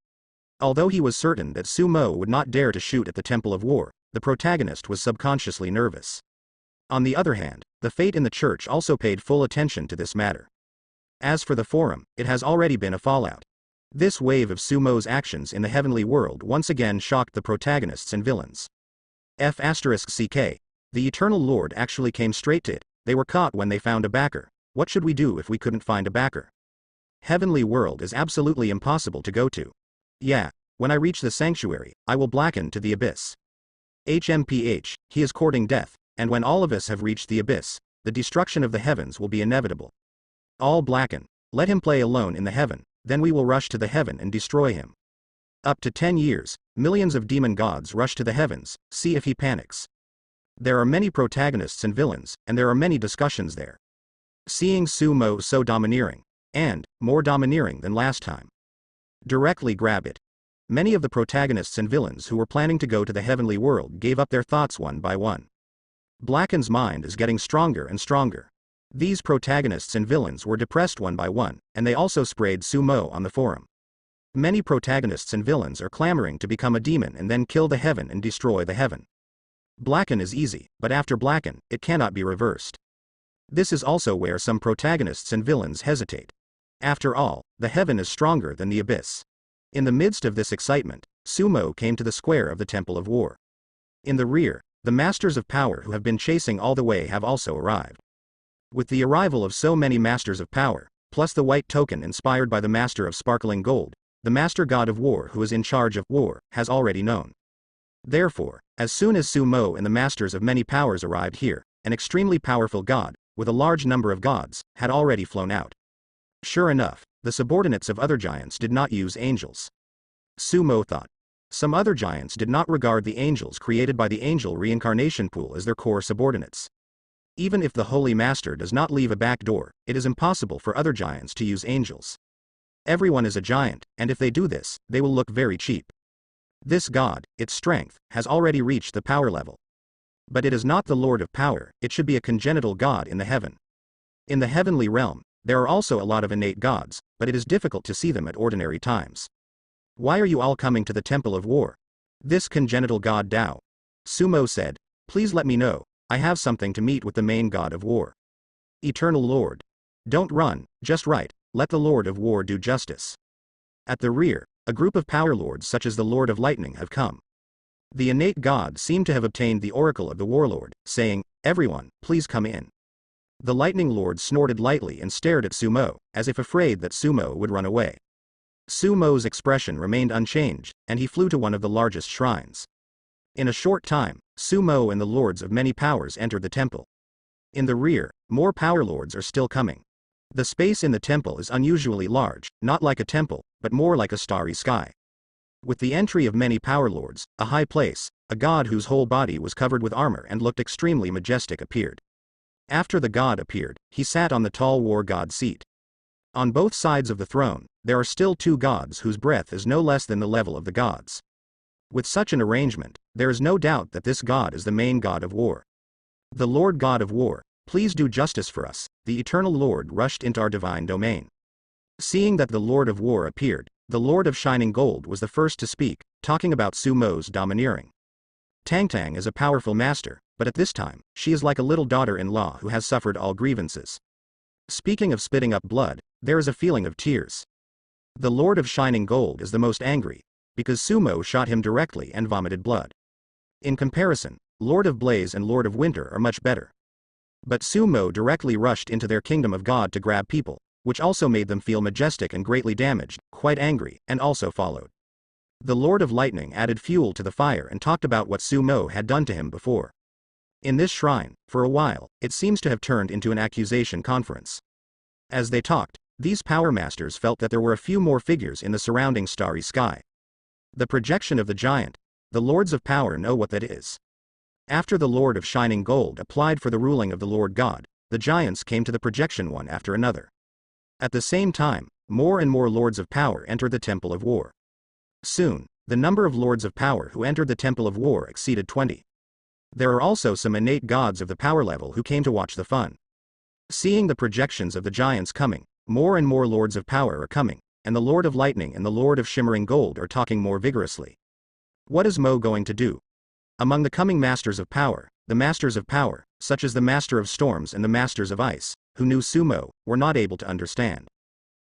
Although he was certain that Sumo would not dare to shoot at the Temple of War, the protagonist was subconsciously nervous. On the other hand, the fate in the church also paid full attention to this matter. As for the forum, it has already been a fallout. This wave of Sumo's actions in the heavenly world once again shocked the protagonists and villains. F***ck, the Eternal Lord actually came straight to it. They were caught when they found a backer. What should we do if we couldn't find a backer? Heavenly world is absolutely impossible to go to. Yeah, when I reach the sanctuary, I will blacken to the abyss. HMPH, he is courting death, and when all of us have reached the abyss, the destruction of the heavens will be inevitable. All blacken, let him play alone in the heaven, then we will rush to the heaven and destroy him. Up to 10 years, millions of demon gods rush to the heavens, see if he panics. There are many protagonists and villains, and there are many discussions there. Seeing Sumo so domineering, and more domineering than last time. Directly grab it. Many of the protagonists and villains who were planning to go to the heavenly world gave up their thoughts one by one. Blacken's mind is getting stronger and stronger. These protagonists and villains were depressed one by one, and they also sprayed Sumo on the forum. Many protagonists and villains are clamoring to become a demon and then kill the heaven and destroy the heaven. Blacken is easy, but after blacken, it cannot be reversed. This is also where some protagonists and villains hesitate. After all, the heaven is stronger than the abyss. In the midst of this excitement, Sumo came to the square of the Temple of War. In the rear, the Masters of Power who have been chasing all the way have also arrived. With the arrival of so many Masters of Power, plus the white token inspired by the Master of Sparkling Gold, the Master God of War who is in charge of war, has already known. Therefore, as soon as Sumo and the Masters of Many Powers arrived here, an extremely powerful god, with a large number of gods, had already flown out. Sure enough, the subordinates of other giants did not use angels. Sumo thought. Some other giants did not regard the angels created by the angel reincarnation pool as their core subordinates. Even if the Holy Master does not leave a back door, it is impossible for other giants to use angels. Everyone is a giant, and if they do this, they will look very cheap. This god, its strength, has already reached the power level. But it is not the Lord of Power, it should be a congenital god in the heaven. In the heavenly realm, there are also a lot of innate gods, but it is difficult to see them at ordinary times. Why are you all coming to the Temple of War? This congenital god Tao. Sumo said, please let me know, I have something to meet with the main god of war. Eternal Lord. Don't run, just right, let the Lord of War do justice. At the rear, a group of power lords such as the Lord of Lightning have come. The innate god seemed to have obtained the oracle of the warlord, saying, everyone, please come in. The Lightning Lord snorted lightly and stared at Sumo, as if afraid that Sumo would run away. Sumo's expression remained unchanged, and he flew to one of the largest shrines. In a short time, Sumo and the Lords of Many Powers entered the temple. In the rear, more power lords are still coming. The space in the temple is unusually large, not like a temple, but more like a starry sky. With the entry of many power lords, a high place, a god whose whole body was covered with armor and looked extremely majestic appeared. After the god appeared, he sat on the tall war god seat. On both sides of the throne, there are still two gods whose breadth is no less than the level of the gods. With such an arrangement, there is no doubt that this god is the main god of war. The Lord God of War, please do justice for us, the Eternal Lord rushed into our divine domain. Seeing that the Lord of War appeared, the Lord of Shining Gold was the first to speak, talking about Sumo's domineering. Tangtang is a powerful master, but at this time, she is like a little daughter-in-law who has suffered all grievances. Speaking of spitting up blood, there is a feeling of tears. The Lord of Shining Gold is the most angry, because Sumo shot him directly and vomited blood. In comparison, Lord of Blaze and Lord of Winter are much better. But Sumo directly rushed into their kingdom of God to grab people, which also made them feel majestic and greatly damaged, quite angry, and also followed. The Lord of Lightning added fuel to the fire and talked about what Sumo had done to him before. In this shrine, for a while, it seems to have turned into an accusation conference. As they talked, these power masters felt that there were a few more figures in the surrounding starry sky. The projection of the giant. The Lords of Power know what that is. After the Lord of Shining Gold applied for the ruling of the Lord God, the giants came to the projection one after another. At the same time, more and more Lords of Power entered the Temple of War. Soon, the number of Lords of Power who entered the Temple of War exceeded 20. There are also some innate gods of the power level who came to watch the fun. Seeing the projections of the giants coming, more and more Lords of Power are coming, and the Lord of Lightning and the Lord of Shimmering Gold are talking more vigorously. What is Mo going to do? Among the coming Masters of Power, the Masters of Power, such as the Master of Storms and the Masters of Ice, who knew Sumo, were not able to understand.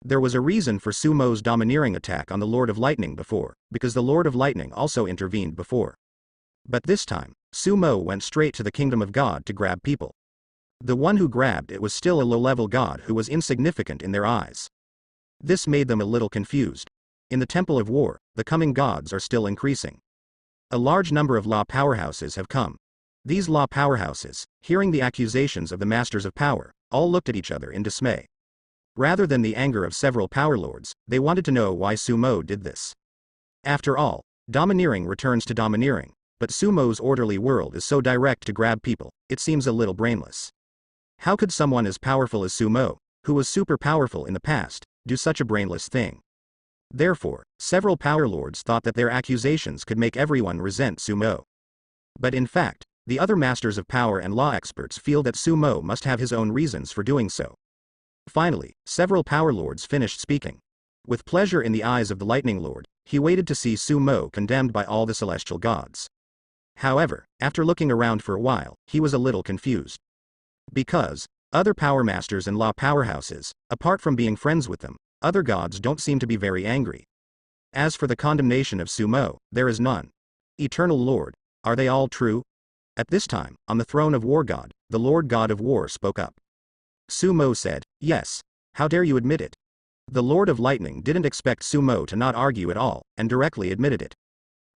There was a reason for Sumo's domineering attack on the Lord of Lightning before, because the Lord of Lightning also intervened before. But this time, Sumo went straight to the Kingdom of God to grab people. The one who grabbed it was still a low-level god who was insignificant in their eyes. This made them a little confused. In the Temple of War, the coming gods are still increasing. A large number of law powerhouses have come. These law powerhouses, hearing the accusations of the Masters of Power, all looked at each other in dismay. Rather than the anger of several power lords, they wanted to know why Sumo did this. After all, domineering returns to domineering, but Sumo's orderly world is so direct to grab people, it seems a little brainless. How could someone as powerful as Sumo, who was super powerful in the past, do such a brainless thing? Therefore, several power lords thought that their accusations could make everyone resent Sumo. But in fact, the other Masters of Power and law experts feel that Sumo must have his own reasons for doing so. Finally, several power lords finished speaking. With pleasure in the eyes of the Lightning Lord, he waited to see Sumo condemned by all the celestial gods. However, after looking around for a while, he was a little confused. Because other power masters and law powerhouses, apart from being friends with them, other gods don't seem to be very angry. As for the condemnation of Sumo, there is none. Eternal Lord, are they all true? At this time, on the throne of War God, the Lord God of War spoke up. Sumo said, yes. How dare you admit it? The Lord of Lightning didn't expect Sumo to not argue at all, and directly admitted it.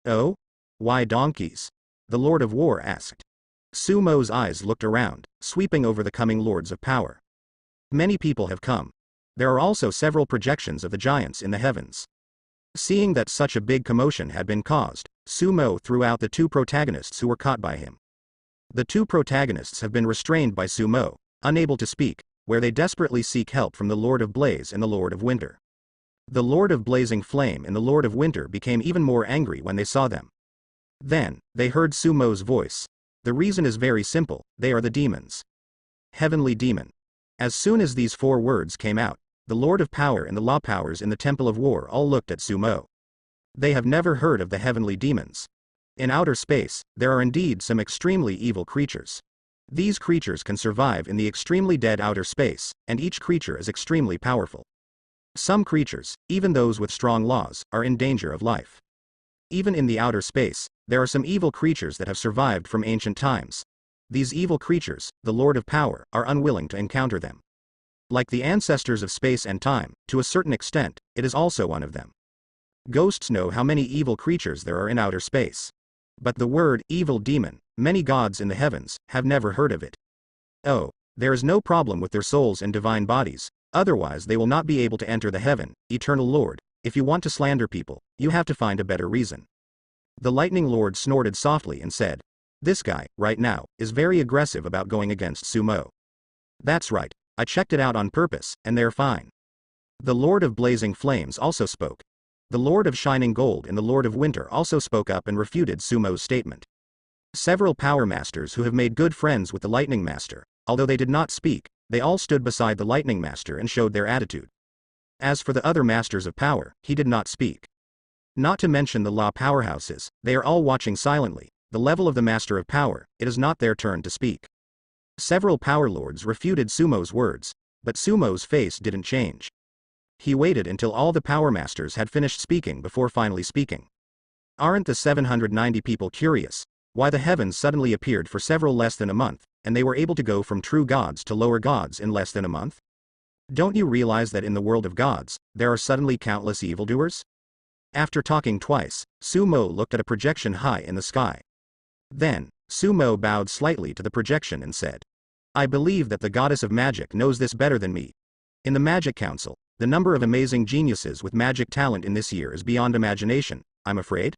Oh? Why donkeys? The Lord of War asked. Sumo's eyes looked around, sweeping over the coming lords of power. Many people have come. There are also several projections of the giants in the heavens. Seeing that such a big commotion had been caused, Sumo threw out the two protagonists who were caught by him. The two protagonists have been restrained by Sumo, unable to speak, where they desperately seek help from the Lord of Blaze and the Lord of Winter. The Lord of Blazing Flame and the Lord of Winter became even more angry when they saw them. Then, they heard Sumo's voice. The reason is very simple, they are the demons. Heavenly Demon. As soon as these four words came out, the Lord of Power and the Law Powers in the Temple of War all looked at Sumo. They have never heard of the heavenly demons. In outer space, there are indeed some extremely evil creatures. These creatures can survive in the extremely dead outer space, and each creature is extremely powerful. Some creatures, even those with strong laws, are in danger of life. Even in the outer space, there are some evil creatures that have survived from ancient times. These evil creatures, the Lord of Power, are unwilling to encounter them. Like the ancestors of space and time, to a certain extent, it is also one of them. Ghosts know how many evil creatures there are in outer space. But the word, evil demon, many gods in the heavens, have never heard of it. Oh, there is no problem with their souls and divine bodies, otherwise they will not be able to enter the heaven, Eternal Lord. If you want to slander people, you have to find a better reason. The Lightning Lord snorted softly and said, this guy, right now, is very aggressive about going against Sumo. That's right, I checked it out on purpose, and they're fine. The Lord of Blazing Flames also spoke. The Lord of Shining Gold and the Lord of Winter also spoke up and refuted Sumo's statement. Several power masters who have made good friends with the Lightning Master, although they did not speak, they all stood beside the Lightning Master and showed their attitude. As for the other masters of power, he did not speak. Not to mention the law powerhouses, they are all watching silently. The level of the Master of Power, it is not their turn to speak. Several power lords refuted Sumo's words, but Sumo's face didn't change. He waited until all the power masters had finished speaking before finally speaking. Aren't the 790 people curious? Why the heavens suddenly appeared for several less than a month, and they were able to go from true gods to lower gods in less than a month? Don't you realize that in the world of gods, there are suddenly countless evildoers? After talking twice, Sumo looked at a projection high in the sky. Then, Sumo bowed slightly to the projection and said, I believe that the goddess of magic knows this better than me. In the Magic Council, the number of amazing geniuses with magic talent in this year is beyond imagination, I'm afraid.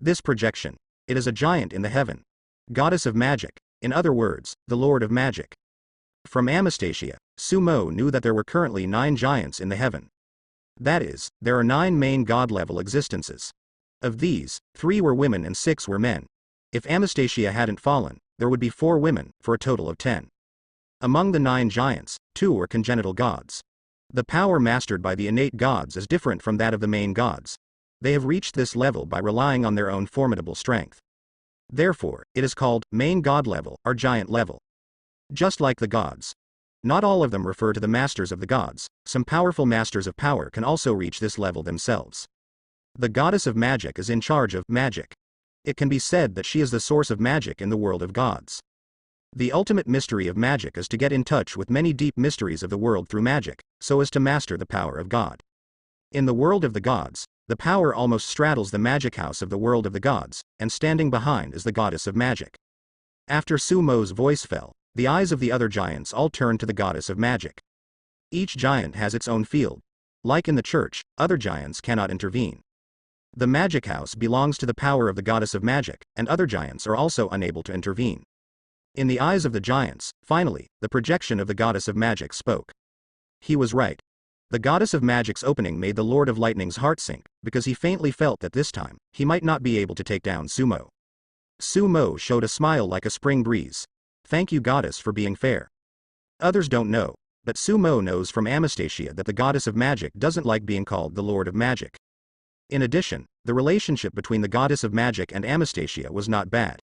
This projection, it is a giant in the heaven. Goddess of magic, in other words, the Lord of Magic. From Anastasia, Sumo knew that there were currently 9 giants in the heaven. That is, there are 9 main god-level existences. Of these, 3 were women and 6 were men. If Anastasia hadn't fallen, there would be 4 women, for a total of 10. Among the 9 giants, 2 were congenital gods. The power mastered by the innate gods is different from that of the main gods. They have reached this level by relying on their own formidable strength. Therefore, it is called main god level or giant level. Just like the gods. Not all of them refer to the masters of the gods, some powerful masters of power can also reach this level themselves. The goddess of magic is in charge of magic. It can be said that she is the source of magic in the world of gods. The ultimate mystery of magic is to get in touch with many deep mysteries of the world through magic, so as to master the power of God. In the world of the gods, the power almost straddles the magic house of the world of the gods, and standing behind is the goddess of magic. After Sumo's voice fell, the eyes of the other giants all turned to the goddess of magic. Each giant has its own field. Like in the church, other giants cannot intervene. The magic house belongs to the power of the goddess of magic, and other giants are also unable to intervene. In the eyes of the giants, finally, the projection of the goddess of magic spoke. He was right. The goddess of magic's opening made the Lord of Lightning's heart sink, because he faintly felt that this time, he might not be able to take down Sumo. Sumo showed a smile like a spring breeze. Thank you, goddess, for being fair. Others don't know. But Sumo knows from Anastasia that the goddess of magic doesn't like being called the Lord of Magic. In addition, the relationship between the goddess of magic and Anastasia was not bad.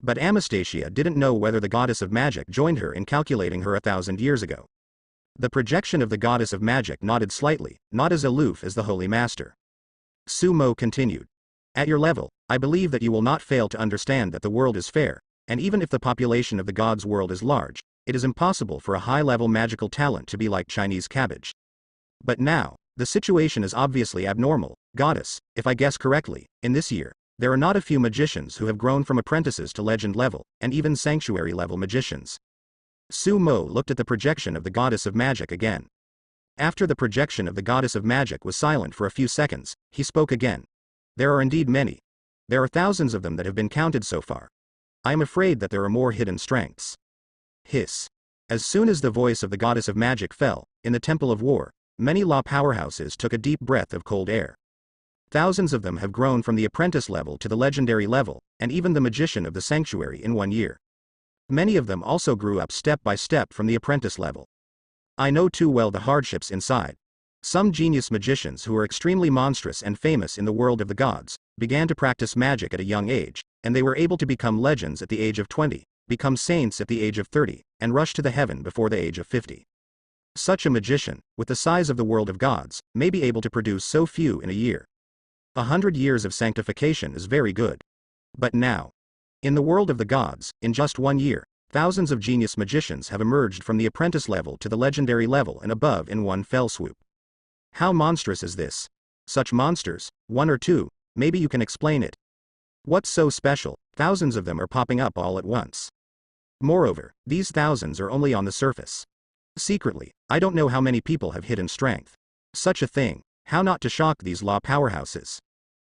But Anastasia didn't know whether the goddess of magic joined her in calculating her 1,000 years ago. The projection of the goddess of magic nodded slightly, not as aloof as the Holy Master. Sumo continued. At your level, I believe that you will not fail to understand that the world is fair, and even if the population of the gods' world is large, it is impossible for a high-level magical talent to be like Chinese cabbage. But now, the situation is obviously abnormal, goddess. If I guess correctly, in this year, there are not a few magicians who have grown from apprentices to legend level, and even sanctuary level magicians. Sumo looked at the projection of the goddess of magic again. After the projection of the goddess of magic was silent for a few seconds, he spoke again. There are indeed many. There are thousands of them that have been counted so far. I am afraid that there are more hidden strengths. Hiss. As soon as the voice of the goddess of magic fell, in the Temple of War, many law powerhouses took a deep breath of cold air. Thousands of them have grown from the apprentice level to the legendary level, and even the magician of the sanctuary in 1 year. Many of them also grew up step by step from the apprentice level. I know too well the hardships inside. Some genius magicians who are extremely monstrous and famous in the world of the gods, began to practice magic at a young age, and they were able to become legends at the age of 20, become saints at the age of 30, and rush to the heaven before the age of 50. Such a magician, with the size of the world of gods, may be able to produce so few in a year. 100 years of sanctification is very good. But now, in the world of the gods, in just 1 year, thousands of genius magicians have emerged from the apprentice level to the legendary level and above in one fell swoop. How monstrous is this? Such monsters, 1 or 2, maybe you can explain it. What's so special? Thousands of them are popping up all at once. Moreover, these thousands are only on the surface. Secretly, I don't know how many people have hidden strength. Such a thing, how not to shock these law powerhouses?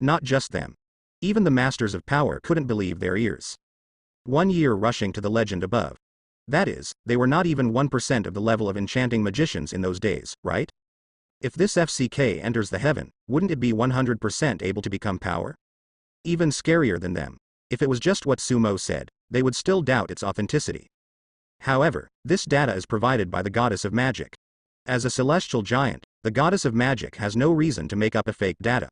Not just them. Even the masters of power couldn't believe their ears. 1 year rushing to the legend above. That is, they were not even 1% of the level of enchanting magicians in those days, right? If this FCK enters the heaven, wouldn't it be 100% able to become power? Even scarier than them. If it was just what Sumo said, they would still doubt its authenticity. However, this data is provided by the goddess of magic. As a celestial giant, the goddess of magic has no reason to make up a fake data.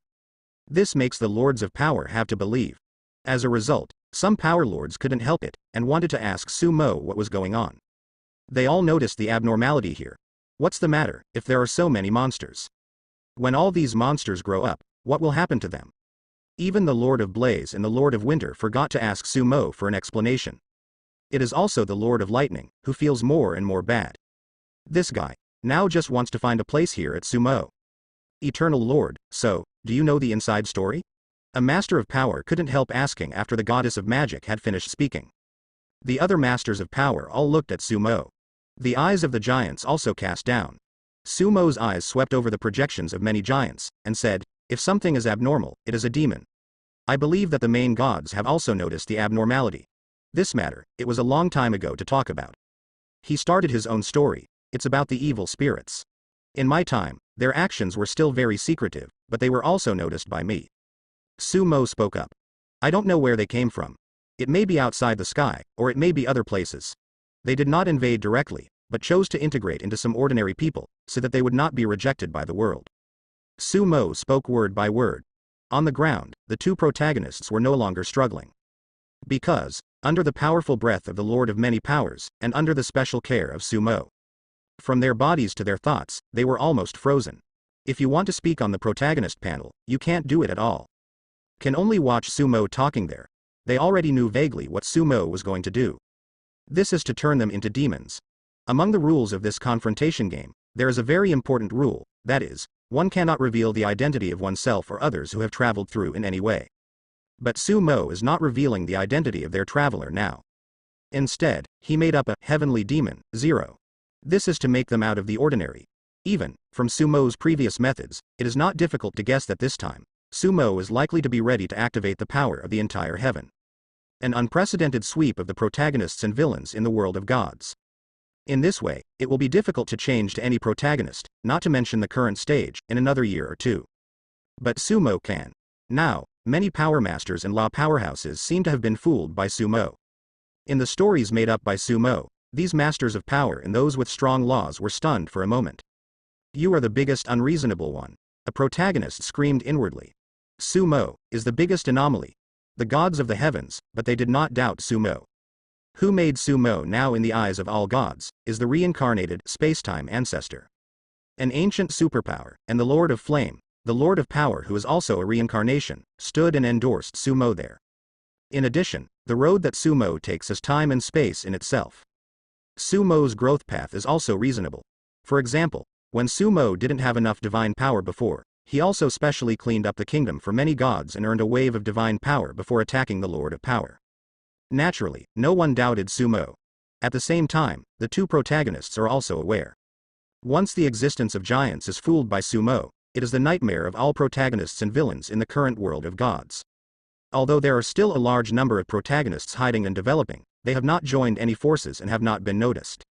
This makes the lords of power have to believe. As a result, some power lords couldn't help it, and wanted to ask Sumo what was going on. They all noticed the abnormality here. What's the matter, if there are so many monsters? When all these monsters grow up, what will happen to them? Even the Lord of Blaze and the Lord of Winter forgot to ask Sumo for an explanation. It is also the Lord of Lightning, who feels more and more bad. This guy, now just wants to find a place here at Sumo. Eternal Lord, so, do you know the inside story? A master of power couldn't help asking after the goddess of magic had finished speaking. The other masters of power all looked at Sumo. The eyes of the giants also cast down. Sumo's eyes swept over the projections of many giants, and said, if something is abnormal, it is a demon. I believe that the main gods have also noticed the abnormality. This matter, it was a long time ago to talk about. He started his own story. It's about the evil spirits. In my time, their actions were still very secretive, but they were also noticed by me. Sumo spoke up. I don't know where they came from. It may be outside the sky, or it may be other places. They did not invade directly, but chose to integrate into some ordinary people, so that they would not be rejected by the world. Sumo spoke word by word. On the ground, the two protagonists were no longer struggling. Because, under the powerful breath of the Lord of Many Powers, and under the special care of Sumo, from their bodies to their thoughts, they were almost frozen. If you want to speak on the protagonist panel, you can't do it at all. Can only watch Sumo talking there. They already knew vaguely what Sumo was going to do. This is to turn them into demons. Among the rules of this confrontation game, there is a very important rule, that is, one cannot reveal the identity of oneself or others who have traveled through in any way. But Sumo is not revealing the identity of their traveler now. Instead, he made up a heavenly demon, 0. This is to make them out of the ordinary. Even, from Sumo's previous methods, it is not difficult to guess that this time, Sumo is likely to be ready to activate the power of the entire heaven. An unprecedented sweep of the protagonists and villains in the world of gods. In this way, it will be difficult to change to any protagonist, not to mention the current stage, in another year or 2. But Sumo can. Now, many power masters and law powerhouses seem to have been fooled by Sumo. In the stories made up by Sumo, These masters of power and those with strong laws were stunned for a moment. You are the biggest unreasonable one. A protagonist screamed inwardly. Sumo is the biggest anomaly. The gods of the heavens, but they did not doubt Sumo. Who made Sumo now in the eyes of all gods, is the reincarnated, space-time ancestor. An ancient superpower, and the Lord of Flame, the Lord of Power who is also a reincarnation, stood and endorsed Sumo there. In addition, the road that Sumo takes is time and space in itself. Sumo's growth path is also reasonable. For example, when Sumo didn't have enough divine power before, he also specially cleaned up the kingdom for many gods and earned a wave of divine power before attacking the Lord of Power. Naturally, no one doubted Sumo. At the same time, the two protagonists are also aware. Once the existence of giants is fooled by Sumo, it is the nightmare of all protagonists and villains in the current world of gods. Although there are still a large number of protagonists hiding and developing, they have not joined any forces and have not been noticed.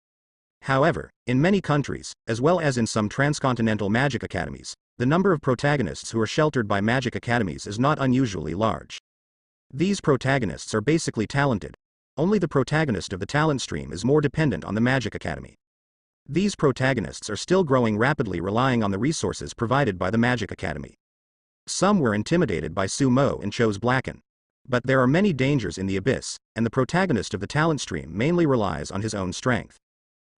However, in many countries, as well as in some transcontinental magic academies, the number of protagonists who are sheltered by magic academies is not unusually large. These protagonists are basically talented. Only the protagonist of the talent stream is more dependent on the magic academy. These protagonists are still growing rapidly, relying on the resources provided by the magic academy. Some were intimidated by Sumo and chose Blacken. But there are many dangers in the abyss, and the protagonist of the talent stream mainly relies on his own strength.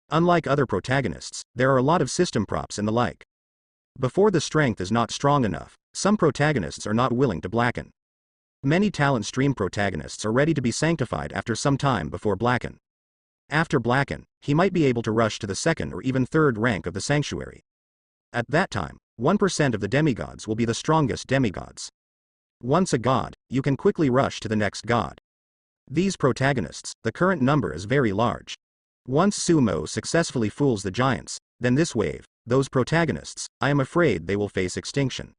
Unlike other protagonists, there are a lot of system props and the like. Before the strength is not strong enough, some protagonists are not willing to Blacken. Many talent stream protagonists are ready to be sanctified after some time before Blacken. After Blacken, he might be able to rush to the second or even third rank of the sanctuary. At that time, 1% of the demigods will be the strongest demigods. Once a god, you can quickly rush to the next god. These protagonists, the current number is very large. Once Sumo successfully fools the giants, then this wave, those protagonists, I am afraid they will face extinction.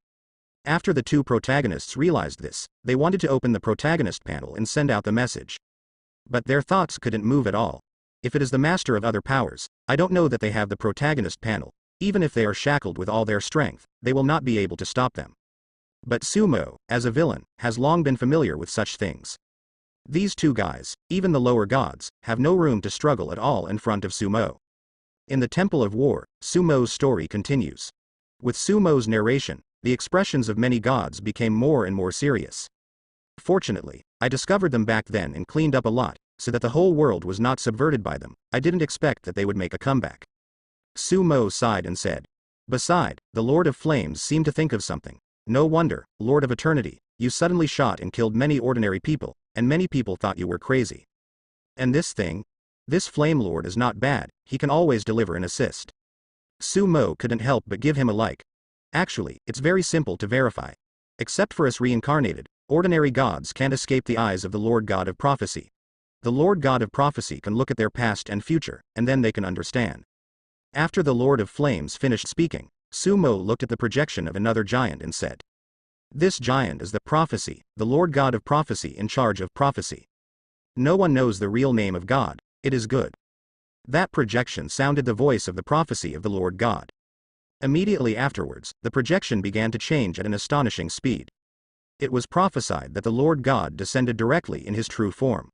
After the two protagonists realized this, they wanted to open the protagonist panel and send out the message. But their thoughts couldn't move at all. If it is the master of other powers, I don't know that they have the protagonist panel. Even if they are shackled with all their strength, they will not be able to stop them. But Sumo, as a villain, has long been familiar with such things. These two guys, even the lower gods, have no room to struggle at all in front of Sumo. In the Temple of War, Sumo's story continues. With Sumo's narration, the expressions of many gods became more and more serious. Fortunately, I discovered them back then and cleaned up a lot, so that the whole world was not subverted by them. I didn't expect that they would make a comeback. Sumo sighed and said. Beside, the Lord of Flames seemed to think of something. No wonder, Lord of Eternity, you suddenly shot and killed many ordinary people, and many people thought you were crazy. And this thing? This Flame Lord is not bad, he can always deliver an assist. Sumo couldn't help but give him a like. Actually, it's very simple to verify. Except for us reincarnated, ordinary gods can't escape the eyes of the Lord God of Prophecy. The Lord God of Prophecy can look at their past and future, and then they can understand. After the Lord of Flames finished speaking, Sumo looked at the projection of another giant and said. This giant is the Prophecy, the Lord God of Prophecy in charge of prophecy. No one knows the real name of God, it is good. That projection sounded the voice of the prophecy of the Lord God. Immediately afterwards, the projection began to change at an astonishing speed. It was prophesied that the Lord God descended directly in his true form.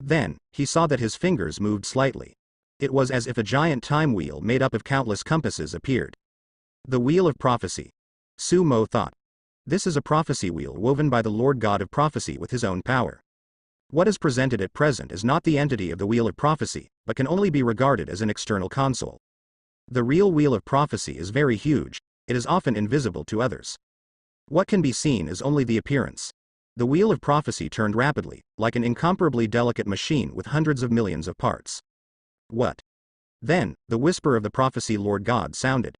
Then, he saw that his fingers moved slightly. It was as if a giant time wheel made up of countless compasses appeared. The Wheel of Prophecy. Sumo thought. This is a prophecy wheel woven by the Lord God of Prophecy with his own power. What is presented at present is not the entity of the Wheel of Prophecy, but can only be regarded as an external console. The real Wheel of Prophecy is very huge, it is often invisible to others. What can be seen is only the appearance. The Wheel of Prophecy turned rapidly, like an incomparably delicate machine with hundreds of millions of parts. What? Then, the whisper of the Prophecy Lord God sounded.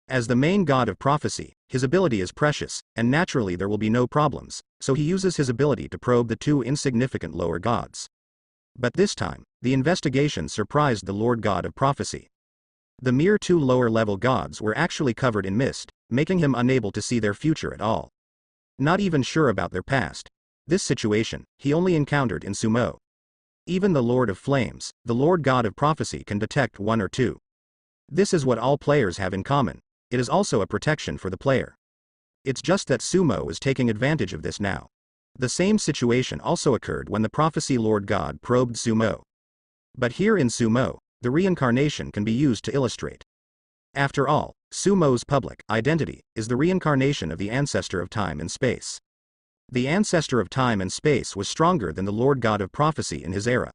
As the main god of prophecy, his ability is precious, and naturally there will be no problems, so he uses his ability to probe the two insignificant lower gods. But this time, the investigation surprised the Lord God of Prophecy. The mere two lower-level gods were actually covered in mist, making him unable to see their future at all. Not even sure about their past. This situation, he only encountered in Sumo. Even the Lord of Flames, the Lord God of Prophecy, can detect one or two. This is what all players have in common. It is also a protection for the player. It's just that Sumo is taking advantage of this now. The same situation also occurred when the Prophecy Lord God probed Sumo. But here in Sumo, the reincarnation can be used to illustrate. After all, Sumo's public identity is the reincarnation of the ancestor of time and space. The ancestor of time and space was stronger than the Lord God of prophecy in his era.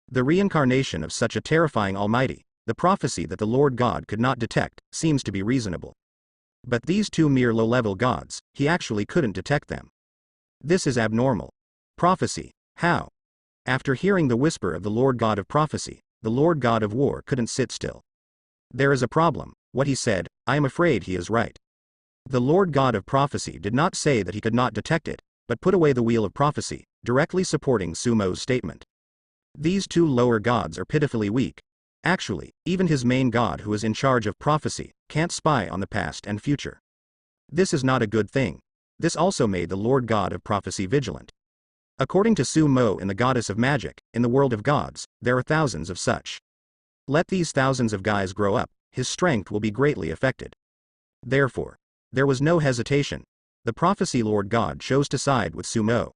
The reincarnation of such a terrifying almighty, the prophecy that the Lord God could not detect, seems to be reasonable. But these two mere low-level gods, he actually couldn't detect them. This is abnormal. Prophecy, how? After hearing the whisper of the Lord God of prophecy, the Lord God of war couldn't sit still. There is a problem. What he said, I am afraid he is right. The Lord God of prophecy did not say that he could not detect it, but put away the wheel of prophecy, directly supporting Sumo's statement. These two lower gods are pitifully weak. Actually, even his main god who is in charge of prophecy, can't spy on the past and future. This is not a good thing. This also made the Lord God of prophecy vigilant. According to Sumo and the goddess of magic, in the world of gods, there are thousands of such. Let these thousands of guys grow up, his strength will be greatly affected. Therefore, there was no hesitation. The prophecy Lord God chose to side with Sumo.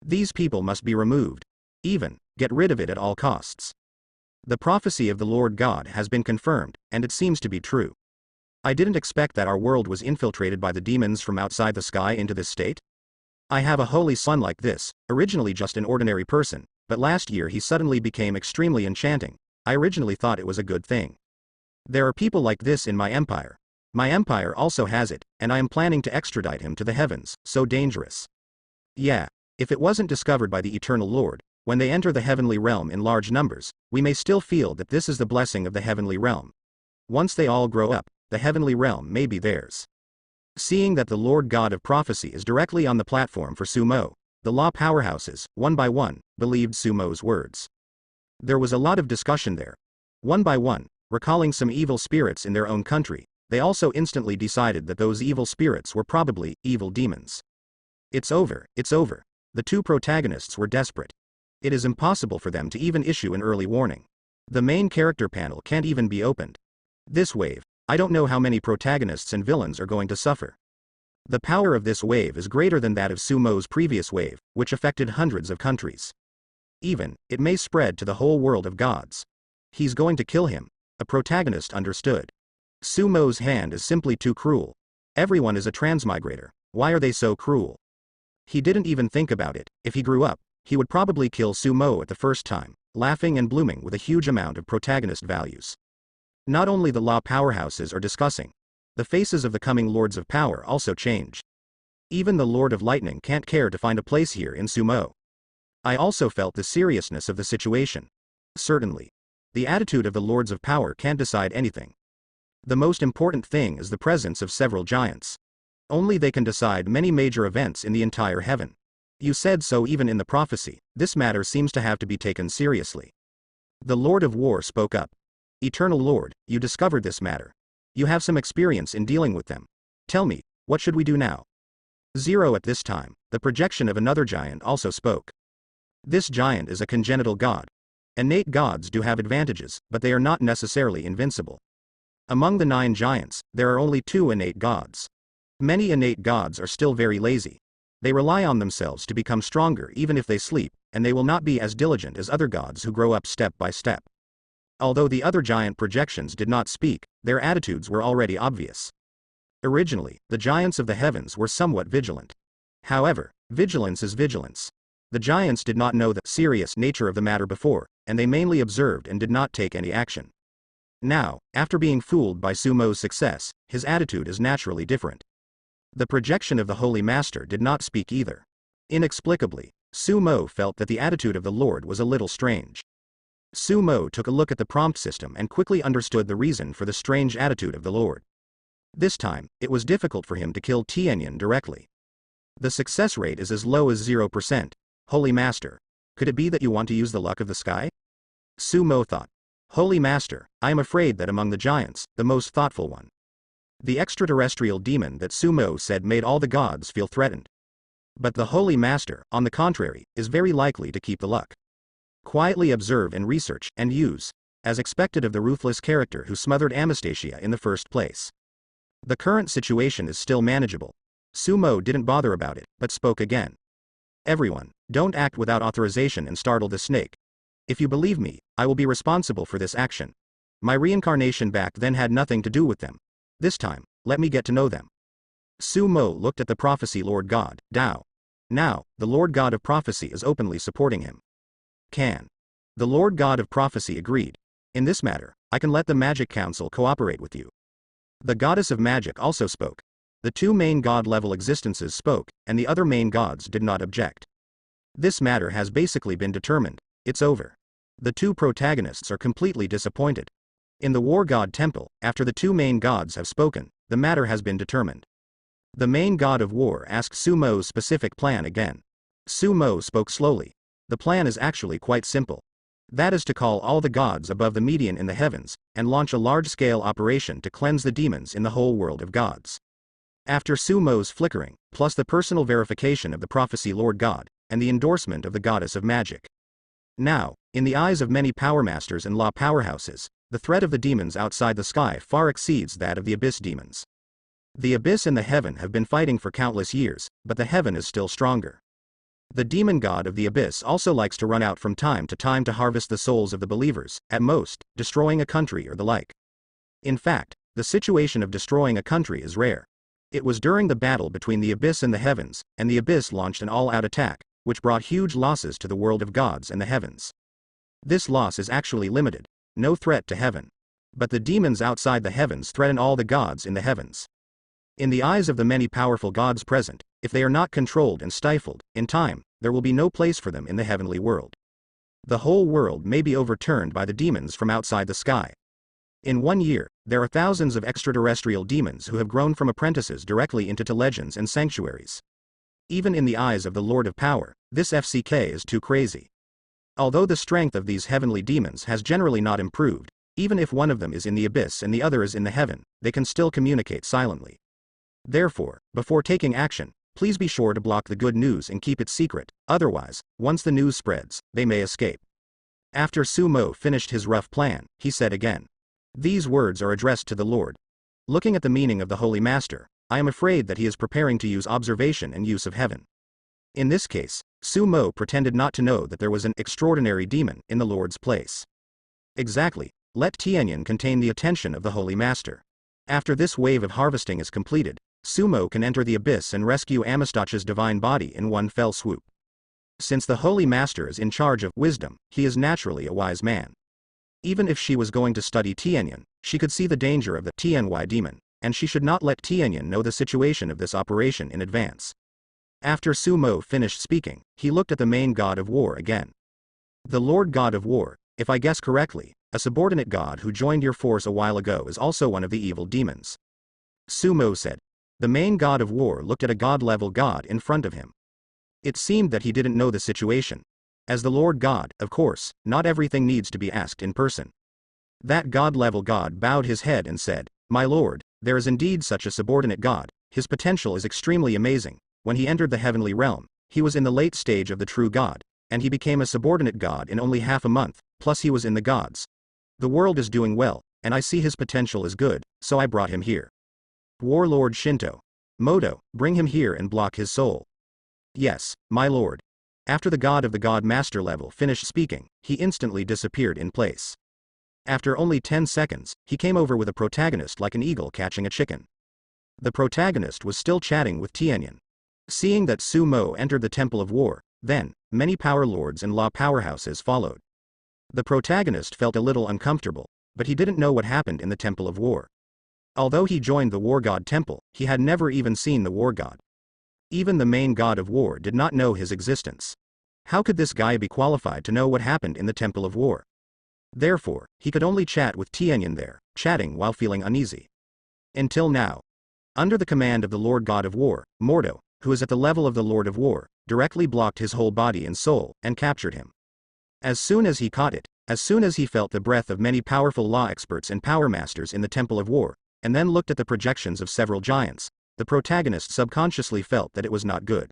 These people must be removed. Even, get rid of it at all costs. The prophecy of the Lord God has been confirmed, and it seems to be true. I didn't expect that our world was infiltrated by the demons from outside the sky into this state. I have a holy son like this, originally just an ordinary person, but last year he suddenly became extremely enchanting. I originally thought it was a good thing. There are people like this in my empire. My empire also has it, and I am planning to extradite him to the heavens, so dangerous. Yeah, if it wasn't discovered by the eternal Lord, when they enter the heavenly realm in large numbers, we may still feel that this is the blessing of the heavenly realm. Once they all grow up, the heavenly realm may be theirs. Seeing that the Lord God of prophecy is directly on the platform for Sumo, the law powerhouses, one by one, believed Sumo's words. There was a lot of discussion there. One by one, recalling some evil spirits in their own country, they also instantly decided that those evil spirits were probably evil demons. It's over, it's over. The two protagonists were desperate. It is impossible for them to even issue an early warning. The main character panel can't even be opened. This wave, I don't know how many protagonists and villains are going to suffer. The power of this wave is greater than that of Sumo's previous wave, which affected hundreds of countries. Even, it may spread to the whole world of gods. He's going to kill him. A protagonist understood. Sumo's hand is simply too cruel. Everyone is a transmigrator. Why are they so cruel? He didn't even think about it. If he grew up, he would probably kill Sumo at the first time, laughing and blooming with a huge amount of protagonist values. Not only the law powerhouses are discussing. The faces of the coming lords of power also change. Even the Lord of Lightning can't care to find a place here in Sumo. I also felt the seriousness of the situation. Certainly. The attitude of the lords of power can't decide anything. The most important thing is the presence of several giants. Only they can decide many major events in the entire heaven. You said so even in the prophecy, this matter seems to have to be taken seriously. The Lord of War spoke up. Eternal Lord, you discovered this matter. You have some experience in dealing with them. Tell me, what should we do now? Zero at this time, the projection of another giant also spoke. This giant is a congenital god. Innate gods do have advantages, but they are not necessarily invincible. Among the 9 giants, there are only 2 innate gods. Many innate gods are still very lazy. They rely on themselves to become stronger even if they sleep, and they will not be as diligent as other gods who grow up step by step. Although the other giant projections did not speak, their attitudes were already obvious. Originally, the giants of the heavens were somewhat vigilant. However, vigilance is vigilance. The giants did not know the serious nature of the matter before, and they mainly observed and did not take any action. Now, after being fooled by Sumo's success, his attitude is naturally different. The projection of the Holy Master did not speak either. Inexplicably, Sumo felt that the attitude of the Lord was a little strange. Sumo took a look at the prompt system and quickly understood the reason for the strange attitude of the Lord. This time, it was difficult for him to kill Tianyan directly. The success rate is as low as 0%. Holy Master, could it be that you want to use the luck of the sky? Sumo thought. Holy Master, I am afraid that among the giants, the most thoughtful one. The extraterrestrial demon that Sumo said made all the gods feel threatened. But the Holy Master, on the contrary, is very likely to keep the luck. Quietly observe and research, and use, as expected of the ruthless character who smothered Anastasia in the first place. The current situation is still manageable. Sumo didn't bother about it, but spoke again. Everyone, don't act without authorization and startle the snake. If you believe me, I will be responsible for this action. My reincarnation back then had nothing to do with them. This time, let me get to know them. Su Mo looked at the prophecy Lord God, Dao. Now, the Lord God of prophecy is openly supporting him. Can. The Lord God of prophecy agreed. In this matter, I can let the Magic Council cooperate with you. The goddess of magic also spoke. The two main god-level existences spoke, and the other main gods did not object. This matter has basically been determined. It's over. The two protagonists are completely disappointed. In the War God Temple, after the two main gods have spoken, the matter has been determined. The main god of war asked Su Mo's specific plan again. Su Mo spoke slowly. The plan is actually quite simple. That is to call all the gods above the median in the heavens, and launch a large-scale operation to cleanse the demons in the whole world of gods. After Su Mo's flickering, plus the personal verification of the prophecy Lord God, and the endorsement of the goddess of magic. Now, in the eyes of many power masters and law powerhouses, the threat of the demons outside the sky far exceeds that of the abyss demons. The abyss and the heaven have been fighting for countless years, but the heaven is still stronger. The demon god of the abyss also likes to run out from time to harvest the souls of the believers, at most, destroying a country or the like. In fact, the situation of destroying a country is rare. It was during the battle between the abyss and the heavens, and the abyss launched an all-out attack, which brought huge losses to the world of gods and the heavens. This loss is actually limited, no threat to heaven. But the demons outside the heavens threaten all the gods in the heavens. In the eyes of the many powerful gods present, if they are not controlled and stifled, in time, there will be no place for them in the heavenly world. The whole world may be overturned by the demons from outside the sky. In 1 year, there are thousands of extraterrestrial demons who have grown from apprentices directly into legends and sanctuaries. Even in the eyes of the Lord of Power, this FCK is too crazy. Although the strength of these heavenly demons has generally not improved, even if one of them is in the abyss and the other is in the heaven, they can still communicate silently. Therefore, before taking action, please be sure to block the good news and keep it secret, otherwise, once the news spreads, they may escape. After Su Mo finished his rough plan, he said again. These words are addressed to the Lord. Looking at the meaning of the Holy Master, I am afraid that he is preparing to use observation and use of heaven. In this case, Su Mo pretended not to know that there was an extraordinary demon in the Lord's place. Exactly, let Tianyan contain the attention of the Holy Master. After this wave of harvesting is completed, Su Mo can enter the abyss and rescue Amistache's divine body in one fell swoop. Since the Holy Master is in charge of wisdom, he is naturally a wise man. Even if she was going to study Tianyan, she could see the danger of the Tianyi demon, and she should not let Tianyan know the situation of this operation in advance. After Su Mo finished speaking, he looked at the main god of war again. The Lord God of War, if I guess correctly, a subordinate god who joined your force a while ago is also one of the evil demons. Su Mo said. The main god of war looked at a god-level god in front of him. It seemed that he didn't know the situation. As the Lord God, of course, not everything needs to be asked in person. That god-level god bowed his head and said, My lord, there is indeed such a subordinate god, his potential is extremely amazing. When he entered the heavenly realm, he was in the late stage of the true god, and he became a subordinate god in only half a month, plus he was in the gods. The world is doing well, and I see his potential is good, so I brought him here. Warlord Shinto. Moto, bring him here and block his soul. Yes, my lord. After the god of the god master level finished speaking, he instantly disappeared in place. After only 10 seconds, he came over with a protagonist like an eagle catching a chicken. The protagonist was still chatting with Tianyan. Seeing that Su Mo entered the Temple of War, then, many power lords and law powerhouses followed. The protagonist felt a little uncomfortable, but he didn't know what happened in the Temple of War. Although he joined the War God Temple, he had never even seen the War God. Even the main god of war did not know his existence. How could this guy be qualified to know what happened in the Temple of War? Therefore, he could only chat with Tianyan there, chatting while feeling uneasy. Until now. Under the command of the Lord God of War, Mordo, who is at the level of the Lord of War, directly blocked his whole body and soul, and captured him. As soon as he caught it, as soon as he felt the breath of many powerful law experts and power masters in the Temple of War, and then looked at the projections of several giants, the protagonist subconsciously felt that it was not good.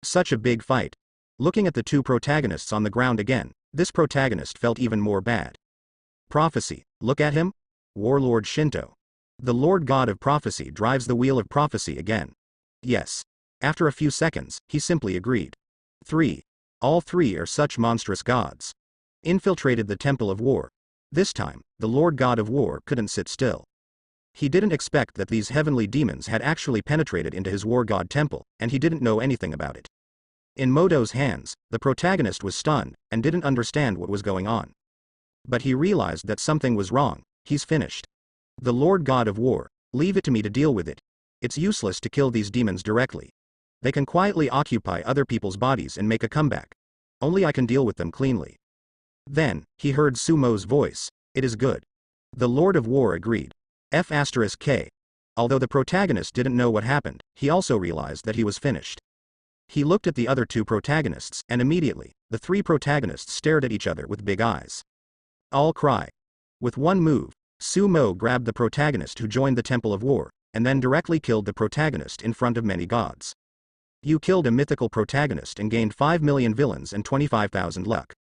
Such a big fight. Looking at the two protagonists on the ground again, this protagonist felt even more bad. Prophecy, look at him? Warlord Shinto. The Lord God of Prophecy drives the wheel of prophecy again. Yes. After a few seconds, he simply agreed. 3. All three are such monstrous gods. infiltrated the Temple of War. This time, the Lord God of War couldn't sit still. He didn't expect that these heavenly demons had actually penetrated into his war god temple, and he didn't know anything about it. In Modo's hands, the protagonist was stunned, and didn't understand what was going on. But he realized that something was wrong. He's finished. The Lord God of War, leave it to me to deal with it. It's useless to kill these demons directly. They can quietly occupy other people's bodies and make a comeback. Only I can deal with them cleanly. Then, he heard Sumo's voice. It is good. The Lord of War agreed. F*K. Although the protagonist didn't know what happened, he also realized that he was finished. He looked at the other two protagonists, and immediately, the three protagonists stared at each other with big eyes. All cry. With one move, Sumo grabbed the protagonist who joined the Temple of War, and then directly killed the protagonist in front of many gods. You killed a mythical protagonist and gained 5 million villains and 25,000 luck.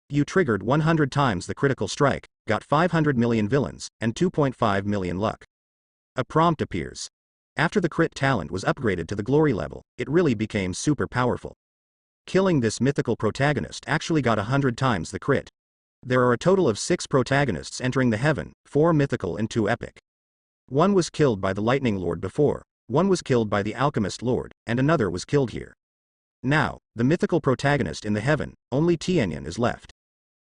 You triggered 100 times the critical strike, got 500 million villains, and 2.5 million luck. A prompt appears. After the crit talent was upgraded to the glory level, it really became super powerful. Killing this mythical protagonist actually got 100 times the crit. There are a total of 6 protagonists entering the heaven, 4 mythical and 2 epic. One was killed by the Lightning Lord before, one was killed by the Alchemist Lord, and another was killed here. Now, the mythical protagonist in the heaven, only Tianyan is left.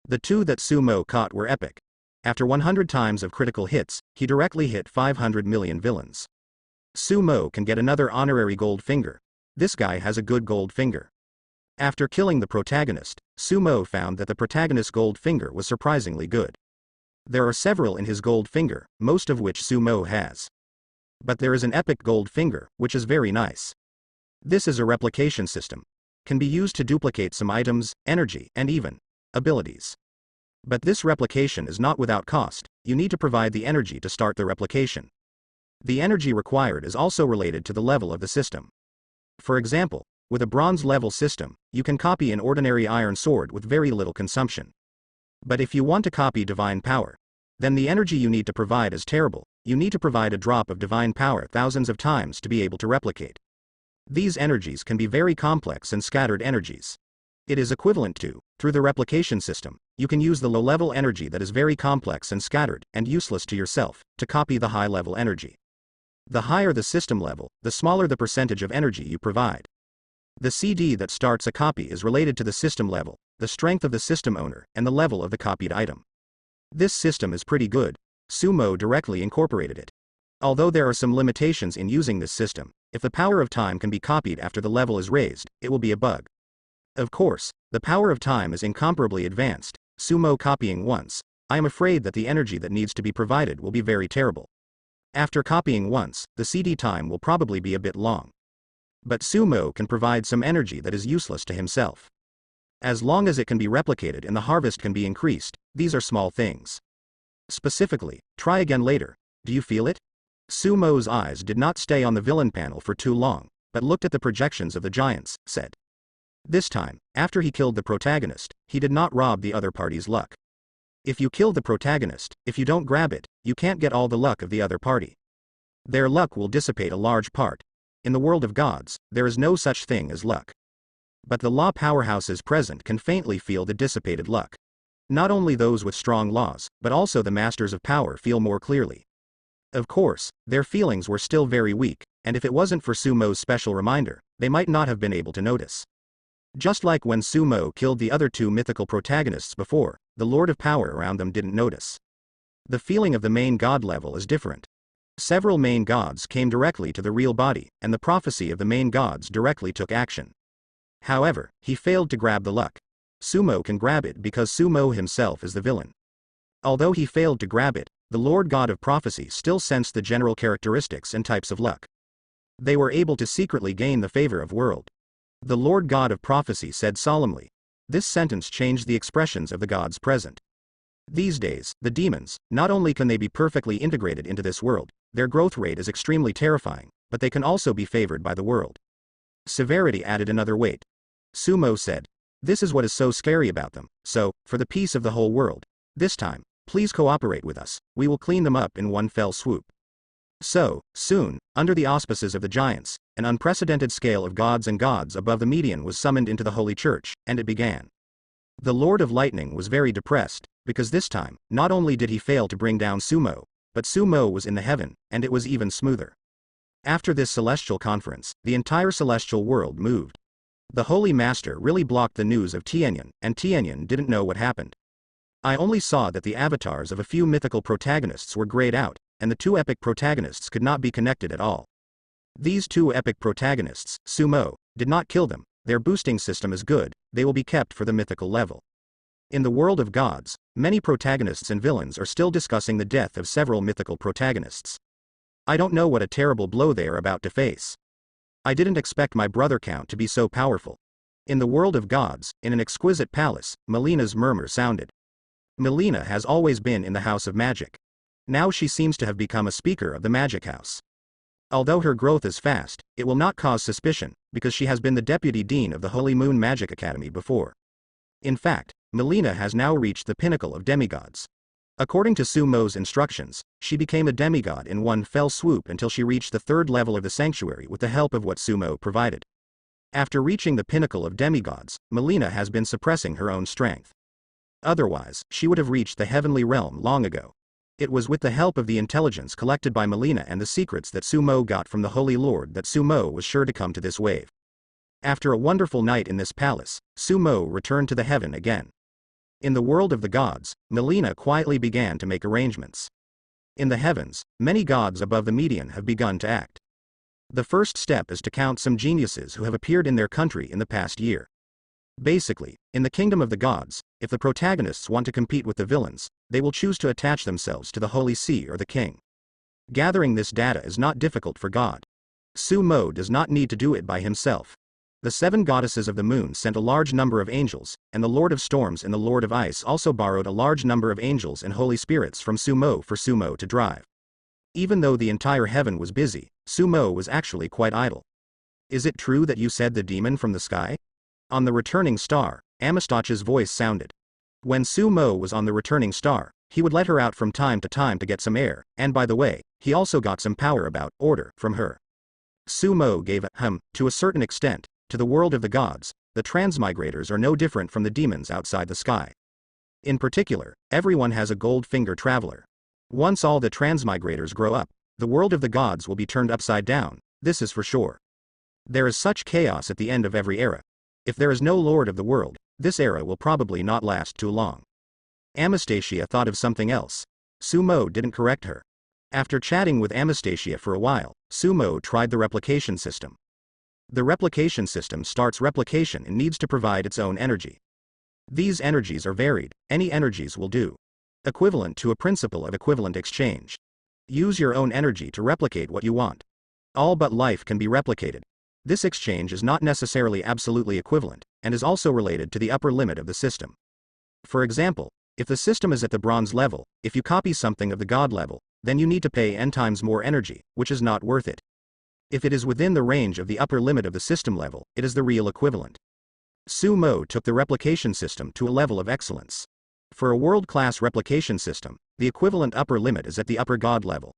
The two that Sumo caught were epic. After 100 times of critical hits, he directly hit 500 million villains. Sumo can get another honorary gold finger. This guy has a good gold finger. After killing the protagonist, Sumo found that the protagonist's gold finger was surprisingly good. There are several in his gold finger, most of which Sumo has. But there is an epic gold finger, which is very nice. This is a replication system. Can be used to duplicate some items, energy, and even abilities. But this replication is not without cost. You need to provide the energy to start the replication. The energy required is also related to the level of the system. For example, with a bronze level system, you can copy an ordinary iron sword with very little consumption. But if you want to copy divine power, then the energy you need to provide is terrible. You need to provide a drop of divine power thousands of times to be able to replicate. These energies can be very complex and scattered energies. It is equivalent to, through the replication system, you can use the low-level energy that is very complex and scattered, and useless to yourself, to copy the high-level energy. The higher the system level, the smaller the percentage of energy you provide. The CD that starts a copy is related to the system level, the strength of the system owner, and the level of the copied item. This system is pretty good. Sumo directly incorporated it. Although there are some limitations in using this system, if the power of time can be copied after the level is raised, it will be a bug. Of course, the power of time is incomparably advanced. Sumo copying once, I am afraid that the energy that needs to be provided will be very terrible. After copying once, the CD time will probably be a bit long. But Sumo can provide some energy that is useless to himself. As long as it can be replicated and the harvest can be increased, these are small things. Specifically, try again later. Do you feel it? Sumo's eyes did not stay on the villain panel for too long, but looked at the projections of the giants, said. This time, after he killed the protagonist, he did not rob the other party's luck. If you kill the protagonist, if you don't grab it, you can't get all the luck of the other party. Their luck will dissipate a large part. In the world of gods, there is no such thing as luck. But the law powerhouses present can faintly feel the dissipated luck. Not only those with strong laws, but also the masters of power feel more clearly. Of course, their feelings were still very weak, and if it wasn't for Sumo's special reminder, they might not have been able to notice. Just like when Sumo killed the other two mythical protagonists before, the Lord of Power around them didn't notice. The feeling of the main god level is different. Several main gods came directly to the real body, and the prophecy of the main gods directly took action. However, he failed to grab the luck. Sumo can grab it because Sumo himself is the villain. Although he failed to grab it, the Lord God of Prophecy still sensed the general characteristics and types of luck. They were able to secretly gain the favor of world. The Lord God of Prophecy said solemnly. This sentence changed the expressions of the gods present. These days, the demons, not only can they be perfectly integrated into this world, their growth rate is extremely terrifying, but they can also be favored by the world. Severity added another weight. Sumo said. This is what is so scary about them, so, for the peace of the whole world, this time, please cooperate with us, we will clean them up in one fell swoop. So, soon, under the auspices of the giants, an unprecedented scale of gods and gods above the median was summoned into the Holy Church, and it began. The Lord of Lightning was very depressed, because this time, not only did he fail to bring down Sumo, but Sumo was in the heaven, and it was even smoother. After this celestial conference, the entire celestial world moved. The Holy Master really blocked the news of Tianyan, and Tianyan didn't know what happened. I only saw that the avatars of a few mythical protagonists were grayed out, and the two epic protagonists could not be connected at all. These two epic protagonists, Sumo, did not kill them. Their boosting system is good, they will be kept for the mythical level. In the world of gods, many protagonists and villains are still discussing the death of several mythical protagonists. I don't know what a terrible blow they are about to face. I didn't expect my brother count to be so powerful. In the world of gods, in an exquisite palace, Melina's murmur sounded. Melina has always been in the house of magic. Now she seems to have become a speaker of the magic house. Although her growth is fast, it will not cause suspicion, because she has been the deputy dean of the Holy Moon Magic Academy before. In fact, Melina has now reached the pinnacle of demigods. According to Sumo's instructions, she became a demigod in one fell swoop until she reached the third level of the sanctuary with the help of what Sumo provided. After reaching the pinnacle of demigods, Melina has been suppressing her own strength. Otherwise, she would have reached the heavenly realm long ago. It was with the help of the intelligence collected by Melina and the secrets that Sumo got from the Holy Lord that Sumo was sure to come to this wave. After a wonderful night in this palace, Sumo returned to the heaven again. In the world of the gods, Melina quietly began to make arrangements. In the heavens, many gods above the median have begun to act. The first step is to count some geniuses who have appeared in their country in the past year. Basically, in the kingdom of the gods, if the protagonists want to compete with the villains, they will choose to attach themselves to the Holy See or the king. Gathering this data is not difficult for God. Sumo does not need to do it by himself. The 7 goddesses of the moon sent a large number of angels, and the Lord of Storms and the Lord of Ice also borrowed a large number of angels and holy spirits from Sumo for Sumo to drive. Even though the entire heaven was busy, Sumo was actually quite idle. Is it true that you said the demon from the sky? On the returning star, Amistach's voice sounded. When Sumo was on the returning star, he would let her out from time to get some air, and by the way, he also got some power about order from her. Sumo gave a to a certain extent. To the world of the gods, the transmigrators are no different from the demons outside the sky. In particular, everyone has a gold finger traveler. Once all the transmigrators grow up, the world of the gods will be turned upside down, this is for sure. There is such chaos at the end of every era. If there is no lord of the world, this era will probably not last too long. Anastasia thought of something else. Sumo didn't correct her. After chatting with Anastasia for a while, Sumo tried the replication system. The replication system starts replication and needs to provide its own energy. These energies are varied, any energies will do. Equivalent to a principle of equivalent exchange. Use your own energy to replicate what you want. All but life can be replicated. This exchange is not necessarily absolutely equivalent, and is also related to the upper limit of the system. For example, if the system is at the bronze level, if you copy something of the god level, then you need to pay n times more energy, which is not worth it. If it is within the range of the upper limit of the system level, it is the real equivalent. Sumo took the replication system to a level of excellence. For a world-class replication system, the equivalent upper limit is at the upper god level.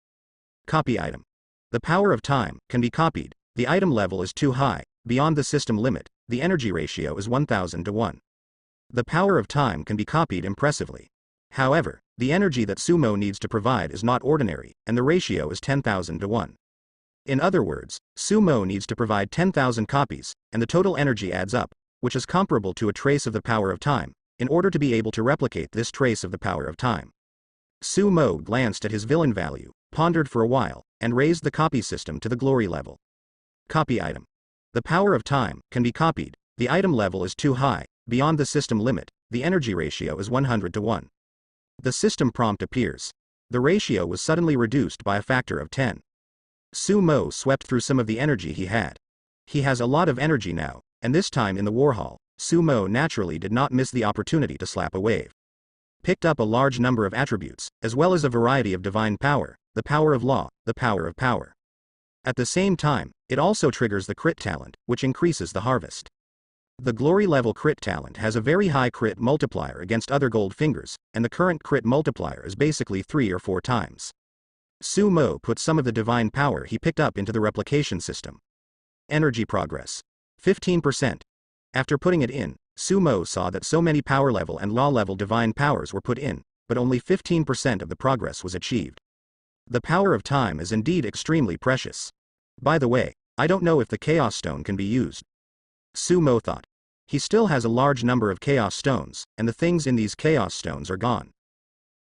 Copy item. The power of time can be copied. The item level is too high, beyond the system limit, the energy ratio is 1000 to 1. The power of time can be copied impressively. However, the energy that Sumo needs to provide is not ordinary, and the ratio is 10,000 to 1. In other words, Sumo needs to provide 10,000 copies, and the total energy adds up, which is comparable to a trace of the power of time, in order to be able to replicate this trace of the power of time. Sumo glanced at his villain value, pondered for a while, and raised the copy system to the glory level. Copy item. The power of time can be copied, the item level is too high, beyond the system limit, the energy ratio is 100 to 1. The system prompt appears. The ratio was suddenly reduced by a factor of 10. Sumo swept through some of the energy he had. He has a lot of energy now, and this time in the war hall, Sumo naturally did not miss the opportunity to slap a wave. Picked up a large number of attributes, as well as a variety of divine power, the power of law, the power of power. At the same time, it also triggers the crit talent, which increases the harvest. The glory level crit talent has a very high crit multiplier against other gold fingers, and the current crit multiplier is basically 3 or 4 times. Sumo put some of the divine power he picked up into the replication system. Energy progress. 15%. After putting it in, Sumo saw that so many power level and law level divine powers were put in, but only 15% of the progress was achieved. The power of time is indeed extremely precious. By the way, I don't know if the Chaos Stone can be used. Sumo thought. He still has a large number of Chaos Stones, and the things in these Chaos Stones are gone.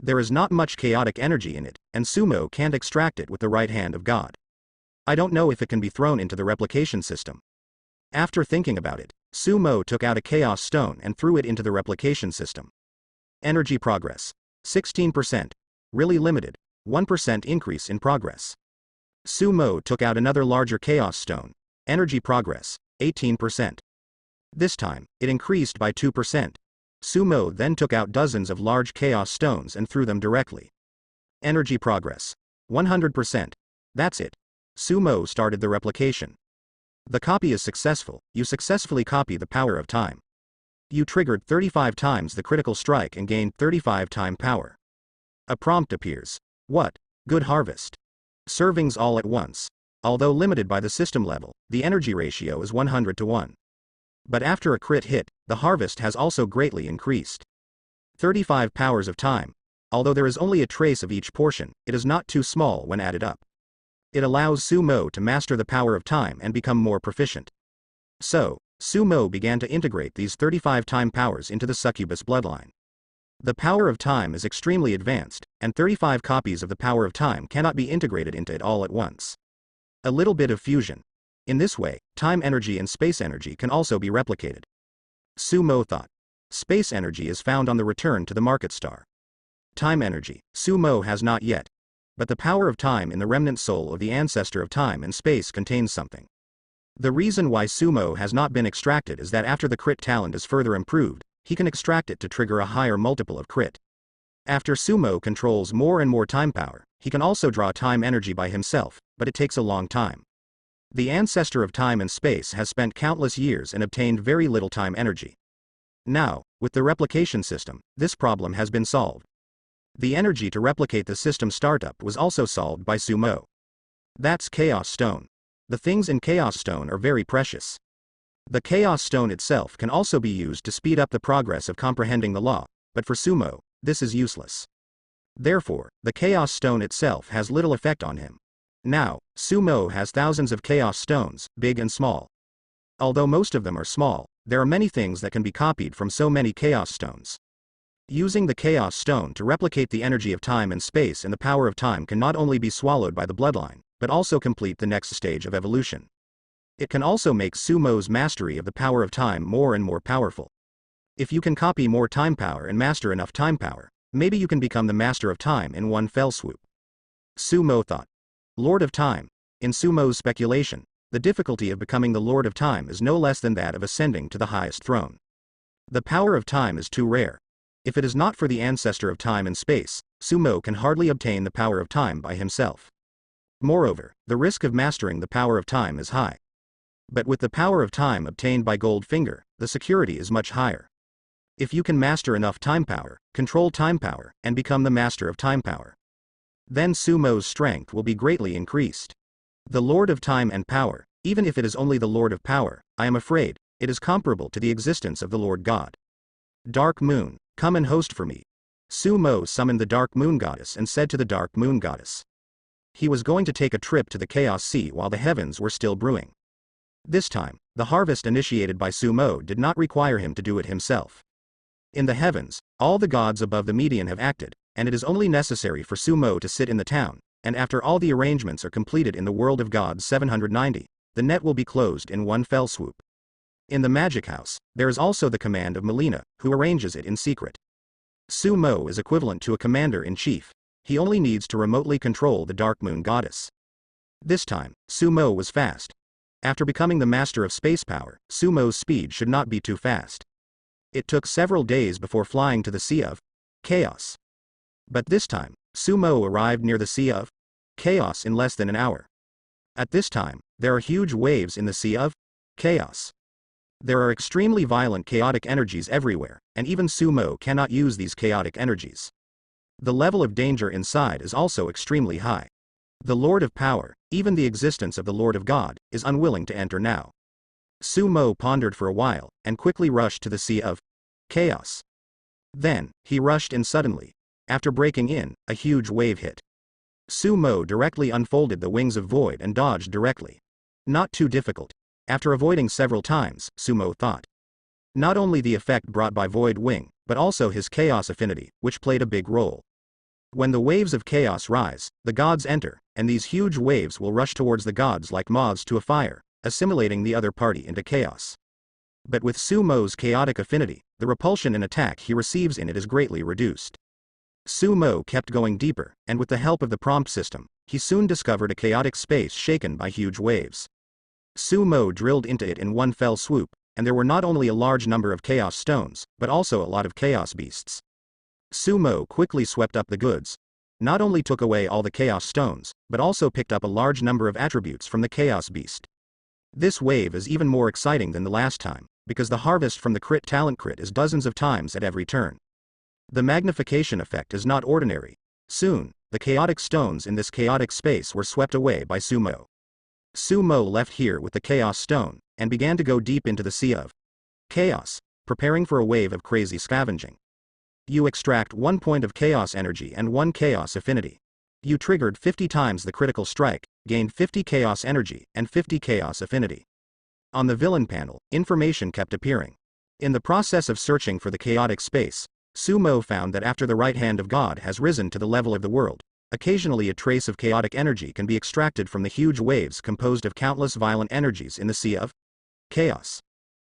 There is not much chaotic energy in it, and Sumo can't extract it with the right hand of God. I don't know if it can be thrown into the replication system. After thinking about it, Sumo took out a Chaos Stone and threw it into the replication system. Energy progress. 16%. Really limited. 1% increase in progress. Sumo took out another larger Chaos Stone. Energy progress. 18%. This time, it increased by 2%. Sumo then took out dozens of large Chaos Stones and threw them directly. Energy progress. 100%. That's it. Sumo started the replication. The copy is successful. You successfully copy the power of time. You triggered 35 times the critical strike and gained 35 time power. A prompt appears. What? Good harvest. Servings all at once. Although limited by the system level, the energy ratio is 100 to 1. But after a crit hit, the harvest has also greatly increased. 35 powers of time. Although there is only a trace of each portion, it is not too small when added up. It allows Sumo to master the power of time and become more proficient. So, Sumo began to integrate these 35 time powers into the succubus bloodline. The power of time is extremely advanced, and 35 copies of the power of time cannot be integrated into it all at once. A little bit of fusion. In this way, time energy and space energy can also be replicated. Sumo thought. Space energy is found on the return to the market star. Time energy, Sumo has not yet. But the power of time in the remnant soul of the ancestor of time and space contains something. The reason why Sumo has not been extracted is that after the crit talent is further improved, he can extract it to trigger a higher multiple of crit. After Sumo controls more and more time power, he can also draw time energy by himself, but it takes a long time. The ancestor of time and space has spent countless years and obtained very little time energy. Now, with the replication system, this problem has been solved. The energy to replicate the system startup was also solved by Sumo. That's Chaos Stone. The things in Chaos Stone are very precious. The Chaos Stone itself can also be used to speed up the progress of comprehending the law, but for Sumo, this is useless. Therefore, the Chaos Stone itself has little effect on him. Now, Sumo has thousands of Chaos Stones, big and small. Although most of them are small, there are many things that can be copied from so many Chaos Stones. Using the Chaos Stone to replicate the energy of time and space and the power of time can not only be swallowed by the bloodline, but also complete the next stage of evolution. It can also make Sumo's mastery of the power of time more and more powerful. If you can copy more time power and master enough time power, maybe you can become the master of time in one fell swoop. Sumo thought. Lord of Time. In Sumo's speculation, the difficulty of becoming the Lord of Time is no less than that of ascending to the highest throne. The power of time is too rare. If it is not for the ancestor of time and space, Sumo can hardly obtain the power of time by himself. Moreover, the risk of mastering the power of time is high. But with the power of time obtained by Goldfinger, the security is much higher. If you can master enough time power, control time power, and become the master of time power, then Sumo's strength will be greatly increased. The Lord of Time and Power, even if it is only the Lord of Power, I am afraid, it is comparable to the existence of the Lord God. Dark Moon, come and host for me. Sumo summoned the Dark Moon Goddess and said to the Dark Moon Goddess. He was going to take a trip to the Chaos Sea while the heavens were still brewing. This time, the harvest initiated by Sumo did not require him to do it himself. In the heavens, all the gods above the median have acted, and it is only necessary for Sumo to sit in the town, and after all the arrangements are completed in the world of gods 790, the net will be closed in one fell swoop. In the magic house, there is also the command of Melina, who arranges it in secret. Sumo is equivalent to a commander-in-chief. He only needs to remotely control the Dark Moon Goddess. This time, Sumo was fast. After becoming the master of space power, Sumo's speed should not be too fast. It took several days before flying to the Sea of Chaos. But this time, Sumo arrived near the Sea of Chaos in less than an hour. At this time, there are huge waves in the Sea of Chaos. There are extremely violent chaotic energies everywhere, and even Sumo cannot use these chaotic energies. The level of danger inside is also extremely high. The Lord of Power, even the existence of the Lord of God, is unwilling to enter now. Sumo pondered for a while, and quickly rushed to the sea of chaos. Then, he rushed in suddenly. After breaking in, a huge wave hit. Sumo directly unfolded the wings of void and dodged directly. Not too difficult. After avoiding several times, Sumo thought. Not only the effect brought by void wing, but also his chaos affinity, which played a big role. When the waves of chaos rise, the gods enter, and these huge waves will rush towards the gods like moths to a fire, assimilating the other party into chaos. But with Sumo's chaotic affinity, the repulsion and attack he receives in it is greatly reduced. Sumo kept going deeper, and with the help of the prompt system, he soon discovered a chaotic space shaken by huge waves. Sumo drilled into it in one fell swoop, and there were not only a large number of chaos stones, but also a lot of chaos beasts. Sumo quickly swept up the goods. Not only took away all the chaos stones, but also picked up a large number of attributes from the chaos beast. This wave is even more exciting than the last time, because the harvest from the crit talent crit is dozens of times at every turn. The magnification effect is not ordinary. Soon, the chaotic stones in this chaotic space were swept away by Sumo. Sumo left here with the chaos stone, and began to go deep into the sea of chaos, preparing for a wave of crazy scavenging. You extract 1 point of chaos energy and 1 chaos affinity. You triggered 50 times the critical strike, gained 50 chaos energy and 50 chaos affinity. On the villain panel, information kept appearing. In the process of searching for the chaotic space, Sumo found that after the right hand of God has risen to the level of the world, occasionally a trace of chaotic energy can be extracted from the huge waves composed of countless violent energies in the sea of chaos.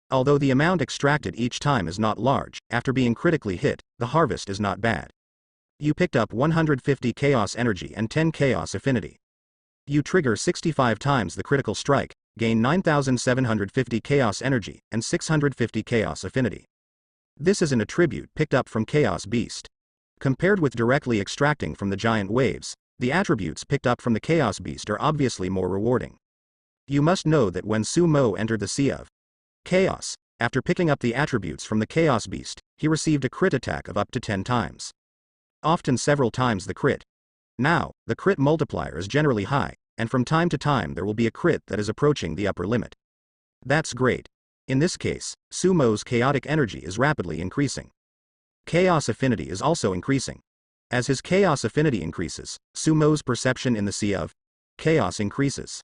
Although the amount extracted each time is not large, after being critically hit, the harvest is not bad. You picked up 150 chaos energy and 10 chaos affinity. You trigger 65 times the critical strike, gain 9,750 chaos energy and 650 chaos affinity. This is an attribute picked up from Chaos Beast. Compared with directly extracting from the giant waves, the attributes picked up from the Chaos Beast are obviously more rewarding. You must know that when Sumo entered the sea of chaos, after picking up the attributes from the Chaos Beast, he received a crit attack of up to 10 times. Often several times the crit. Now, the crit multiplier is generally high, and from time to time there will be a crit that is approaching the upper limit. That's great. In this case, Sumo's chaotic energy is rapidly increasing. Chaos affinity is also increasing. As his chaos affinity increases, Sumo's perception in the sea of chaos increases.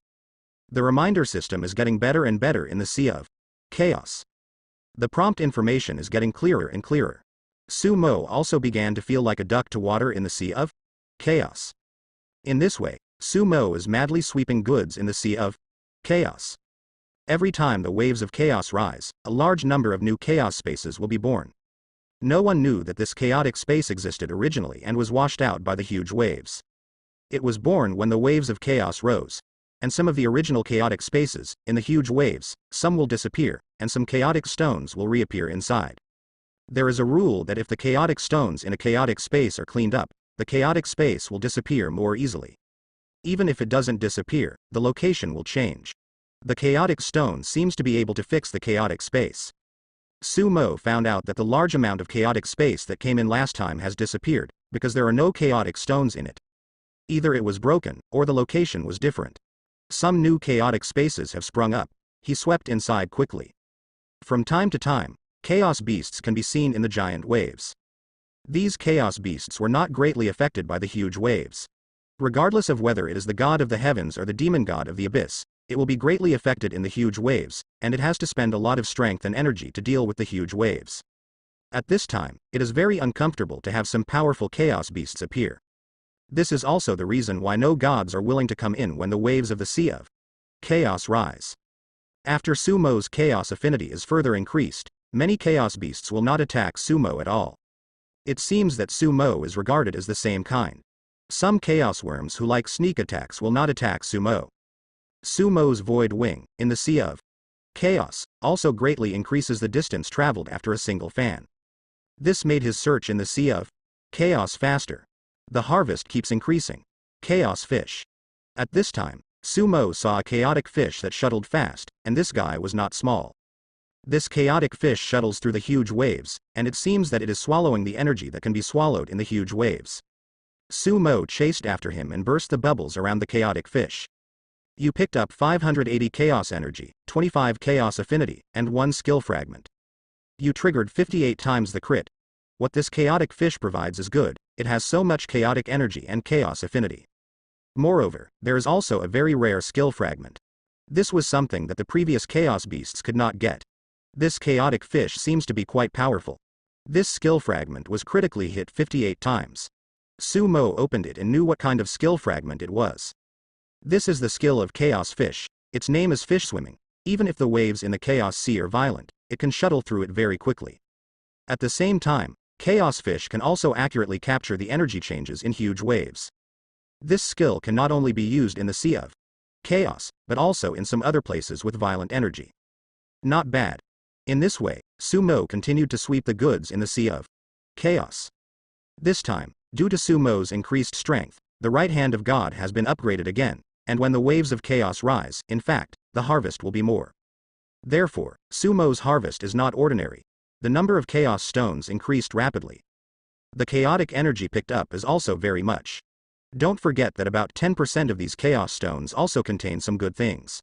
The reminder system is getting better and better in the sea of chaos. The prompt information is getting clearer and clearer. Sumo also began to feel like a duck to water in the sea of chaos. In this way, Sumo is madly sweeping goods in the sea of chaos. Every time the waves of chaos rise, a large number of new chaos spaces will be born. No one knew that this chaotic space existed originally and was washed out by the huge waves. It was born when the waves of chaos rose. And some of the original chaotic spaces, in the huge waves, some will disappear, and some chaotic stones will reappear inside. There is a rule that if the chaotic stones in a chaotic space are cleaned up, the chaotic space will disappear more easily. Even if it doesn't disappear, the location will change. The chaotic stone seems to be able to fix the chaotic space. Sumo found out that the large amount of chaotic space that came in last time has disappeared, because there are no chaotic stones in it. Either it was broken, or the location was different. Some new chaotic spaces have sprung up. He swept inside quickly. From time to time, chaos beasts can be seen in the giant waves. These chaos beasts were not greatly affected by the huge waves. Regardless of whether it is the god of the heavens or the demon god of the abyss, it will be greatly affected in the huge waves, and it has to spend a lot of strength and energy to deal with the huge waves. At this time, it is very uncomfortable to have some powerful chaos beasts appear. This is also the reason why no gods are willing to come in when the waves of the sea of chaos rise. After Sumo's chaos affinity is further increased, many chaos beasts will not attack Sumo at all. It seems that Sumo is regarded as the same kind. Some chaos worms who like sneak attacks will not attack Sumo. Sumo's void wing, in the sea of chaos, also greatly increases the distance traveled after a single fan. This made his search in the sea of chaos faster. The harvest keeps increasing. Chaos fish. At this time, Sumo saw a chaotic fish that shuttled fast, and this guy was not small. This chaotic fish shuttles through the huge waves, and it seems that it is swallowing the energy that can be swallowed in the huge waves. Sumo chased after him and burst the bubbles around the chaotic fish. You picked up 580 chaos energy, 25 chaos affinity, and 1 skill fragment. You triggered 58 times the crit. What this chaotic fish provides is good, it has so much chaotic energy and chaos affinity. Moreover, there is also a very rare skill fragment. This was something that the previous chaos beasts could not get. This chaotic fish seems to be quite powerful. This skill fragment was critically hit 58 times. Sumo opened it and knew what kind of skill fragment it was. This is the skill of Chaos Fish. Its name is fish swimming. Even if the waves in the Chaos Sea are violent, it can shuttle through it very quickly. At the same time, Chaos Fish can also accurately capture the energy changes in huge waves. This skill can not only be used in the Sea of Chaos, but also in some other places with violent energy. Not bad. In this way, Sumo continued to sweep the goods in the Sea of Chaos. This time, due to Sumo's increased strength, the right hand of God has been upgraded again, and when the waves of chaos rise, in fact, the harvest will be more. Therefore, Sumo's harvest is not ordinary. The number of chaos stones increased rapidly. The chaotic energy picked up is also very much. Don't forget that about 10% of these chaos stones also contain some good things.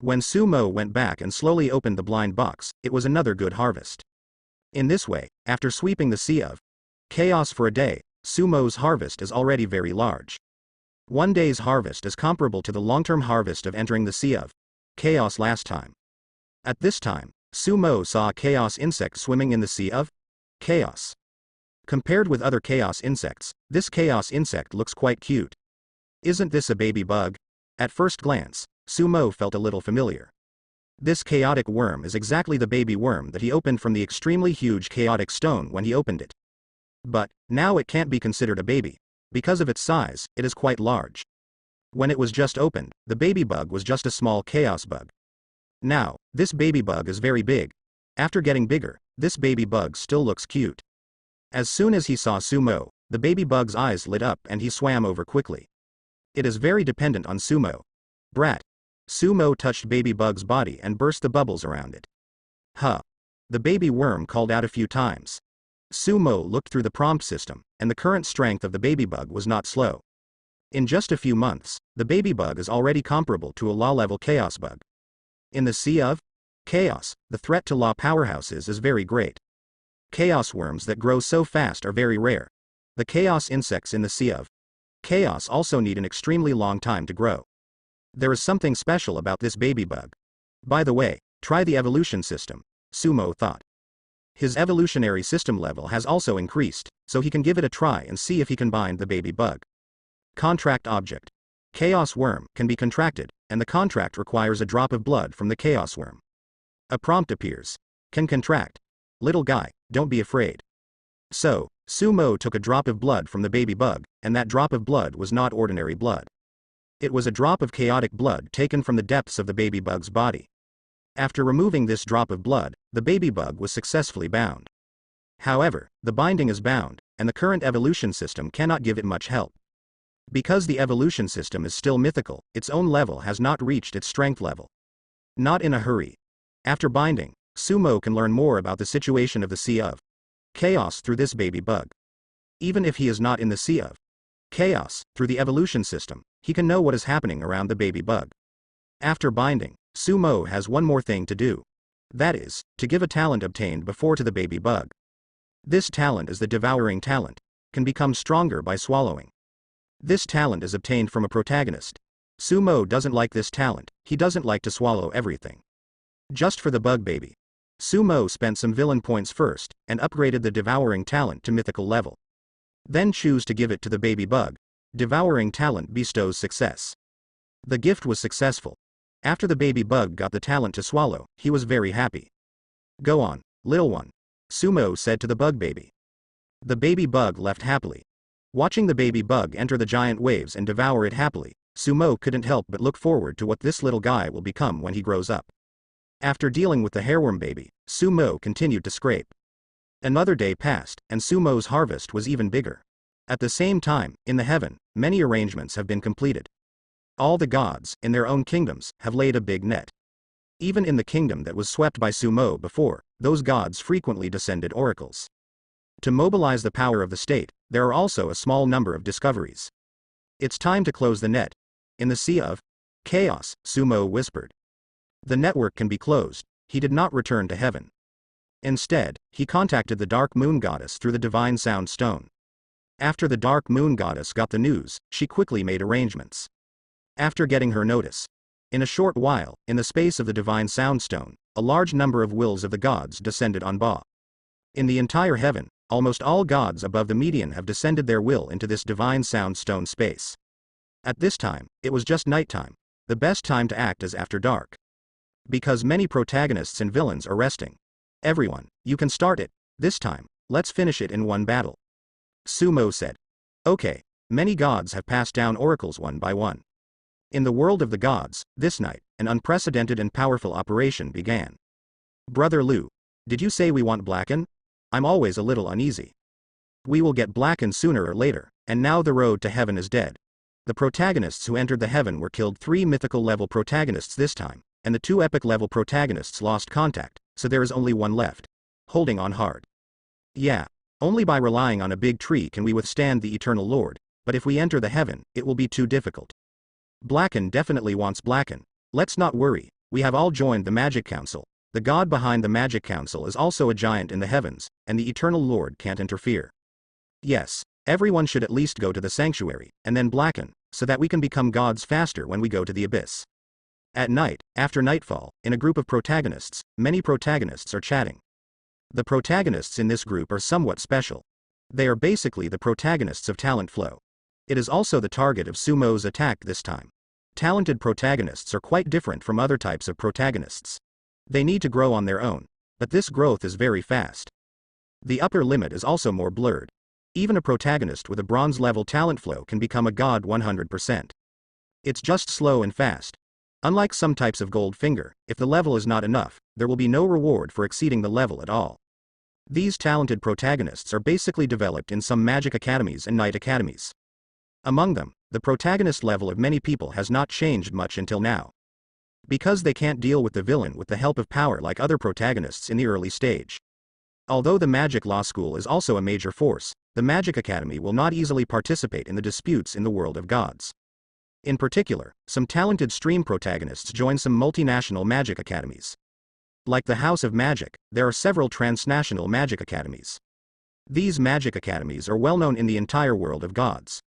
When Sumo went back and slowly opened the blind box, it was another good harvest. In this way, after sweeping the Sea of Chaos for a day, Sumo's harvest is already very large. One day's harvest is comparable to the long-term harvest of entering the Sea of Chaos last time. At this time, Sumo saw a chaos insect swimming in the Sea of Chaos. Compared with other chaos insects, this chaos insect looks quite cute. Isn't this a baby bug? At first glance, Sumo felt a little familiar. This chaotic worm is exactly the baby worm that he opened from the extremely huge chaotic stone when he opened it. But, now it can't be considered a baby. Because of its size, it is quite large. When it was just opened, the baby bug was just a small chaos bug. Now, this baby bug is very big. After getting bigger, this baby bug still looks cute. As soon as he saw Sumo, the baby bug's eyes lit up and he swam over quickly. It is very dependent on Sumo. Brat. Sumo touched baby bug's body and burst the bubbles around it. Huh. The baby worm called out a few times. Sumo looked through the prompt system, and the current strength of the baby bug was not slow. In just a few months, the baby bug is already comparable to a law-level chaos bug. In the Sea of Chaos, the threat to law powerhouses is very great. Chaos worms that grow so fast are very rare. The chaos insects in the Sea of Chaos also need an extremely long time to grow. There is something special about this baby bug. By the way, try the evolution system, Sumo thought. His evolutionary system level has also increased, so he can give it a try and see if he can bind the baby bug. Contract object. Chaos worm can be contracted, and the contract requires a drop of blood from the chaos worm. A prompt appears. Can contract. Little guy, don't be afraid. So, Sumo took a drop of blood from the baby bug, and that drop of blood was not ordinary blood. It was a drop of chaotic blood taken from the depths of the baby bug's body. After removing this drop of blood, the baby bug was successfully bound. However, the binding is bound, and the current evolution system cannot give it much help. Because the evolution system is still mythical, its own level has not reached its strength level. Not in a hurry. After binding, Sumo can learn more about the situation of the Sea of Chaos through this baby bug. Even if he is not in the Sea of Chaos, through the evolution system, he can know what is happening around the baby bug. After binding, Sumo has one more thing to do. That is, to give a talent obtained before to the baby bug. This talent is the devouring talent, can become stronger by swallowing. This talent is obtained from a protagonist. Sumo doesn't like this talent, he doesn't like to swallow everything. Just for the bug baby. Sumo spent some villain points first, and upgraded the devouring talent to mythical level. Then choose to give it to the baby bug. Devouring talent bestows success. The gift was successful. After the baby bug got the talent to swallow, he was very happy. Go on, little one. Sumo said to the bug baby. The baby bug left happily. Watching the baby bug enter the giant waves and devour it happily, Sumo couldn't help but look forward to what this little guy will become when he grows up. After dealing with the hairworm baby, Sumo continued to scrape. Another day passed, and Sumo's harvest was even bigger. At the same time, in the heaven, many arrangements have been completed. All the gods, in their own kingdoms, have laid a big net. Even in the kingdom that was swept by Sumo before, those gods frequently descended oracles. To mobilize the power of the state, there are also a small number of discoveries. It's time to close the net. In the Sea of Chaos, Sumo whispered. The network can be closed. He did not return to heaven. Instead, he contacted the Dark Moon Goddess through the Divine Sound Stone. After the Dark Moon Goddess got the news, she quickly made arrangements. After getting her notice, in a short while, in the space of the Divine Sound Stone, a large number of wills of the gods descended on Ba. In the entire heaven, almost all gods above the median have descended their will into this Divine Sound Stone space. At this time, it was just nighttime. The best time to act is after dark. Because many protagonists and villains are resting. Everyone, you can start it. This time, let's finish it in one battle. Sumo said. Okay, many gods have passed down oracles one by one. In the world of the gods, this night, an unprecedented and powerful operation began. Brother Liu, did you say we want Blacken? I'm always a little uneasy. We will get Blacken sooner or later, and now the road to heaven is dead. The protagonists who entered the heaven were killed. 3 mythical level protagonists this time, and the 2 epic level protagonists lost contact, so there is only one left. Holding on hard. Yeah, only by relying on a big tree can we withstand the Eternal Lord, but if we enter the heaven, it will be too difficult. Blacken definitely wants Blacken. Let's not worry, we have all joined the Magic Council. The god behind the Magic Council is also a giant in the heavens, and the Eternal Lord can't interfere. Yes, everyone should at least go to the sanctuary, and then Blacken, so that we can become gods faster when we go to the abyss. At night, after nightfall, in a group of protagonists, many protagonists are chatting. The protagonists in this group are somewhat special. They are basically the protagonists of Talent Flow. It is also the target of Sumo's attack this time. Talented protagonists are quite different from other types of protagonists. They need to grow on their own, but this growth is very fast. The upper limit is also more blurred. Even a protagonist with a bronze level talent flow can become a god 100%. It's just slow and fast. Unlike some types of gold finger, if the level is not enough, there will be no reward for exceeding the level at all. These talented protagonists are basically developed in some magic academies and knight academies. Among them, the protagonist level of many people has not changed much until now. Because they can't deal with the villain with the help of power like other protagonists in the early stage. Although the Magic Law School is also a major force, the Magic Academy will not easily participate in the disputes in the world of gods. In particular, some talented stream protagonists join some multinational magic academies. Like the House of Magic, there are several transnational magic academies. These magic academies are well known in the entire world of gods.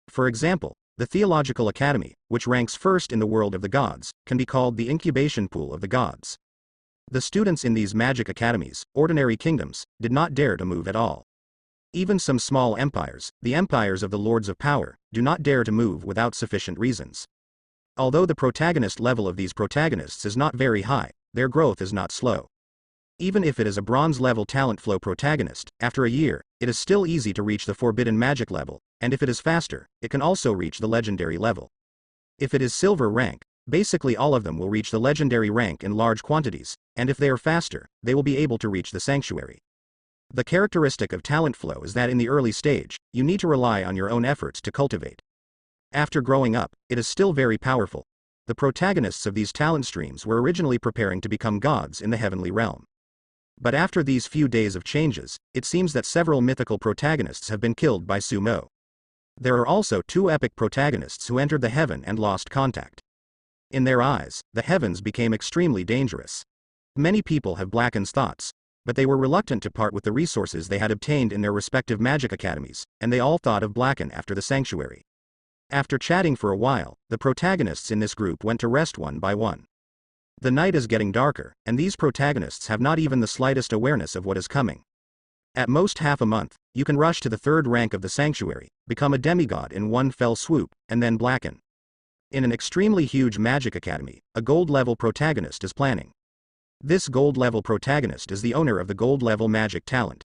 For example, the Theological Academy, which ranks first in the world of the gods, can be called the incubation pool of the gods. The students in these magic academies, ordinary kingdoms, did not dare to move at all. Even some small empires, the empires of the Lords of Power, do not dare to move without sufficient reasons. Although the protagonist level of these protagonists is not very high, their growth is not slow. Even if it is a bronze level talent flow protagonist, after a year, it is still easy to reach the forbidden magic level, and if it is faster, it can also reach the legendary level. If it is silver rank, basically all of them will reach the legendary rank in large quantities, and if they are faster, they will be able to reach the sanctuary. The characteristic of talent flow is that in the early stage, you need to rely on your own efforts to cultivate. After growing up, it is still very powerful. The protagonists of these talent streams were originally preparing to become gods in the heavenly realm. But after these few days of changes, it seems that several mythical protagonists have been killed by Sumo. There are also 2 epic protagonists who entered the heaven and lost contact. In their eyes, the heavens became extremely dangerous. Many people have Blacken's thoughts, but they were reluctant to part with the resources they had obtained in their respective magic academies, and they all thought of Blacken after the sanctuary. After chatting for a while, the protagonists in this group went to rest one by one. The night is getting darker, and these protagonists have not even the slightest awareness of what is coming. At most half a month, you can rush to the 3rd rank of the sanctuary, become a demigod in one fell swoop, and then Blacken. In an extremely huge magic academy, a gold-level protagonist is planning. This gold-level protagonist is the owner of the gold-level magic talent.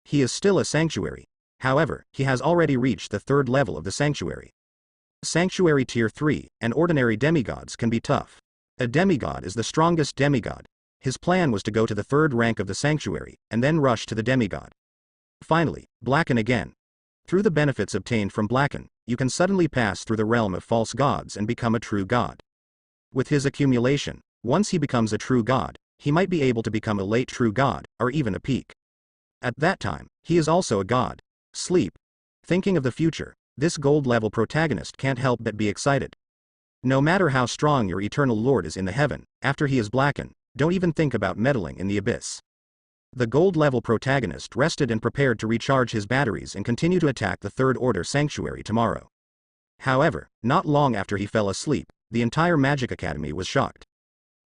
He is still a sanctuary. However, he has already reached the 3rd level of the sanctuary. Sanctuary Tier 3, and ordinary demigods can be tough. A demigod is the strongest demigod. His plan was to go to the 3rd rank of the sanctuary, and then rush to the demigod. Finally, Blacken again. Through the benefits obtained from Blacken, you can suddenly pass through the realm of false gods and become a true god. With his accumulation, once he becomes a true god, he might be able to become a late true god, or even a peak. At that time, he is also a god. Sleep. Thinking of the future, this gold-level protagonist can't help but be excited. No matter how strong your eternal Lord is in the heaven, after he is blackened, don't even think about meddling in the abyss. The gold-level protagonist rested and prepared to recharge his batteries and continue to attack the Third Order Sanctuary tomorrow. However, not long after he fell asleep, the entire Magic Academy was shocked.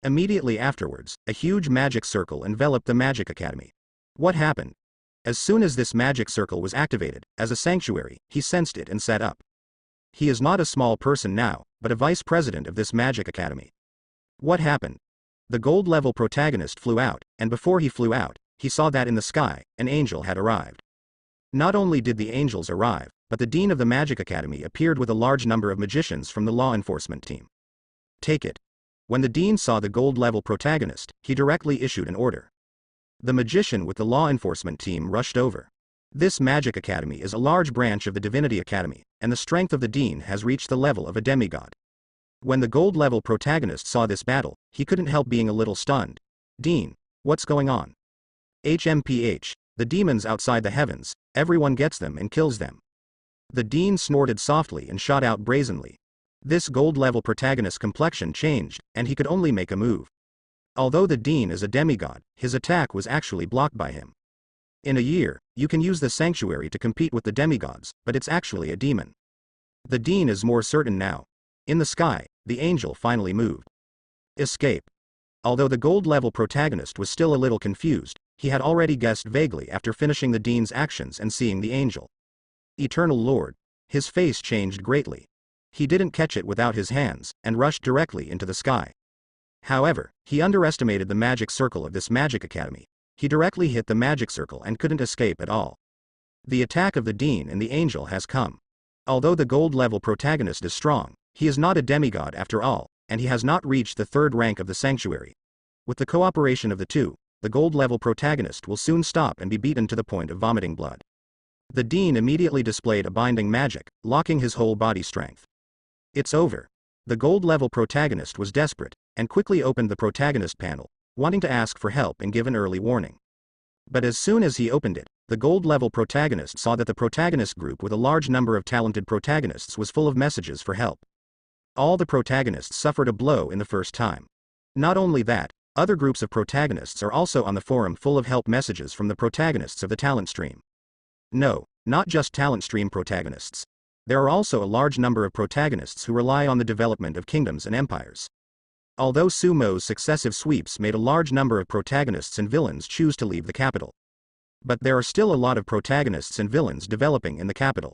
Immediately afterwards, a huge magic circle enveloped the Magic Academy. What happened? As soon as this magic circle was activated, as a sanctuary, he sensed it and sat up. He is not a small person now, but a vice president of this Magic Academy. What happened? The gold-level protagonist flew out, and before he flew out, he saw that in the sky, an angel had arrived. Not only did the angels arrive, but the dean of the Magic Academy appeared with a large number of magicians from the law enforcement team. Take it. When the dean saw the gold-level protagonist, he directly issued an order. The magician with the law enforcement team rushed over. This Magic Academy is a large branch of the Divinity Academy, and the strength of the dean has reached the level of a demigod. When the gold-level protagonist saw this battle, he couldn't help being a little stunned. Dean, what's going on? HMPH, the demons outside the heavens, everyone gets them and kills them. The dean snorted softly and shot out brazenly. This gold-level protagonist's complexion changed, and he could only make a move. Although the dean is a demigod, his attack was actually blocked by him. In a year, you can use the sanctuary to compete with the demigods, but it's actually a demon. The dean is more certain now. In the sky, the angel finally moved. Escape. Although the gold-level protagonist was still a little confused, he had already guessed vaguely after finishing the dean's actions and seeing the angel. Eternal Lord. His face changed greatly. He didn't catch it without his hands, and rushed directly into the sky. However, he underestimated the magic circle of this Magic Academy. He directly hit the magic circle and couldn't escape at all. The attack of the dean and the angel has come. Although the gold-level protagonist is strong, he is not a demigod after all, and he has not reached the third rank of the sanctuary. With the cooperation of the two, the gold-level protagonist will soon stop and be beaten to the point of vomiting blood. The dean immediately displayed a binding magic, locking his whole body strength. It's over. The gold-level protagonist was desperate, and quickly opened the protagonist panel, wanting to ask for help and give an early warning. But as soon as he opened it, the gold-level protagonist saw that the protagonist group with a large number of talented protagonists was full of messages for help. All the protagonists suffered a blow in the first time. Not only that, other groups of protagonists are also on the forum full of help messages from the protagonists of the talent stream. No, not just talent stream protagonists. There are also a large number of protagonists who rely on the development of kingdoms and empires. Although Sumo's successive sweeps made a large number of protagonists and villains choose to leave the capital. But there are still a lot of protagonists and villains developing in the capital.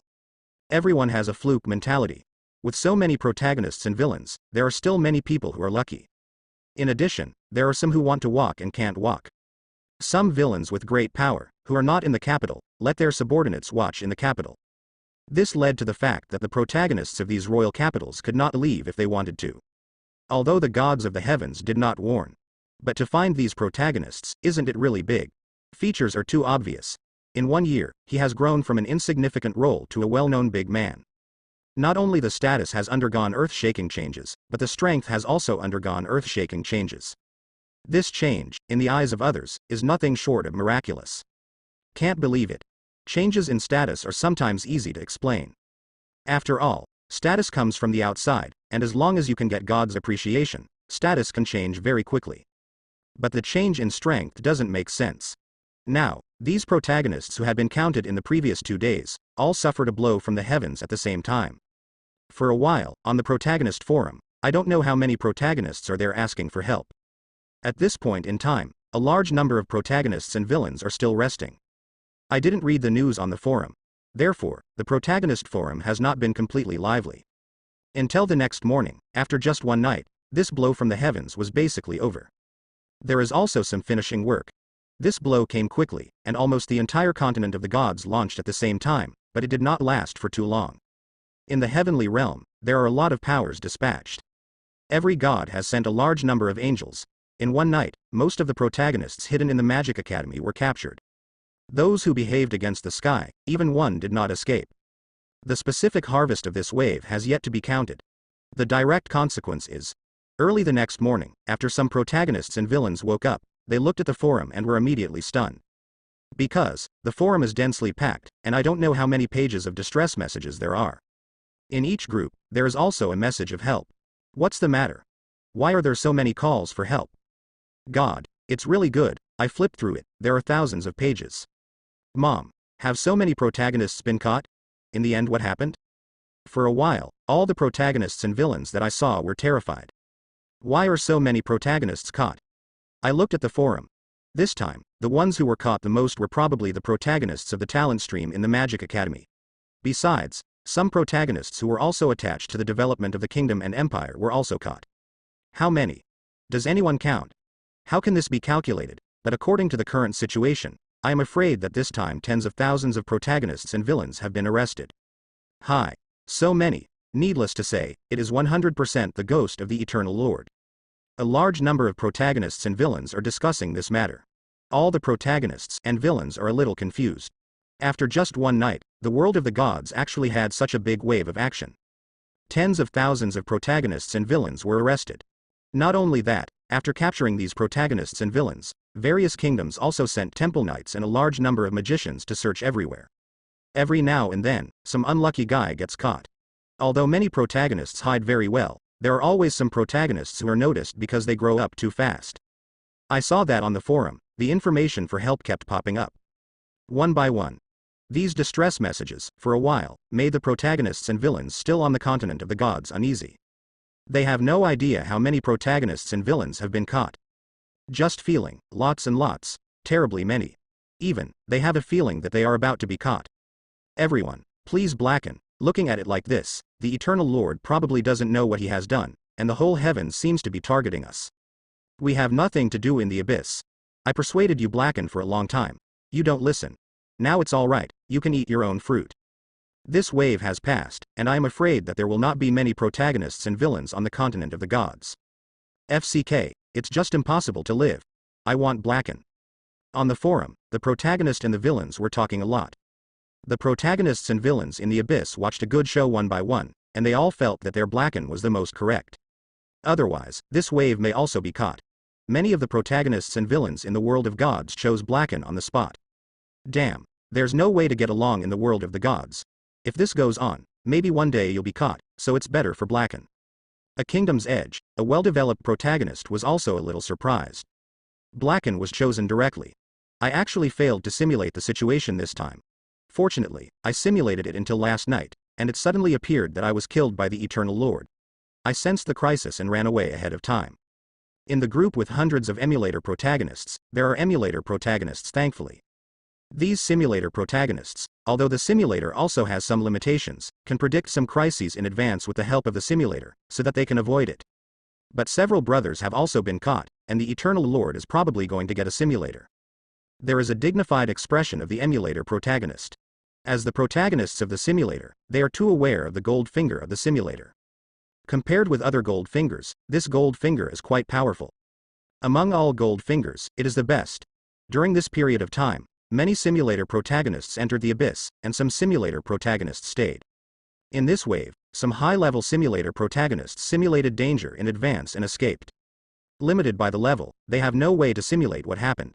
Everyone has a fluke mentality. With so many protagonists and villains, there are still many people who are lucky. In addition, there are some who want to walk and can't walk. Some villains with great power, who are not in the capital, let their subordinates watch in the capital. This led to the fact that the protagonists of these royal capitals could not leave if they wanted to. Although the gods of the heavens did not warn. But to find these protagonists, isn't it really big? Features are too obvious. In 1 year, he has grown from an insignificant role to a well-known big man. Not only the status has undergone earth-shaking changes, but the strength has also undergone earth-shaking changes. This change, in the eyes of others, is nothing short of miraculous. Can't believe it. Changes in status are sometimes easy to explain. After all, status comes from the outside, and as long as you can get God's appreciation, status can change very quickly. But the change in strength doesn't make sense. Now, these protagonists who had been counted in the previous 2 days, all suffered a blow from the heavens at the same time. For a while, on the protagonist forum, I don't know how many protagonists are there asking for help. At this point in time, a large number of protagonists and villains are still resting. I didn't read the news on the forum. Therefore, the protagonist forum has not been completely lively. Until the next morning, after just 1 night, this blow from the heavens was basically over. There is also some finishing work. This blow came quickly, and almost the entire continent of the gods launched at the same time, but it did not last for too long. In the heavenly realm, there are a lot of powers dispatched. Every god has sent a large number of angels. In 1 night, most of the protagonists hidden in the Magic Academy were captured. Those who behaved against the sky, even one did not escape. The specific harvest of this wave has yet to be counted. The direct consequence is, early the next morning, after some protagonists and villains woke up, they looked at the forum and were immediately stunned. Because, the forum is densely packed, and I don't know how many pages of distress messages there are. In each group, there is also a message of help. What's the matter? Why are there so many calls for help? God, it's really good. I flipped through it, there are thousands of pages. Mom, have so many protagonists been caught? In the end, what happened? For a while, all the protagonists and villains that I saw were terrified. Why are so many protagonists caught? I looked at the forum. This time, the ones who were caught the most were probably the protagonists of the talent stream in the Magic Academy. Besides, some protagonists who were also attached to the development of the kingdom and empire were also caught. How many? Does anyone count? How can this be calculated? But according to the current situation, I am afraid that this time tens of thousands of protagonists and villains have been arrested. Hi. So many. Needless to say, it is 100% the ghost of the Eternal Lord. A large number of protagonists and villains are discussing this matter. All the protagonists and villains are a little confused. After just one night, the world of the gods actually had such a big wave of action. Tens of thousands of protagonists and villains were arrested. Not only that, after capturing these protagonists and villains, various kingdoms also sent temple knights and a large number of magicians to search everywhere. Every now and then, some unlucky guy gets caught. Although many protagonists hide very well, there are always some protagonists who are noticed because they grow up too fast. I saw that on the forum, the information for help kept popping up. One by one. These distress messages, for a while, made the protagonists and villains still on the continent of the gods uneasy. They have no idea how many protagonists and villains have been caught. Just feeling, lots and lots, terribly many. Even, they have a feeling that they are about to be caught. Everyone, please blacken. Looking at it like this, the Eternal Lord probably doesn't know what he has done, and the whole heaven seems to be targeting us. We have nothing to do in the abyss. I persuaded you blacken for a long time. You don't listen. Now it's all right, you can eat your own fruit. This wave has passed, and I am afraid that there will not be many protagonists and villains on the continent of the gods. FCK, it's just impossible to live. I want blacken. On the forum, the protagonist and the villains were talking a lot. The protagonists and villains in the abyss watched a good show one by one, and they all felt that their blacken was the most correct. Otherwise, this wave may also be caught. Many of the protagonists and villains in the world of gods chose blacken on the spot. Damn, there's no way to get along in the world of the gods. If this goes on, maybe one day you'll be caught, so it's better for blacken. A Kingdom's Edge, a well-developed protagonist was also a little surprised. Blacken was chosen directly. I actually failed to simulate the situation this time. Fortunately, I simulated it until last night, and it suddenly appeared that I was killed by the Eternal Lord. I sensed the crisis and ran away ahead of time. In the group with hundreds of emulator protagonists, there are emulator protagonists thankfully. These simulator protagonists, although the simulator also has some limitations, can predict some crises in advance with the help of the simulator, so that they can avoid it. But several brothers have also been caught, and the Eternal Lord is probably going to get a simulator. There is a dignified expression of the emulator protagonist. As the protagonists of the simulator, they are too aware of the gold finger of the simulator. Compared with other gold fingers, this gold finger is quite powerful. Among all gold fingers, it is the best. During this period of time, many simulator protagonists entered the abyss, and some simulator protagonists stayed. In this wave, some high-level simulator protagonists simulated danger in advance and escaped. Limited by the level, they have no way to simulate what happened.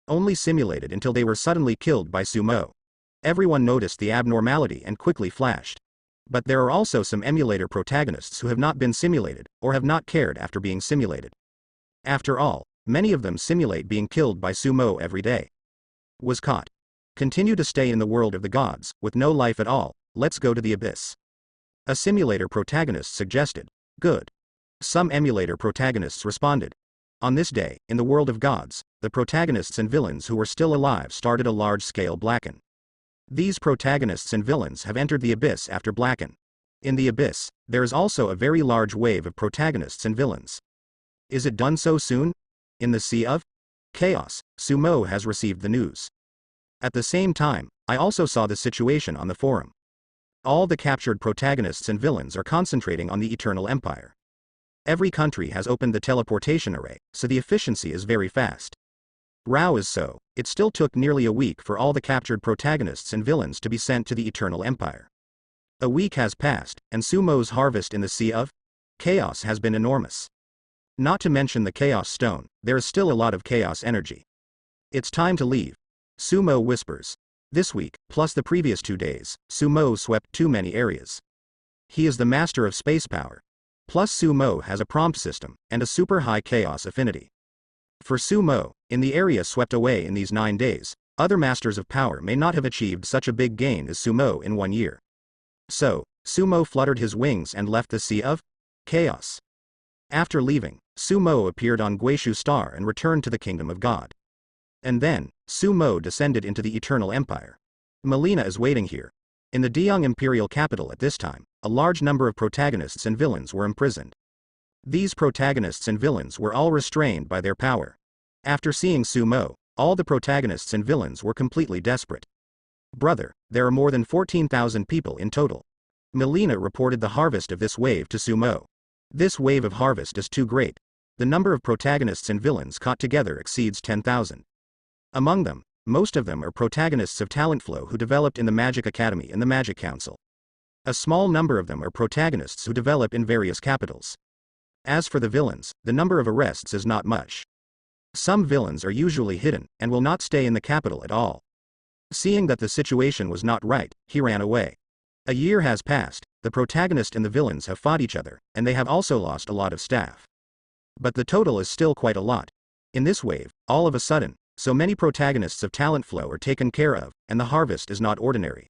Only simulated until they were suddenly killed by sumo. Everyone noticed the abnormality and quickly flashed. But there are also some emulator protagonists who have not been simulated, or have not cared after being simulated. After all, many of them simulate being killed by sumo every day. Was caught. Continue to stay in the world of the gods, with no life at all, let's go to the abyss. A simulator protagonist suggested. Good. Some emulator protagonists responded. On this day, in the world of gods, the protagonists and villains who were still alive started a large-scale blacken. These protagonists and villains have entered the abyss after blacken. In the abyss, there is also a very large wave of protagonists and villains. Is it done so soon? In the Sea of Chaos, Sumo has received the news. At the same time, I also saw the situation on the forum. All the captured protagonists and villains are concentrating on the Eternal Empire. Every country has opened the teleportation array, so the efficiency is very fast. Rao is so, it still took nearly a week for all the captured protagonists and villains to be sent to the Eternal Empire. A week has passed, and Sumo's harvest in the Sea of Chaos has been enormous. Not to mention the Chaos Stone, there is still a lot of chaos energy. It's time to leave. Sumo whispers. This week, plus the previous 2 days, Sumo swept too many areas. He is the master of space power. Plus Sumo has a prompt system, and a super high chaos affinity. For Sumo, in the area swept away in these 9 days, other masters of power may not have achieved such a big gain as Sumo in 1 year. So, Sumo fluttered his wings and left the Sea of Chaos. After leaving, Sumo appeared on Guishu Star and returned to the Kingdom of God. And then, Sumo descended into the Eternal Empire. Melina is waiting here. In the Deong imperial capital at this time, a large number of protagonists and villains were imprisoned. These protagonists and villains were all restrained by their power. After seeing Sumo, all the protagonists and villains were completely desperate. Brother, there are more than 14,000 people in total. Melina reported the harvest of this wave to Sumo. This wave of harvest is too great. The number of protagonists and villains caught together exceeds 10,000. Among them, most of them are protagonists of talent flow who developed in the Magic Academy and the Magic Council. A small number of them are protagonists who develop in various capitals. As for the villains, the number of arrests is not much. Some villains are usually hidden, and will not stay in the capital at all. Seeing that the situation was not right, he ran away. A year has passed, the protagonist and the villains have fought each other, and they have also lost a lot of staff. But the total is still quite a lot. In this wave, all of a sudden, so many protagonists of talent flow are taken care of, and the harvest is not ordinary.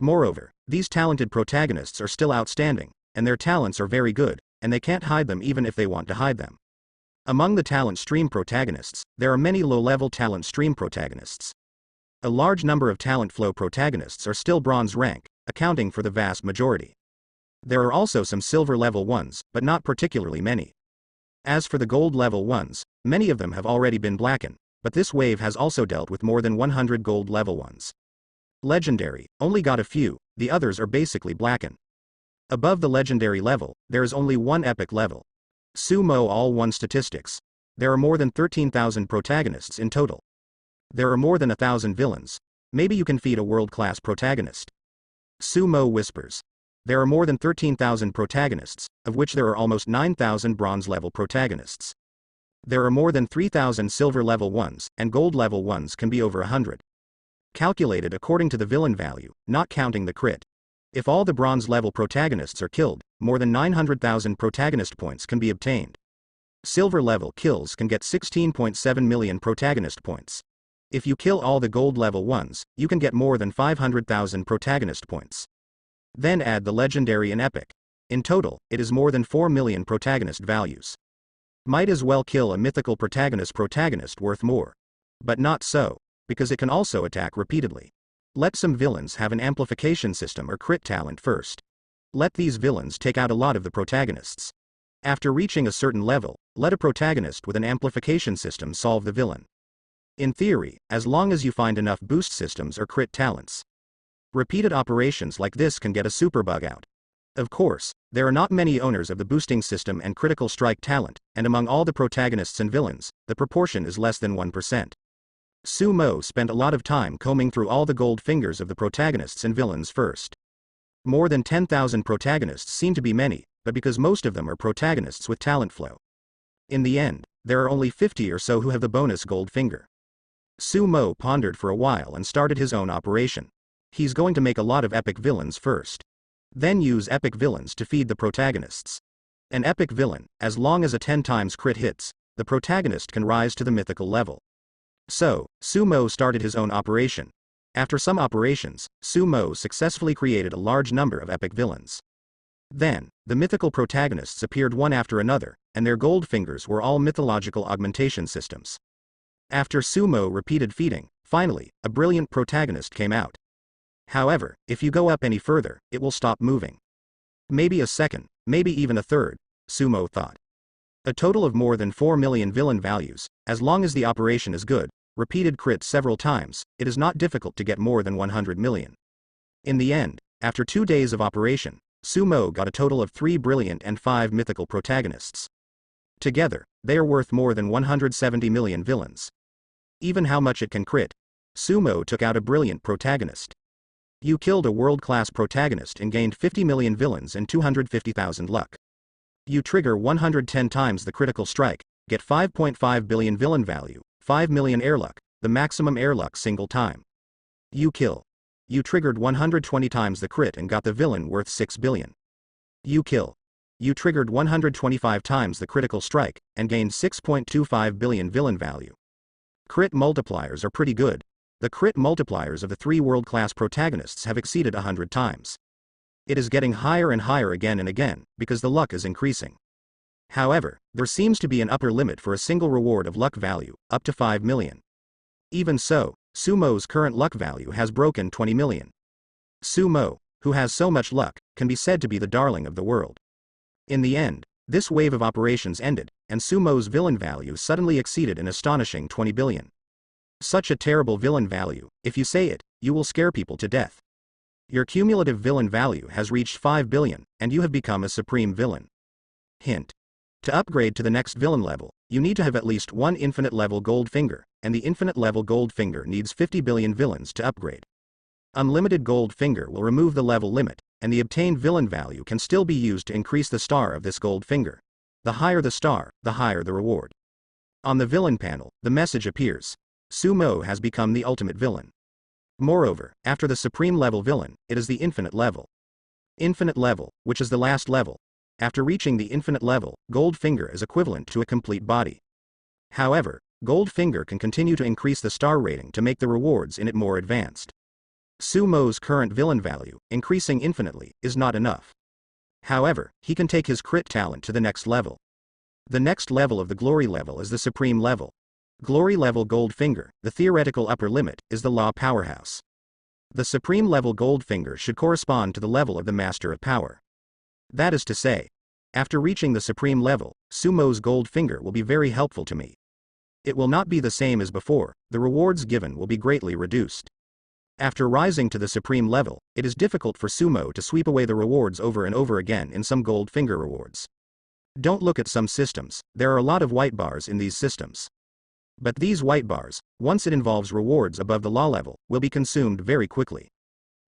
Moreover, these talented protagonists are still outstanding, and their talents are very good, and they can't hide them even if they want to hide them. Among the talent stream protagonists, there are many low-level talent stream protagonists. A large number of talent flow protagonists are still bronze rank, accounting for the vast majority. There are also some silver level ones, but not particularly many. As for the gold level ones, many of them have already been blackened, but this wave has also dealt with more than 100 gold level ones. Legendary, only got a few, the others are basically blackened. Above the legendary level, there is only one epic level. Sumo all 1 statistics. There are more than 13,000 protagonists in total. There are more than 1,000 villains. Maybe you can feed a world-class protagonist. Sumo whispers. There are more than 13,000 protagonists, of which there are almost 9,000 bronze level protagonists. There are more than 3,000 silver level ones, and gold level ones can be over 100. Calculated according to the villain value, not counting the crit. If all the bronze level protagonists are killed, more than 900,000 protagonist points can be obtained. Silver level kills can get 16.7 million protagonist points. If you kill all the gold level ones, you can get more than 500,000 protagonist points. Then add the legendary and epic. In total, it is more than 4 million protagonist values. Might as well kill a mythical protagonist worth more. But not so, because it can also attack repeatedly. Let some villains have an amplification system or crit talent first. Let these villains take out a lot of the protagonists. After reaching a certain level, let a protagonist with an amplification system solve the villain. In theory, as long as you find enough boost systems or crit talents. Repeated operations like this can get a super bug out. Of course, there are not many owners of the boosting system and critical strike talent, and among all the protagonists and villains, the proportion is less than 1%. Sumo spent a lot of time combing through all the gold fingers of the protagonists and villains first. More than 10,000 protagonists seem to be many, but because most of them are protagonists with talent flow. In the end, there are only 50 or so who have the bonus gold finger. Sumo pondered for a while and started his own operation. He's going to make a lot of epic villains first. Then use epic villains to feed the protagonists. An epic villain, as long as a 10 times crit hits, the protagonist can rise to the mythical level. So, Sumo started his own operation. After some operations, Sumo successfully created a large number of epic villains. Then, the mythical protagonists appeared one after another, and their gold fingers were all mythological augmentation systems. After Sumo repeated feeding, finally, a brilliant protagonist came out. However, if you go up any further, it will stop moving. Maybe a second, maybe even a third, Sumo thought. A total of more than 4 million villain values, as long as the operation is good, repeated crits several times, it is not difficult to get more than 100 million. In the end, after 2 days of operation, Sumo got a total of 3 brilliant and 5 mythical protagonists. Together, they are worth more than 170 million villains. Even how much it can crit. Sumo took out a brilliant protagonist. You killed a world-class protagonist and gained 50 million villains and 250,000 luck. You trigger 110 times the critical strike, get 5.5 billion villain value, 5 million air luck, the maximum air luck single time. You kill. You triggered 120 times the crit and got the villain worth 6 billion. You kill. You triggered 125 times the critical strike, and gained 6.25 billion villain value. Crit multipliers are pretty good. The crit multipliers of the 3 world-class protagonists have exceeded 100 times. It is getting higher and higher again and again, because the luck is increasing. However, there seems to be an upper limit for a single reward of luck value, up to 5 million. Even so, Sumo's current luck value has broken 20 million. Sumo, who has so much luck, can be said to be the darling of the world. In the end, this wave of operations ended, and Sumo's villain value suddenly exceeded an astonishing 20 billion. Such a terrible villain value, if you say it, you will scare people to death. Your cumulative villain value has reached 5 billion, and you have become a supreme villain. Hint. To upgrade to the next villain level, you need to have at least one infinite level gold finger, and the infinite level gold finger needs 50 billion villains to upgrade. Unlimited gold finger will remove the level limit, and the obtained villain value can still be used to increase the star of this gold finger. The higher the star, the higher the reward. On the villain panel, the message appears. Sumo has become the ultimate villain. Moreover, after the supreme level villain, it is the infinite level. Infinite level, which is the last level. After reaching the infinite level, gold finger is equivalent to a complete body. However, gold finger can continue to increase the star rating to make the rewards in it more advanced. Sumo's current villain value, increasing infinitely, is not enough. However, he can take his crit talent to the next level. The next level of the glory level is the supreme level. Glory level gold finger, the theoretical upper limit, is the law powerhouse. The supreme level gold finger should correspond to the level of the master of power. That is to say, after reaching the supreme level, Sumo's gold finger will be very helpful to me. It will not be the same as before, the rewards given will be greatly reduced. After rising to the supreme level, it is difficult for Sumo to sweep away the rewards over and over again in some gold finger rewards. Don't look at some systems, there are a lot of white bars in these systems. But these white bars, once it involves rewards above the law level, will be consumed very quickly.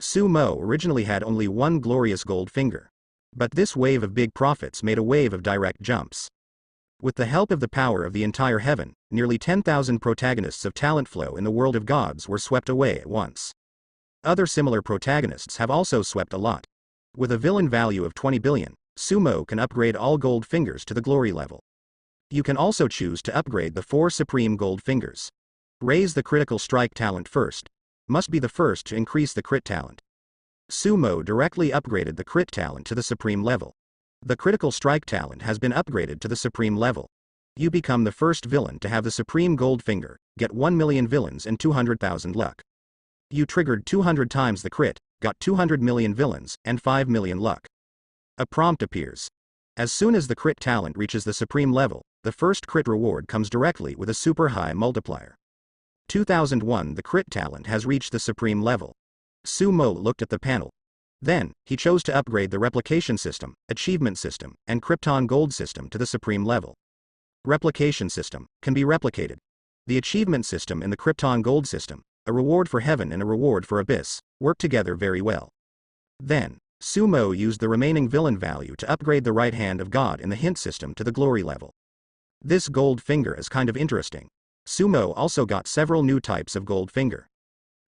Sumo originally had only one glorious gold finger. But this wave of big profits made a wave of direct jumps. With the help of the power of the entire heaven, nearly 10,000 protagonists of talent flow in the world of gods were swept away at once. Other similar protagonists have also swept a lot. With a villain value of 20 billion, Sumo can upgrade all gold fingers to the glory level. You can also choose to upgrade the 4 supreme gold fingers. Raise the critical strike talent first. Must be the first to increase the crit talent. Sumo directly upgraded the crit talent to the supreme level. The critical strike talent has been upgraded to the supreme level. You become the first villain to have the supreme gold finger, get 1 million villains and 200,000 luck. You triggered 200 times the crit, got 200 million villains, and 5 million luck. A prompt appears. As soon as the crit talent reaches the supreme level, the first crit reward comes directly with a super high multiplier. 2001 The crit talent has reached the supreme level. Sumo looked at the panel. Then, he chose to upgrade the replication system, achievement system, and Krypton gold system to the supreme level. Replication system can be replicated. The achievement system and the Krypton gold system, a reward for heaven and a reward for abyss, work together very well. Then, Sumo used the remaining villain value to upgrade the right hand of God in the hint system to the glory level. This gold finger is kind of interesting. Sumo also got several new types of gold finger.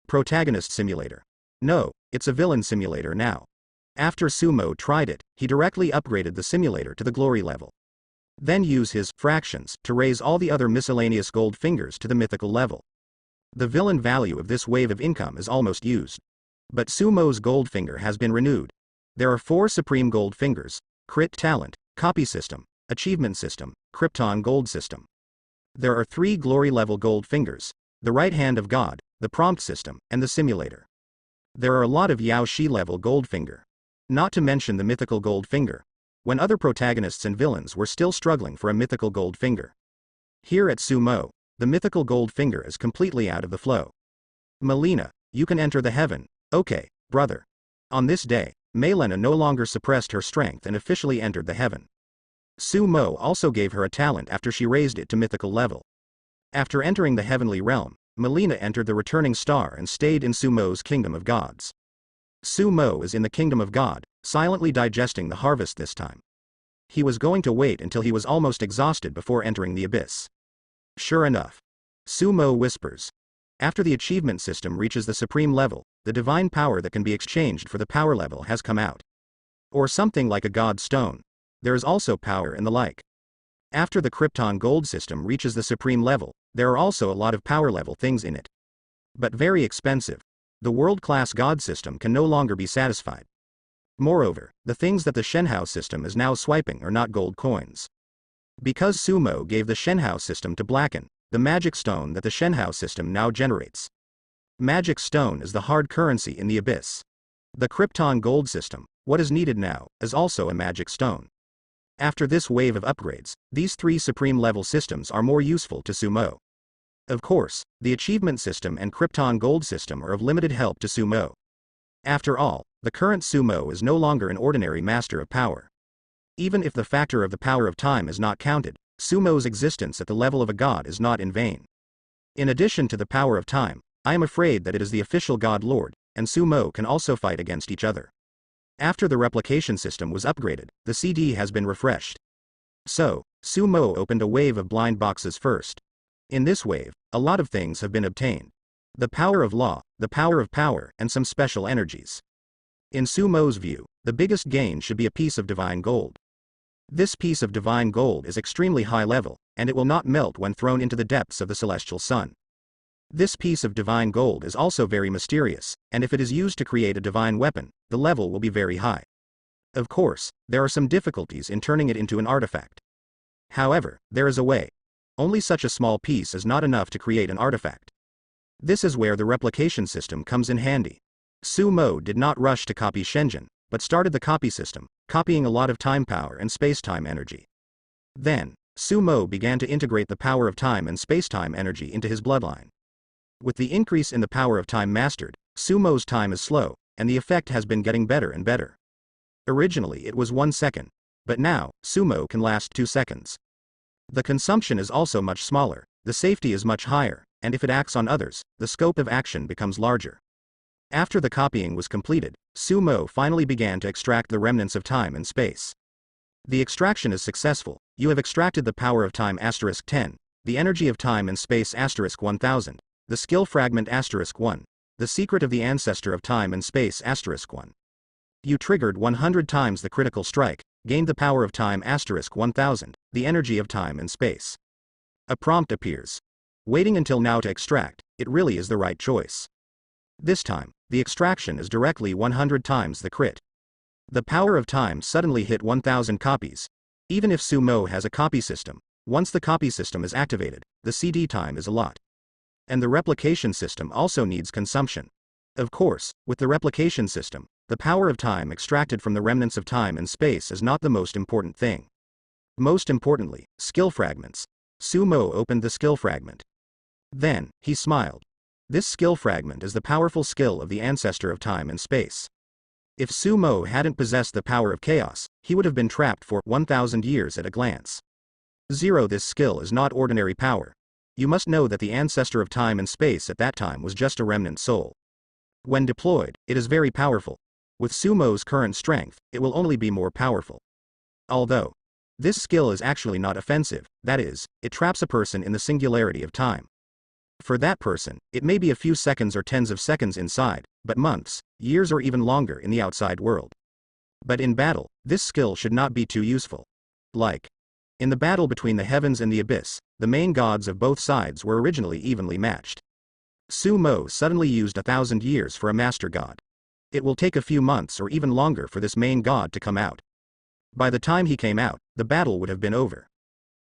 Protagonist simulator. No, it's a villain simulator now. After Sumo tried it, he directly upgraded the simulator to the glory level. Then use his fractions to raise all the other miscellaneous gold fingers to the mythical level. The villain value of this wave of income is almost used. But Sumo's gold finger has been renewed. There are 4 supreme gold fingers: crit talent, copy system, achievement system, Krypton gold system. There are 3 glory level gold fingers: the right hand of God, the prompt system, and the simulator. There are a lot of Yao Shi level gold finger. Not to mention the mythical gold finger. When other protagonists and villains were still struggling for a mythical gold finger. Here at Sumo, the mythical gold finger is completely out of the flow. Melina, you can enter the heaven. Okay, brother. On this day, Melina no longer suppressed her strength and officially entered the heaven. Sumo also gave her a talent after she raised it to mythical level. After entering the heavenly realm, Melina entered the returning star and stayed in Sumo's kingdom of gods. Sumo is in the kingdom of God, silently digesting the harvest this time. He was going to wait until he was almost exhausted before entering the abyss. Sure enough. Sumo whispers. After the achievement system reaches the supreme level, the divine power that can be exchanged for the power level has come out. Or something like a god stone. there is also power and the like. After the Krypton gold system reaches the supreme level, there are also a lot of power level things in it. But very expensive. The world-class god system can no longer be satisfied. Moreover, the things that the Shenhao system is now swiping are not gold coins. Because Sumo gave the Shenhao system to Blacken, the magic stone that the Shenhao system now generates. Magic stone is the hard currency in the abyss. The Krypton gold system, what is needed now, is also a magic stone. After this wave of upgrades, these three supreme level systems are more useful to Sumo. Of course, the achievement system and Krypton gold system are of limited help to Sumo. After all, the current Sumo is no longer an ordinary master of power. Even if the factor of the power of time is not counted, Sumo's existence at the level of a god is not in vain. In addition to the power of time, I am afraid that it is the official god lord, and Sumo can also fight against each other. After the replication system was upgraded, the CD has been refreshed. So, Sumo opened a wave of blind boxes first. In this wave, a lot of things have been obtained. The power of law, the power of power, and some special energies. In Sumo's view, the biggest gain should be a piece of divine gold. This piece of divine gold is extremely high level, and it will not melt when thrown into the depths of the celestial sun. This piece of divine gold is also very mysterious, and if it is used to create a divine weapon, the level will be very high. Of course, there are some difficulties in turning it into an artifact. However, there is a way. Only such a small piece is not enough to create an artifact. This is where the replication system comes in handy. Sumo did not rush to copy Shenzhen, but started the copy system, copying a lot of time power and space-time energy. Then, Sumo began to integrate the power of time and space-time energy into his bloodline. With the increase in the power of time mastered, Sumo's time is slow, and the effect has been getting better and better. Originally it was 1 second, but now, Sumo can last 2 seconds. The consumption is also much smaller, the safety is much higher, and if it acts on others, the scope of action becomes larger. After the copying was completed, Sumo finally began to extract the remnants of time and space. The extraction is successful. You have extracted the power of time *10, the energy of time and space *1000, the skill fragment *1, the secret of the ancestor of time and space *1. You triggered 100 times the critical strike, gained the power of time *1000, the energy of time and space. A prompt appears. Waiting until now to extract, it really is the right choice. This time, the extraction is directly 100 times the crit. The power of time suddenly hit 1000 copies. Even if Sumo has a copy system, once the copy system is activated, the CD time is a lot. And the replication system also needs consumption. Of course, with the replication system, the power of time extracted from the remnants of time and space is not the most important thing. Most importantly, skill fragments. Sumo opened the skill fragment. Then, he smiled. This skill fragment is the powerful skill of the ancestor of time and space. If Sumo hadn't possessed the power of chaos, he would have been trapped for 1000 years at a glance. This skill is not ordinary power. You must know that the ancestor of time and space at that time was just a remnant soul. When deployed, it is very powerful. With Sumo's current strength, it will only be more powerful. Although, this skill is actually not offensive, that is, it traps a person in the singularity of time. For that person, it may be a few seconds or tens of seconds inside, but months, years or even longer in the outside world. But in battle, this skill should not be too useful. Like, in the battle between the heavens and the abyss, the main gods of both sides were originally evenly matched. Sumo suddenly used 1000 years for a master god. It will take a few months or even longer for this main god to come out. By the time he came out, the battle would have been over.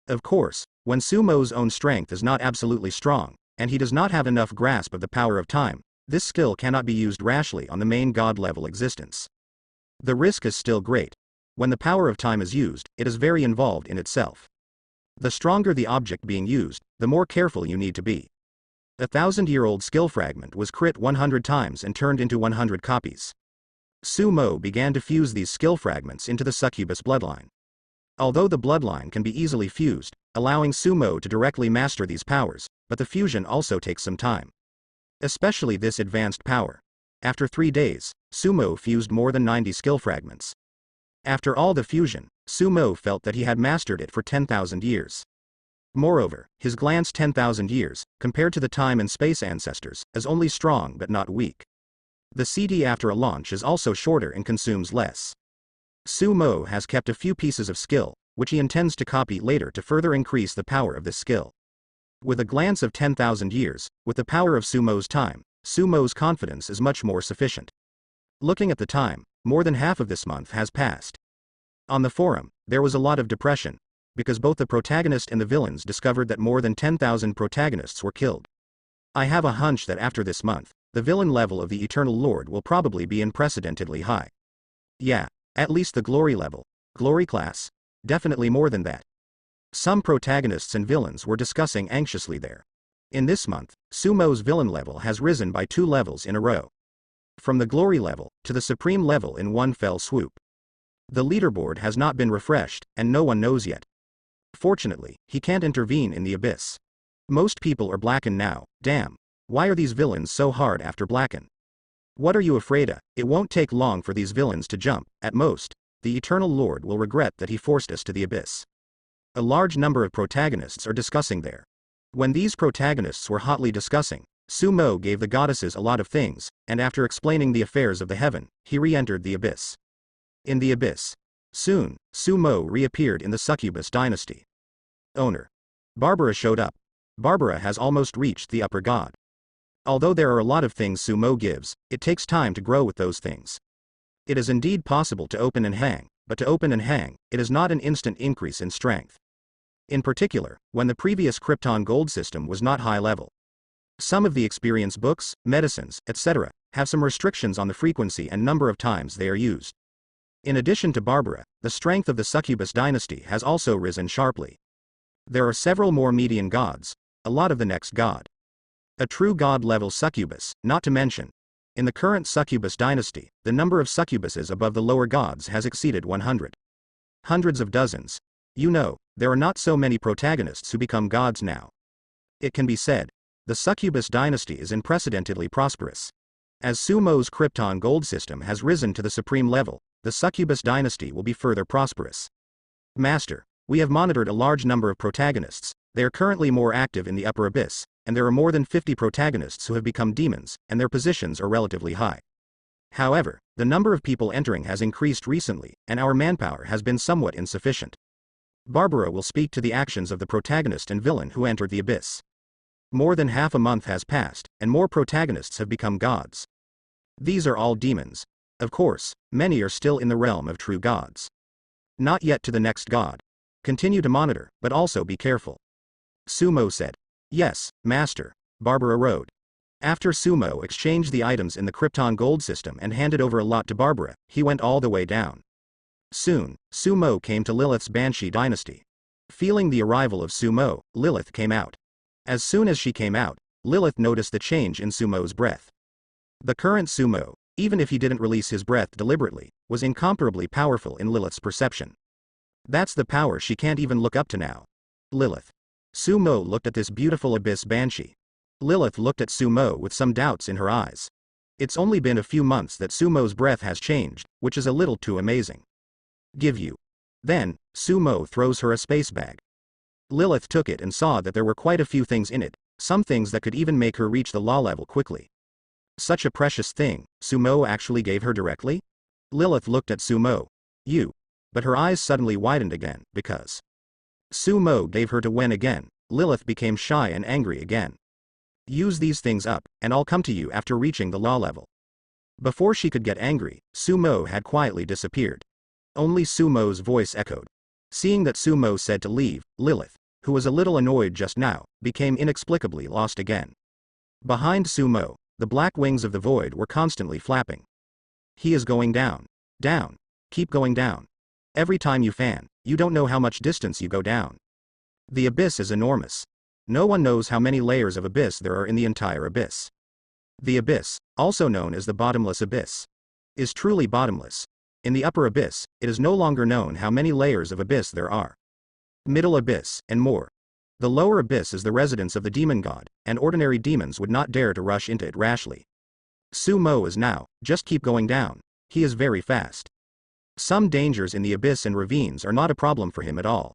Of course, when Sumo's own strength is not absolutely strong, and he does not have enough grasp of the power of time, this skill cannot be used rashly on the main god level existence. The risk is still great. When the power of time is used, it is very involved in itself. The stronger the object being used, the more careful you need to be. A 1000-year-old skill fragment was crit 100 times and turned into 100 copies. Sumo began to fuse these skill fragments into the succubus bloodline. Although the bloodline can be easily fused, allowing Sumo to directly master these powers, but the fusion also takes some time. Especially this advanced power. After 3 days, Sumo fused more than 90 skill fragments. After all the fusion, Sumo felt that he had mastered it for 10,000 years. Moreover, his glance 10,000 years, compared to the time and space ancestors, is only strong but not weak. The CD after a launch is also shorter and consumes less. Sumo has kept a few pieces of skill, which he intends to copy later to further increase the power of this skill. With a glance of 10,000 years, with the power of Sumo's time, Sumo's confidence is much more sufficient. Looking at the time, more than half of this month has passed. On the forum, there was a lot of depression, because both the protagonist and the villains discovered that more than 10,000 protagonists were killed. I have a hunch that after this month, the villain level of the Eternal Lord will probably be unprecedentedly high. Yeah, at least the glory level, glory class, definitely more than that. Some protagonists and villains were discussing anxiously there. In this month, Sumo's villain level has risen by 2 levels in a row. From the glory level to the supreme level in one fell swoop. The leaderboard has not been refreshed, and no one knows yet. Fortunately, he can't intervene in the abyss. Most people are blackened now. Damn. Why are these villains so hard after blacken? What are you afraid of? It won't take long for these villains to jump. At most, the Eternal Lord will regret that he forced us to the abyss. A large number of protagonists are discussing there. When these protagonists were hotly discussing, Sumo gave the goddesses a lot of things, and after explaining the affairs of the heaven, he re-entered the abyss. In the abyss. Soon, Sumo reappeared in the succubus dynasty. Owner. Barbara showed up. Barbara has almost reached the upper god. Although there are a lot of things Sumo gives, it takes time to grow with those things. It is indeed possible to open and hang, but to open and hang, it is not an instant increase in strength. In particular, when the previous Krypton Gold system was not high level. Some of the experience books, medicines, etc., have some restrictions on the frequency and number of times they are used. In addition to Barbara, the strength of the succubus dynasty has also risen sharply. There are several more median gods, a lot of the next god. A true god-level succubus, not to mention. In the current succubus dynasty, the number of succubuses above the lower gods has exceeded 100. Hundreds of dozens. You know, there are not so many protagonists who become gods now. It can be said, the succubus dynasty is unprecedentedly prosperous. As Sumo's Krypton Gold system has risen to the supreme level, the succubus dynasty will be further prosperous. Master, we have monitored a large number of protagonists. They are currently more active in the upper abyss, and there are more than 50 protagonists who have become demons, and their positions are relatively high. However, the number of people entering has increased recently, and our manpower has been somewhat insufficient. Barbara will speak to the actions of the protagonist and villain who entered the abyss. More than half a month has passed, and more protagonists have become gods. These are all demons. Of course, many are still in the realm of true gods. Not yet to the next god. Continue to monitor, but also be careful. Sumo said. Yes, Master. Barbara wrote. After Sumo exchanged the items in the Krypton Gold system and handed over a lot to Barbara, he went all the way down. Soon, Sumo came to Lilith's Banshee dynasty. Feeling the arrival of Sumo, Lilith came out. As soon as she came out, Lilith noticed the change in Sumo's breath. The current Sumo, even if he didn't release his breath deliberately, was incomparably powerful in Lilith's perception. That's the power she can't even look up to now. Lilith. Sumo looked at this beautiful abyss banshee. Lilith looked at Sumo with some doubts in her eyes. It's only been a few months that Sumo's breath has changed, which is a little too amazing. Give you. Then, Sumo throws her a space bag. Lilith took it and saw that there were quite a few things in it, some things that could even make her reach the law level quickly. Such a precious thing, Sumo actually gave her directly? Lilith looked at Sumo. You. But her eyes suddenly widened again, because Sumo gave her to Wen again. Lilith became shy and angry again. Use these things up, and I'll come to you after reaching the law level. Before she could get angry, Sumo had quietly disappeared. Only Sumo's voice echoed. Seeing that Sumo said to leave, Lilith, who was a little annoyed just now, became inexplicably lost again. Behind Sumo, the black wings of the void were constantly flapping. He is going down. Down. Keep going down. Every time you fan, you don't know how much distance you go down. The abyss is enormous. No one knows how many layers of abyss there are in the entire abyss. The abyss, also known as the bottomless abyss, is truly bottomless. In the upper abyss, it is no longer known how many layers of abyss there are. Middle abyss, and more. The lower abyss is the residence of the demon god, and ordinary demons would not dare to rush into it rashly. Sumo is now, just keep going down. He is very fast. Some dangers in the abyss and ravines are not a problem for him at all.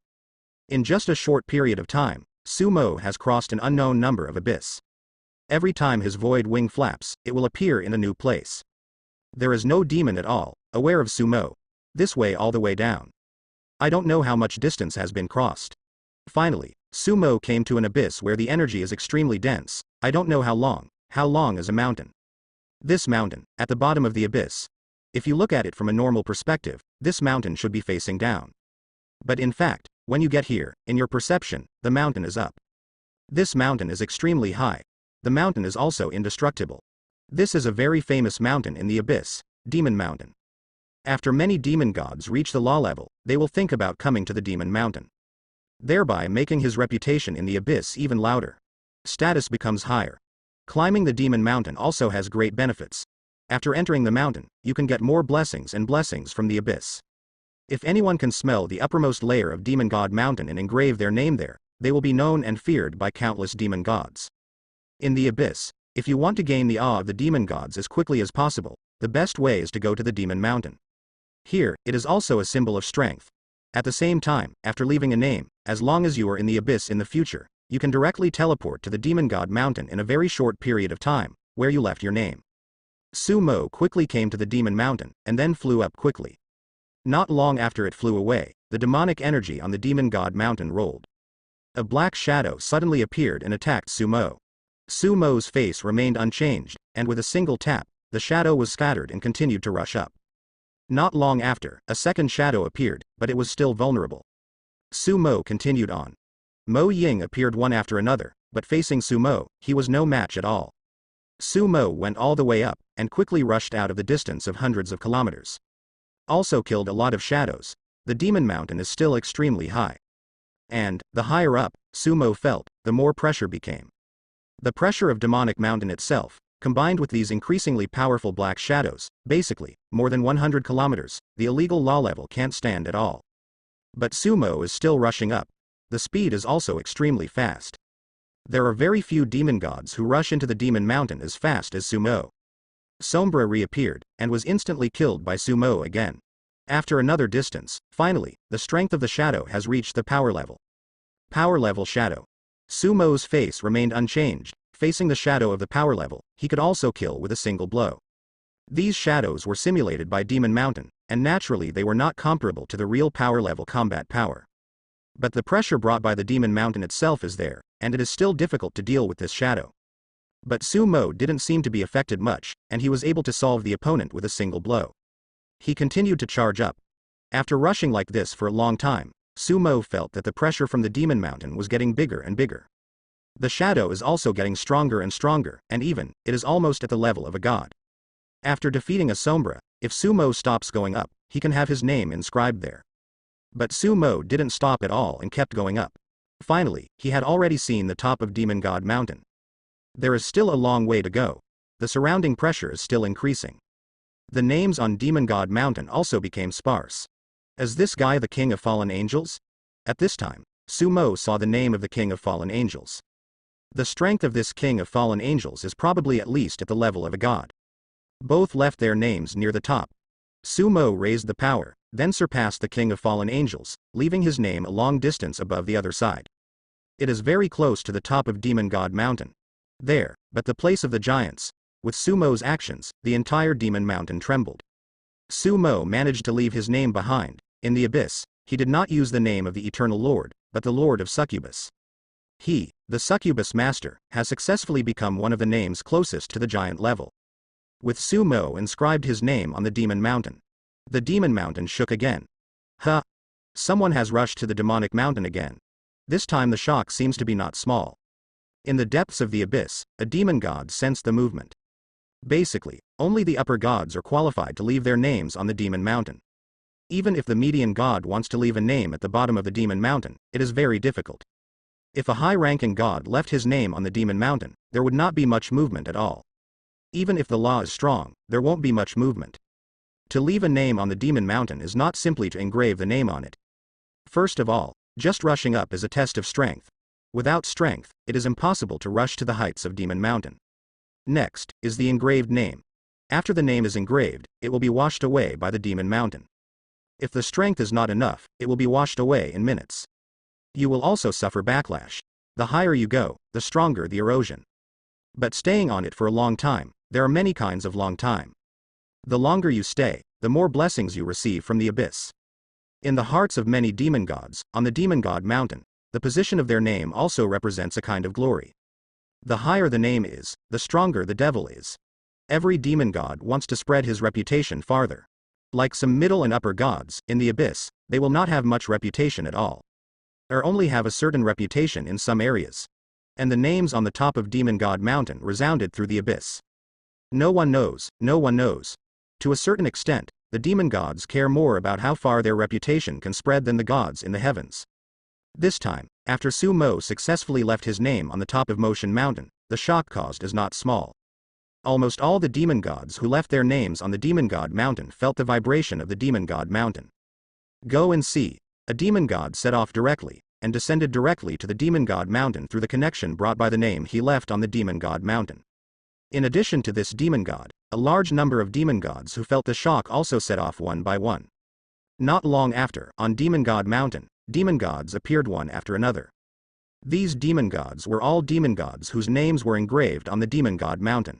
In just a short period of time, Sumo has crossed an unknown number of abyss. Every time his void wing flaps, it will appear in a new place. There is no demon at all, aware of Sumo. This way all the way down. I don't know how much distance has been crossed. Finally, Sumo came to an abyss where the energy is extremely dense. I don't know how long is a mountain. This mountain, at the bottom of the abyss. If you look at it from a normal perspective, this mountain should be facing down. But in fact, when you get here, in your perception, the mountain is up. This mountain is extremely high. The mountain is also indestructible. This is a very famous mountain in the abyss, Demon Mountain. After many demon gods reach the law level, they will think about coming to the Demon Mountain, thereby making his reputation in the abyss even louder. Status becomes higher. Climbing the Demon Mountain also has great benefits. After entering the mountain, you can get more blessings from the abyss. If anyone can smell the uppermost layer of Demon God Mountain and engrave their name there, they will be known and feared by countless demon gods. In the abyss, if you want to gain the awe of the demon gods as quickly as possible, the best way is to go to the Demon Mountain. Here, it is also a symbol of strength. At the same time, after leaving a name, as long as you are in the abyss in the future, you can directly teleport to the Demon God Mountain in a very short period of time, where you left your name. Sumo quickly came to the Demon Mountain, and then flew up quickly. Not long after it flew away, the demonic energy on the Demon God Mountain rolled. A black shadow suddenly appeared and attacked Sumo. Sumo's face remained unchanged, and with a single tap, the shadow was scattered and continued to rush up. Not long after, a second shadow appeared, but it was still vulnerable. Sumo continued on. Mo Ying appeared one after another, but facing Sumo, he was no match at all. Sumo went all the way up, and quickly rushed out of the distance of hundreds of kilometers. Also killed a lot of shadows. The Demon Mountain is still extremely high. And, the higher up, Sumo felt, the more pressure became. The pressure of Demonic Mountain itself, combined with these increasingly powerful black shadows, basically, more than 100 kilometers, the illegal law level can't stand at all. But Sumo is still rushing up. The speed is also extremely fast. There are very few demon gods who rush into the Demon Mountain as fast as Sumo. Sombra reappeared, and was instantly killed by Sumo again. After another distance, finally, the strength of the shadow has reached the power level. Power level shadow. Sumo's face remained unchanged. Facing the shadow of the power level, he could also kill with a single blow. These shadows were simulated by Demon Mountain, and naturally they were not comparable to the real power level combat power. But the pressure brought by the Demon Mountain itself is there, and it is still difficult to deal with this shadow. But Sumo didn't seem to be affected much, and he was able to solve the opponent with a single blow. He continued to charge up. After rushing like this for a long time, Sumo felt that the pressure from the Demon Mountain was getting bigger and bigger. The shadow is also getting stronger and stronger, and even, it is almost at the level of a god. After defeating a Sombra, if Sumo stops going up, he can have his name inscribed there. But Sumo didn't stop at all and kept going up. Finally, he had already seen the top of Demon God Mountain. There is still a long way to go. The surrounding pressure is still increasing. The names on Demon God Mountain also became sparse. Is this guy the King of Fallen Angels? At this time, Sumo saw the name of the King of Fallen Angels. The strength of this King of Fallen Angels is probably at least at the level of a god. Both left their names near the top. Sumo raised the power, then surpassed the King of Fallen Angels, leaving his name a long distance above the other side. It is very close to the top of Demon God Mountain. There, but the place of the giants. With Sumo's actions, the entire Demon Mountain trembled. Sumo managed to leave his name behind. In the abyss, he did not use the name of the Eternal Lord, but the Lord of Succubus. He, the Succubus Master, has successfully become one of the names closest to the giant level. With Sumo inscribed his name on the Demon Mountain. The Demon Mountain shook again. Huh! Someone has rushed to the Demonic Mountain again. This time the shock seems to be not small. In the depths of the abyss, a demon god sensed the movement. Basically, only the upper gods are qualified to leave their names on the Demon Mountain. Even if the median god wants to leave a name at the bottom of the Demon Mountain, it is very difficult. If a high-ranking god left his name on the Demon Mountain, there would not be much movement at all. Even if the law is strong, there won't be much movement. To leave a name on the Demon Mountain is not simply to engrave the name on it. First of all, just rushing up is a test of strength. Without strength, it is impossible to rush to the heights of Demon Mountain. Next, is the engraved name. After the name is engraved, it will be washed away by the Demon Mountain. If the strength is not enough, it will be washed away in minutes. You will also suffer backlash. The higher you go, the stronger the erosion. But staying on it for a long time, there are many kinds of long time. The longer you stay, the more blessings you receive from the abyss. In the hearts of many demon gods, on the demon god mountain, the position of their name also represents a kind of glory. The higher the name is, the stronger the devil is. Every demon god wants to spread his reputation farther. Like some middle and upper gods, in the abyss, they will not have much reputation at all. Or only have a certain reputation in some areas. And the names on the top of Demon God Mountain resounded through the abyss. No one knows, no one knows. To a certain extent, the demon gods care more about how far their reputation can spread than the gods in the heavens. This time, after Sumo successfully left his name on the top of Motion Mountain, the shock caused is not small. Almost all the demon gods who left their names on the Demon God Mountain felt the vibration of the Demon God Mountain. Go and see. A demon god set off directly, and descended directly to the Demon God Mountain through the connection brought by the name he left on the Demon God Mountain. In addition to this demon god, a large number of demon gods who felt the shock also set off one by one. Not long after, on Demon God Mountain, demon gods appeared one after another. These demon gods were all demon gods whose names were engraved on the Demon God Mountain.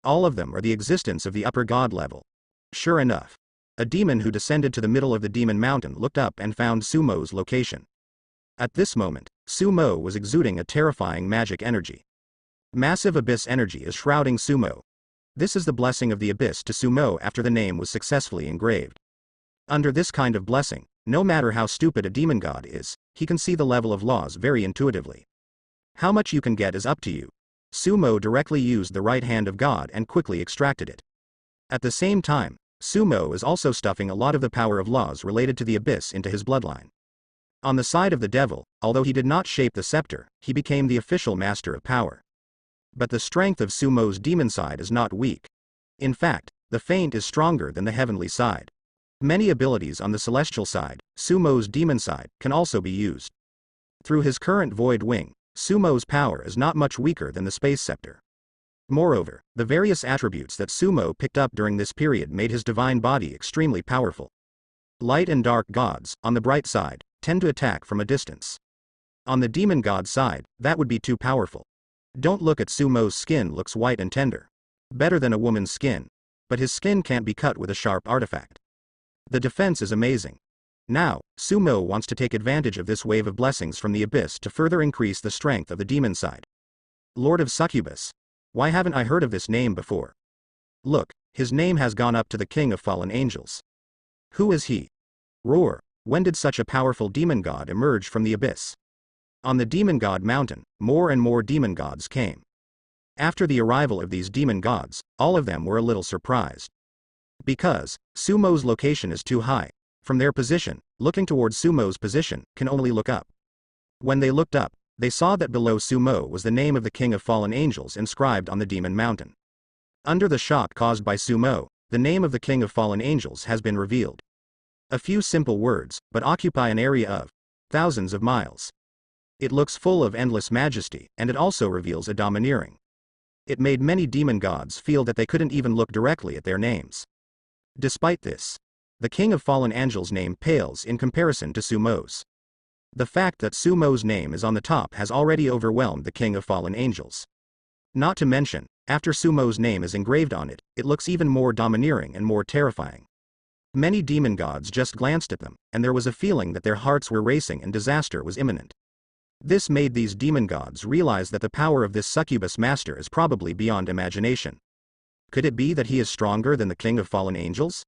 All of them are the existence of the upper god level. Sure enough, a demon who descended to the middle of the Demon Mountain looked up and found Sumo's location. At this moment, Sumo was exuding a terrifying magic energy. Massive abyss energy is shrouding Sumo. This is the blessing of the abyss to Sumo after the name was successfully engraved. Under this kind of blessing, no matter how stupid a demon god is, he can see the level of laws very intuitively. How much you can get is up to you. Sumo directly used the right hand of God and quickly extracted it. At the same time, Sumo is also stuffing a lot of the power of laws related to the abyss into his bloodline. On the side of the devil, although he did not shape the scepter, he became the official master of power. But the strength of Sumo's demon side is not weak. In fact, the feint is stronger than the heavenly side. Many abilities on the celestial side, Sumo's demon side, can also be used. Through his current void wing, Sumo's power is not much weaker than the space scepter. Moreover, the various attributes that Sumo picked up during this period made his divine body extremely powerful. Light and dark gods, on the bright side, tend to attack from a distance. On the demon god side, that would be too powerful. Don't look at Sumo's skin, looks white and tender. Better than a woman's skin. But his skin can't be cut with a sharp artifact. The defense is amazing. Now, Sumo wants to take advantage of this wave of blessings from the abyss to further increase the strength of the demon side. Lord of Succubus. Why haven't I heard of this name before? Look, his name has gone up to the King of Fallen Angels. Who is he? Roar, when did such a powerful demon god emerge from the abyss? On the Demon God Mountain, more and more demon gods came. After the arrival of these demon gods, all of them were a little surprised. Because, Sumo's location is too high. From their position, looking towards Sumo's position, can only look up. When they looked up, they saw that below Sumo was the name of the King of Fallen Angels inscribed on the Demon Mountain. Under the shock caused by Sumo, the name of the King of Fallen Angels has been revealed. A few simple words, but occupy an area of thousands of miles. It looks full of endless majesty, and it also reveals a domineering. It made many demon gods feel that they couldn't even look directly at their names. Despite this, the King of Fallen Angels' name pales in comparison to Sumo's. The fact that Sumo's name is on the top has already overwhelmed the King of Fallen Angels. Not to mention, after Sumo's name is engraved on it, it looks even more domineering and more terrifying. Many demon gods just glanced at them, and there was a feeling that their hearts were racing and disaster was imminent. This made these demon gods realize that the power of this succubus master is probably beyond imagination. Could it be that he is stronger than the King of Fallen Angels?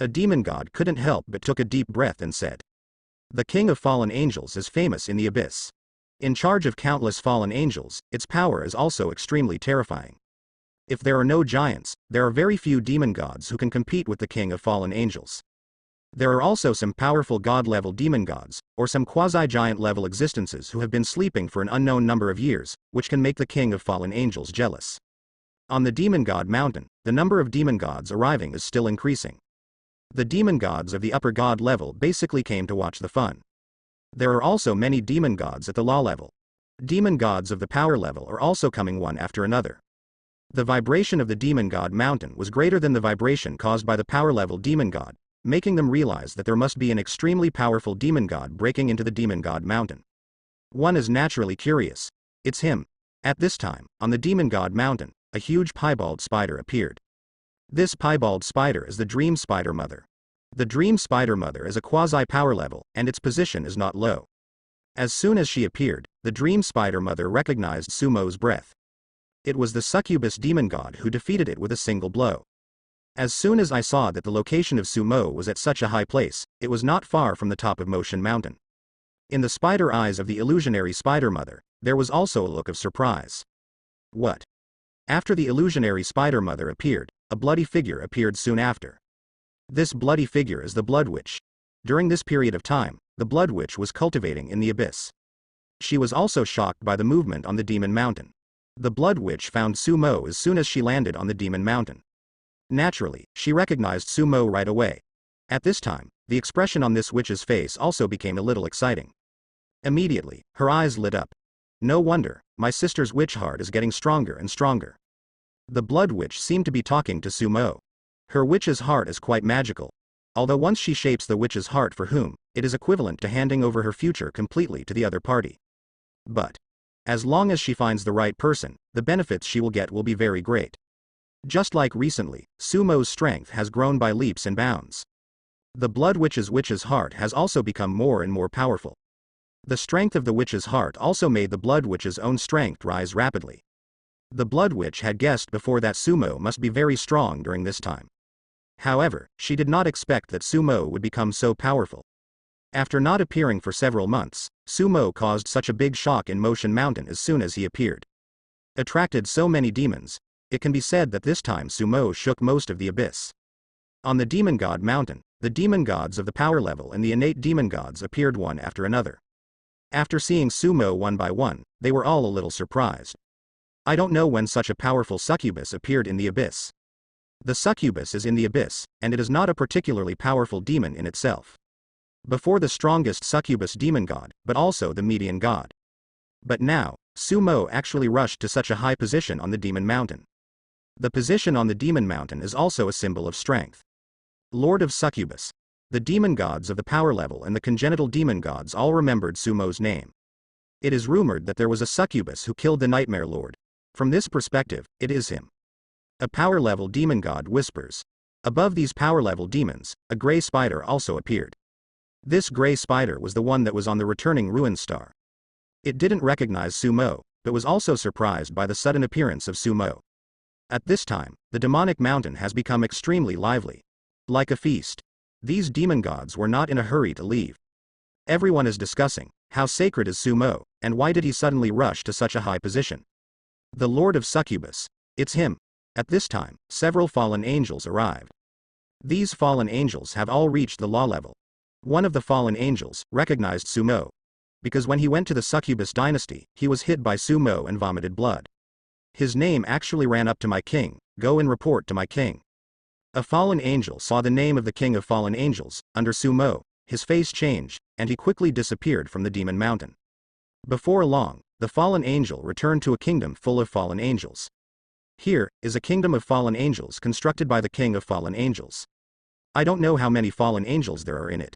A demon god couldn't help but took a deep breath and said, "The King of Fallen Angels is famous in the abyss. In charge of countless fallen angels, its power is also extremely terrifying. If there are no giants, there are very few demon gods who can compete with the King of Fallen Angels. There are also some powerful god-level demon gods, or some quasi-giant level existences who have been sleeping for an unknown number of years, which can make the King of Fallen Angels jealous. On the Demon God Mountain, the number of demon gods arriving is still increasing. The demon gods of the upper god level basically came to watch the fun. There are also many demon gods at the law level. Demon gods of the power level are also coming one after another. The vibration of the Demon God Mountain was greater than the vibration caused by the power level demon god, making them realize that there must be an extremely powerful demon god breaking into the Demon God Mountain. One is naturally curious. It's him. At this time, on the Demon God Mountain, a huge piebald spider appeared. This piebald spider is the Dream Spider Mother. The Dream Spider Mother is a quasi-power level, and its position is not low. As soon as she appeared, the Dream Spider Mother recognized Sumo's breath. It was the succubus demon god who defeated it with a single blow. As soon as I saw that the location of Sumo was at such a high place, it was not far from the top of Motion Mountain. In the spider eyes of the illusionary Spider Mother, there was also a look of surprise. What? After the illusionary Spider Mother appeared, a bloody figure appeared soon after. This bloody figure is the Blood Witch. During this period of time, the Blood Witch was cultivating in the abyss. She was also shocked by the movement on the Demon Mountain. The Blood Witch found Sumo as soon as she landed on the Demon Mountain. Naturally, she recognized Sumo right away. At this time, the expression on this witch's face also became a little exciting. Immediately, her eyes lit up. No wonder, my sister's witch heart is getting stronger and stronger. The Blood Witch seemed to be talking to Sumo. Her witch's heart is quite magical. Although once she shapes the witch's heart for whom, it is equivalent to handing over her future completely to the other party. But as long as she finds the right person, the benefits she will get will be very great. Just like recently, Sumo's strength has grown by leaps and bounds. The Blood Witch's heart has also become more and more powerful. The strength of the witch's heart also made the Blood Witch's own strength rise rapidly. The Blood Witch had guessed before that Sumo must be very strong during this time. However, she did not expect that Sumo would become so powerful. After not appearing for several months, Sumo caused such a big shock in Motion Mountain as soon as he appeared. Attracted so many demons, it can be said that this time Sumo shook most of the abyss. On the Demon God Mountain, the demon gods of the power level and the innate demon gods appeared one after another. After seeing Sumo one by one, they were all a little surprised. I don't know when such a powerful succubus appeared in the abyss. The succubus is in the abyss, and it is not a particularly powerful demon in itself. Before the strongest succubus demon god, but also the median god. But now, Sumo actually rushed to such a high position on the Demon Mountain. The position on the Demon Mountain is also a symbol of strength. Lord of Succubus. The demon gods of the power level and the congenital demon gods all remembered Sumo's name. It is rumored that there was a succubus who killed the Nightmare Lord. From this perspective, it is him. A power level demon god whispers. Above these power level demons, a gray spider also appeared. This gray spider was the one that was on the returning ruin star. It didn't recognize Sumo, but was also surprised by the sudden appearance of Sumo. At this time, the demonic mountain has become extremely lively. Like a feast. These demon gods were not in a hurry to leave. Everyone is discussing, how sacred is Sumo, and why did he suddenly rush to such a high position? The Lord of Succubus. It's him. At this time, several fallen angels arrived. These fallen angels have all reached the law level. One of the fallen angels recognized Sumo. Because when he went to the succubus dynasty, he was hit by Sumo and vomited blood. His name actually ran up to my king. Go and report to my king. A fallen angel saw the name of the king of fallen angels, under Sumo. His face changed, and he quickly disappeared from the Demon Mountain. Before long, the fallen angel returned to a kingdom full of fallen angels. Here is a kingdom of fallen angels constructed by the king of fallen angels. I don't know how many fallen angels there are in it.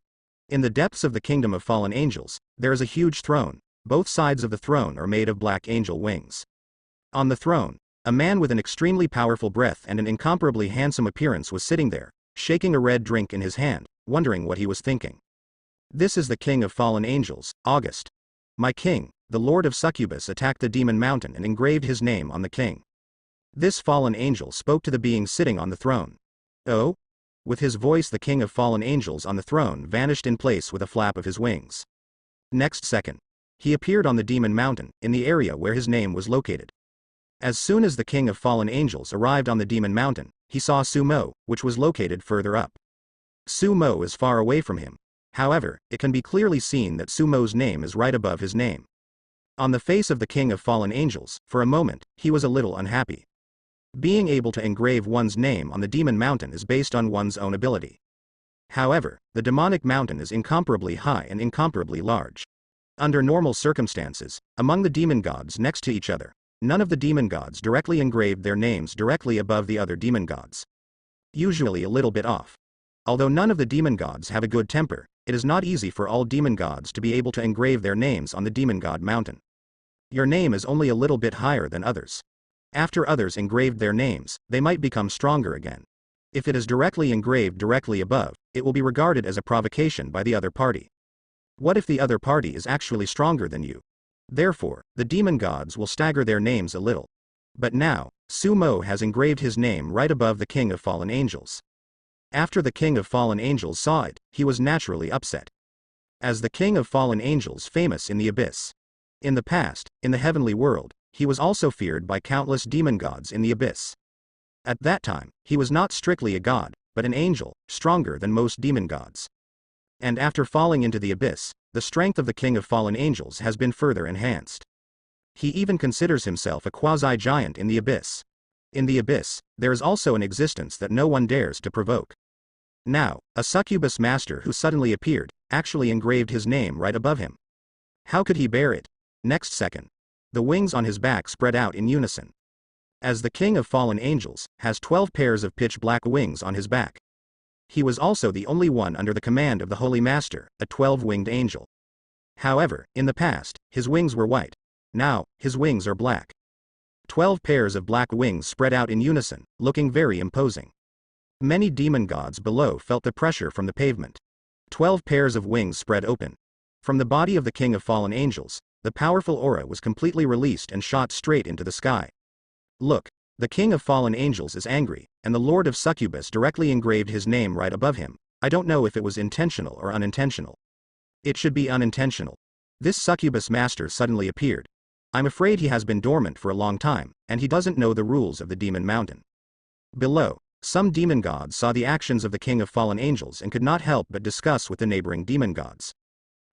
In the depths of the kingdom of fallen angels, there is a huge throne. Both sides of the throne are made of black angel wings. On the throne, a man with an extremely powerful breath and an incomparably handsome appearance was sitting there, shaking a red drink in his hand, wondering what he was thinking. This is the king of fallen angels, August. My king, the Lord of Succubus, attacked the Demon Mountain and engraved his name on the king. This fallen angel spoke to the being sitting on the throne. Oh? With his voice, the king of fallen angels on the throne vanished in place with a flap of his wings. Next second, he appeared on the Demon Mountain, in the area where his name was located. As soon as the king of fallen angels arrived on the Demon Mountain, he saw Sumo, which was located further up. Sumo is far away from him. However, it can be clearly seen that Sumo's name is right above his name. On the face of the king of fallen angels, for a moment, he was a little unhappy. Being able to engrave one's name on the Demon Mountain is based on one's own ability. However, the demonic mountain is incomparably high and incomparably large. Under normal circumstances, among the demon gods next to each other, none of the demon gods directly engraved their names directly above the other demon gods. Usually a little bit off. Although none of the demon gods have a good temper, it is not easy for all demon gods to be able to engrave their names on the Demon God Mountain. Your name is only a little bit higher than others. After others engraved their names, they might become stronger again. If it is directly engraved directly above, it will be regarded as a provocation by the other party. What if the other party is actually stronger than you? Therefore, the demon gods will stagger their names a little. But now, Sumo has engraved his name right above the King of Fallen Angels. After the King of Fallen Angels saw it, he was naturally upset. As the King of Fallen Angels famous in the abyss. In the past, in the heavenly world, he was also feared by countless demon gods in the abyss. At that time, he was not strictly a god, but an angel, stronger than most demon gods. And after falling into the abyss, the strength of the King of Fallen Angels has been further enhanced. He even considers himself a quasi-giant in the abyss. In the abyss, there is also an existence that no one dares to provoke. Now, a succubus master who suddenly appeared, actually engraved his name right above him. How could he bear it? Next second, the wings on his back spread out in unison. As the King of Fallen Angels has 12 pairs of pitch black wings on his back. He was also the only one under the command of the Holy Master, a 12-winged angel. However, in the past, his wings were white. Now, his wings are black. 12 pairs of black wings spread out in unison, looking very imposing. Many demon gods below felt the pressure from the pavement. 12 pairs of wings spread open. From the body of the King of Fallen Angels, the powerful aura was completely released and shot straight into the sky. Look, the King of Fallen Angels is angry, and the Lord of Succubus directly engraved his name right above him. I don't know if it was intentional or unintentional. It should be unintentional. This succubus master suddenly appeared. I'm afraid he has been dormant for a long time, and he doesn't know the rules of the Demon Mountain. Below, some demon gods saw the actions of the King of Fallen Angels and could not help but discuss with the neighboring demon gods.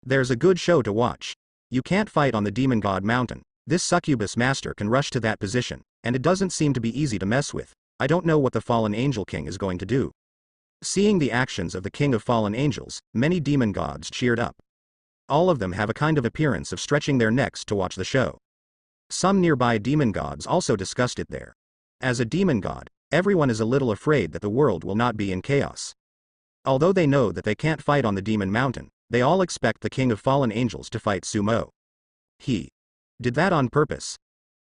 There's a good show to watch. You can't fight on the Demon God Mountain. This succubus master can rush to that position, and it doesn't seem to be easy to mess with. I don't know what the Fallen Angel King is going to do. Seeing the actions of the King of Fallen Angels, many demon gods cheered up. All of them have a kind of appearance of stretching their necks to watch the show. Some nearby demon gods also discussed it there. As a demon god, everyone is a little afraid that the world will not be in chaos. Although they know that they can't fight on the Demon Mountain, they all expect the King of Fallen Angels to fight Sumo. He did that on purpose.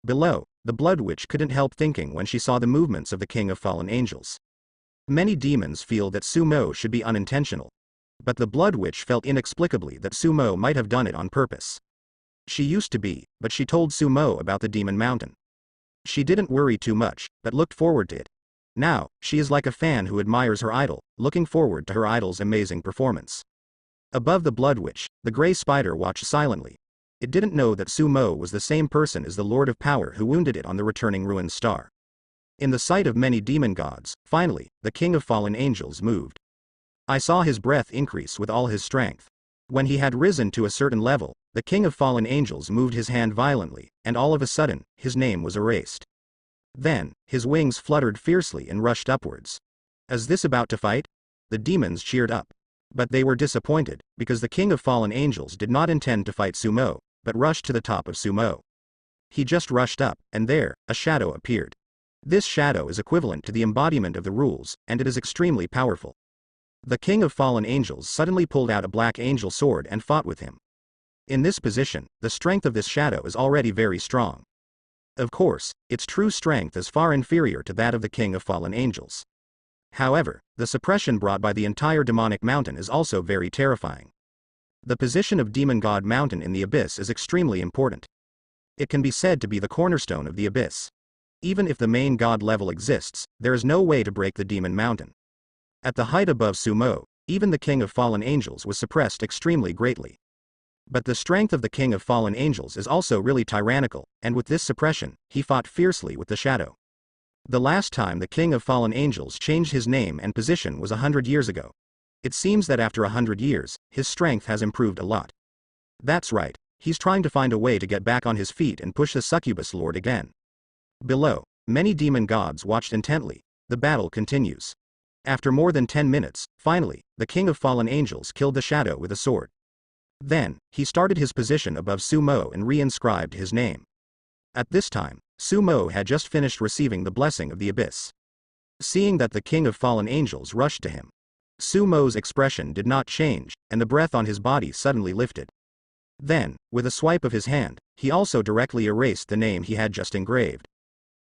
Below, the Blood Witch couldn't help thinking when she saw the movements of the King of Fallen Angels. Many demons feel that Sumo should be unintentional. But the Blood Witch felt inexplicably that Sumo might have done it on purpose. She used to be, but she told Sumo about the Demon Mountain. She didn't worry too much, but looked forward to it. Now, she is like a fan who admires her idol, looking forward to her idol's amazing performance. Above the Blood Witch, the gray spider watched silently. It didn't know that Sumo was the same person as the Lord of Power who wounded it on the returning ruined star. In the sight of many demon gods, finally, the King of Fallen Angels moved. I saw his breath increase with all his strength. When he had risen to a certain level, the King of Fallen Angels moved his hand violently, and all of a sudden, his name was erased. Then, his wings fluttered fiercely and rushed upwards. Is this about to fight? The demons cheered up. But they were disappointed, because the King of Fallen Angels did not intend to fight Sumo, but rushed to the top of Sumo. He just rushed up, and there, a shadow appeared. This shadow is equivalent to the embodiment of the rules, and it is extremely powerful. The King of Fallen Angels suddenly pulled out a black angel sword and fought with him. In this position, the strength of this shadow is already very strong. Of course, its true strength is far inferior to that of the King of Fallen Angels. However, the suppression brought by the entire demonic mountain is also very terrifying. The position of Demon God Mountain in the abyss is extremely important. It can be said to be the cornerstone of the abyss. Even if the main god level exists, there is no way to break the Demon Mountain. At the height above Sumo, even the King of Fallen Angels was suppressed extremely greatly. But the strength of the King of Fallen Angels is also really tyrannical, and with this suppression, he fought fiercely with the shadow. The last time the King of Fallen Angels changed his name and position was 100 years ago. It seems that after 100 years, his strength has improved a lot. That's right, he's trying to find a way to get back on his feet and push the Succubus Lord again. Below, many demon gods watched intently. The battle continues. After more than 10 minutes, finally, the King of Fallen Angels killed the shadow with a sword. Then, he started his position above Sumo and re-inscribed his name. At this time, Sumo had just finished receiving the blessing of the abyss. Seeing that the King of Fallen Angels rushed to him, Sumo's expression did not change, and the breath on his body suddenly lifted. Then, with a swipe of his hand, he also directly erased the name he had just engraved.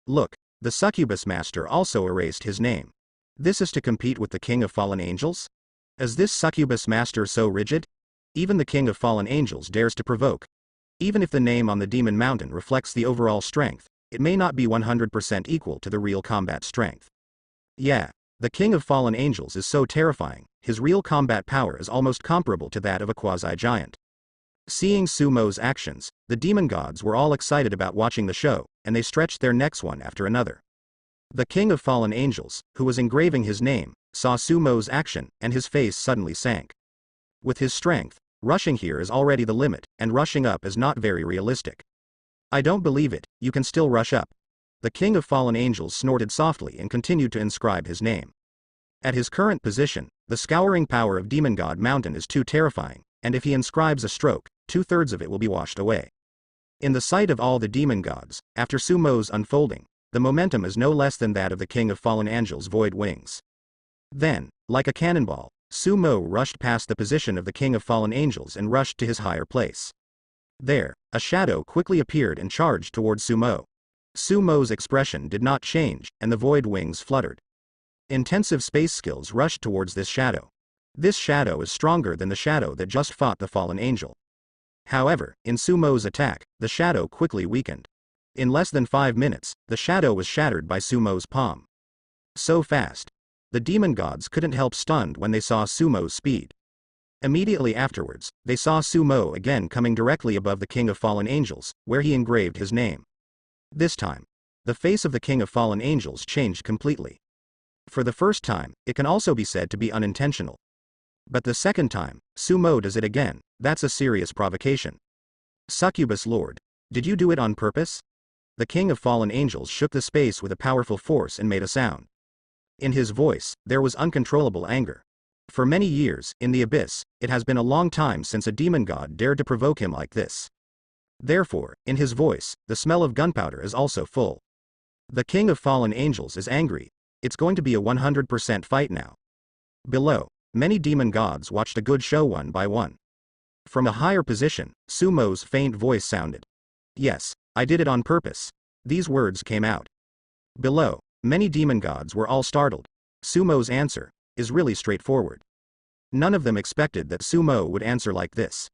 Look, the Succubus Master also erased his name. This is to compete with the king of fallen angels? Is this succubus master so rigid? Even the king of fallen angels dares to provoke. Even if the name on the demon mountain reflects the overall strength, it may not be 100% equal to the real combat strength. Yeah, the king of fallen angels is so terrifying, his real combat power is almost comparable to that of a quasi-giant. Seeing Sumo's actions, the demon gods were all excited about watching the show, and they stretched their necks one after another. The king of fallen angels, who was engraving his name, saw Sumo's action, and his face suddenly sank. With his strength, rushing here is already the limit, and rushing up is not very realistic. I don't believe it, you can still rush up. The king of fallen angels snorted softly and continued to inscribe his name. At his current position, the scouring power of Demon God Mountain is too terrifying, and if he inscribes a stroke, 2/3 of it will be washed away. In the sight of all the demon gods, after Sumo's unfolding, the momentum is no less than that of the king of fallen angels' void wings. Then, like a cannonball, Sumo rushed past the position of the king of fallen angels and rushed to his higher place. There, a shadow quickly appeared and charged towards Sumo. Sumo's expression did not change, and the void wings fluttered. Intensive space skills rushed towards this shadow. This shadow is stronger than the shadow that just fought the fallen angel. However, in Sumo's attack, the shadow quickly weakened. In less than 5 minutes, the shadow was shattered by Sumo's palm. So fast. The demon gods couldn't help stunned when they saw Sumo's speed. Immediately afterwards, they saw Sumo again coming directly above the king of fallen angels, where he engraved his name. This time, the face of the king of fallen angels changed completely. For the first time, it can also be said to be unintentional. But the second time, Sumo does it again, that's a serious provocation. Succubus Lord, did you do it on purpose? The king of fallen angels shook the space with a powerful force and made a sound. In his voice, there was uncontrollable anger. For many years, in the abyss, it has been a long time since a demon god dared to provoke him like this. Therefore, in his voice, the smell of gunpowder is also full. The king of fallen angels is angry. It's going to be a 100% fight now. Below, many demon gods watched a good show one by one. From a higher position, Sumo's faint voice sounded. Yes, I did it on purpose. These words came out. Below, many demon gods were all startled. Sumo's answer is really straightforward. None of them expected that Sumo would answer like this.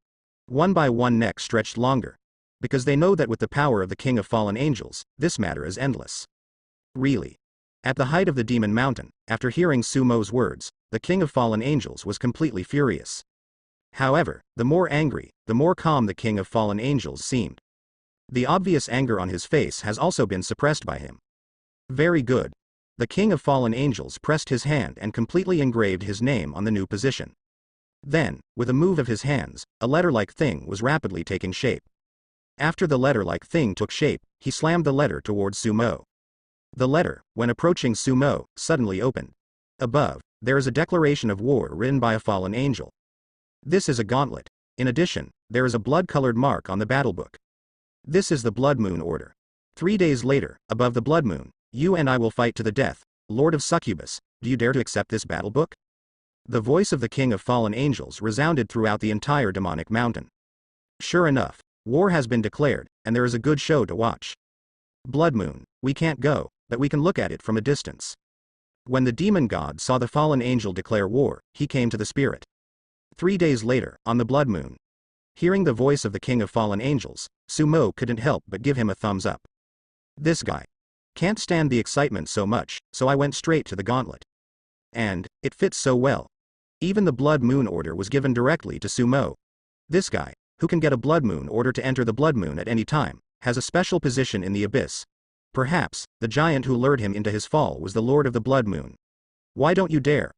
One by one neck stretched longer. Because they know that with the power of the king of fallen angels, this matter is endless. Really. At the height of the demon mountain, after hearing Sumo's words, the king of fallen angels was completely furious. However, the more angry, the more calm the king of fallen angels seemed. The obvious anger on his face has also been suppressed by him. Very good. The king of fallen angels pressed his hand and completely engraved his name on the new position. Then, with a move of his hands, a letter-like thing was rapidly taking shape. After the letter-like thing took shape, he slammed the letter towards Sumo. The letter, when approaching Sumo, suddenly opened. Above, there is a declaration of war written by a fallen angel. This is a gauntlet. In addition, there is a blood-colored mark on the battle book. This is the Blood Moon order. 3 days later, above the Blood Moon, you and I will fight to the death. Lord of Succubus, do you dare to accept this battle book? The voice of the king of fallen angels resounded throughout the entire demonic mountain. Sure enough, war has been declared, and there is a good show to watch. Blood Moon, we can't go, but we can look at it from a distance. When the demon god saw the fallen angel declare war, he came to the spirit. 3 days later, on the Blood Moon. Hearing the voice of the king of fallen angels, Sumo couldn't help but give him a thumbs up. This guy. Can't stand the excitement so much, so I went straight to the gauntlet. And, it fits so well. Even the Blood Moon order was given directly to Sumo. This guy, who can get a Blood Moon order to enter the Blood Moon at any time, has a special position in the abyss. Perhaps, the giant who lured him into his fall was the Lord of the Blood Moon. Why don't you dare?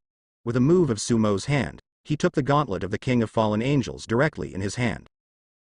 With a move of Sumo's hand, he took the gauntlet of the king of fallen angels directly in his hand.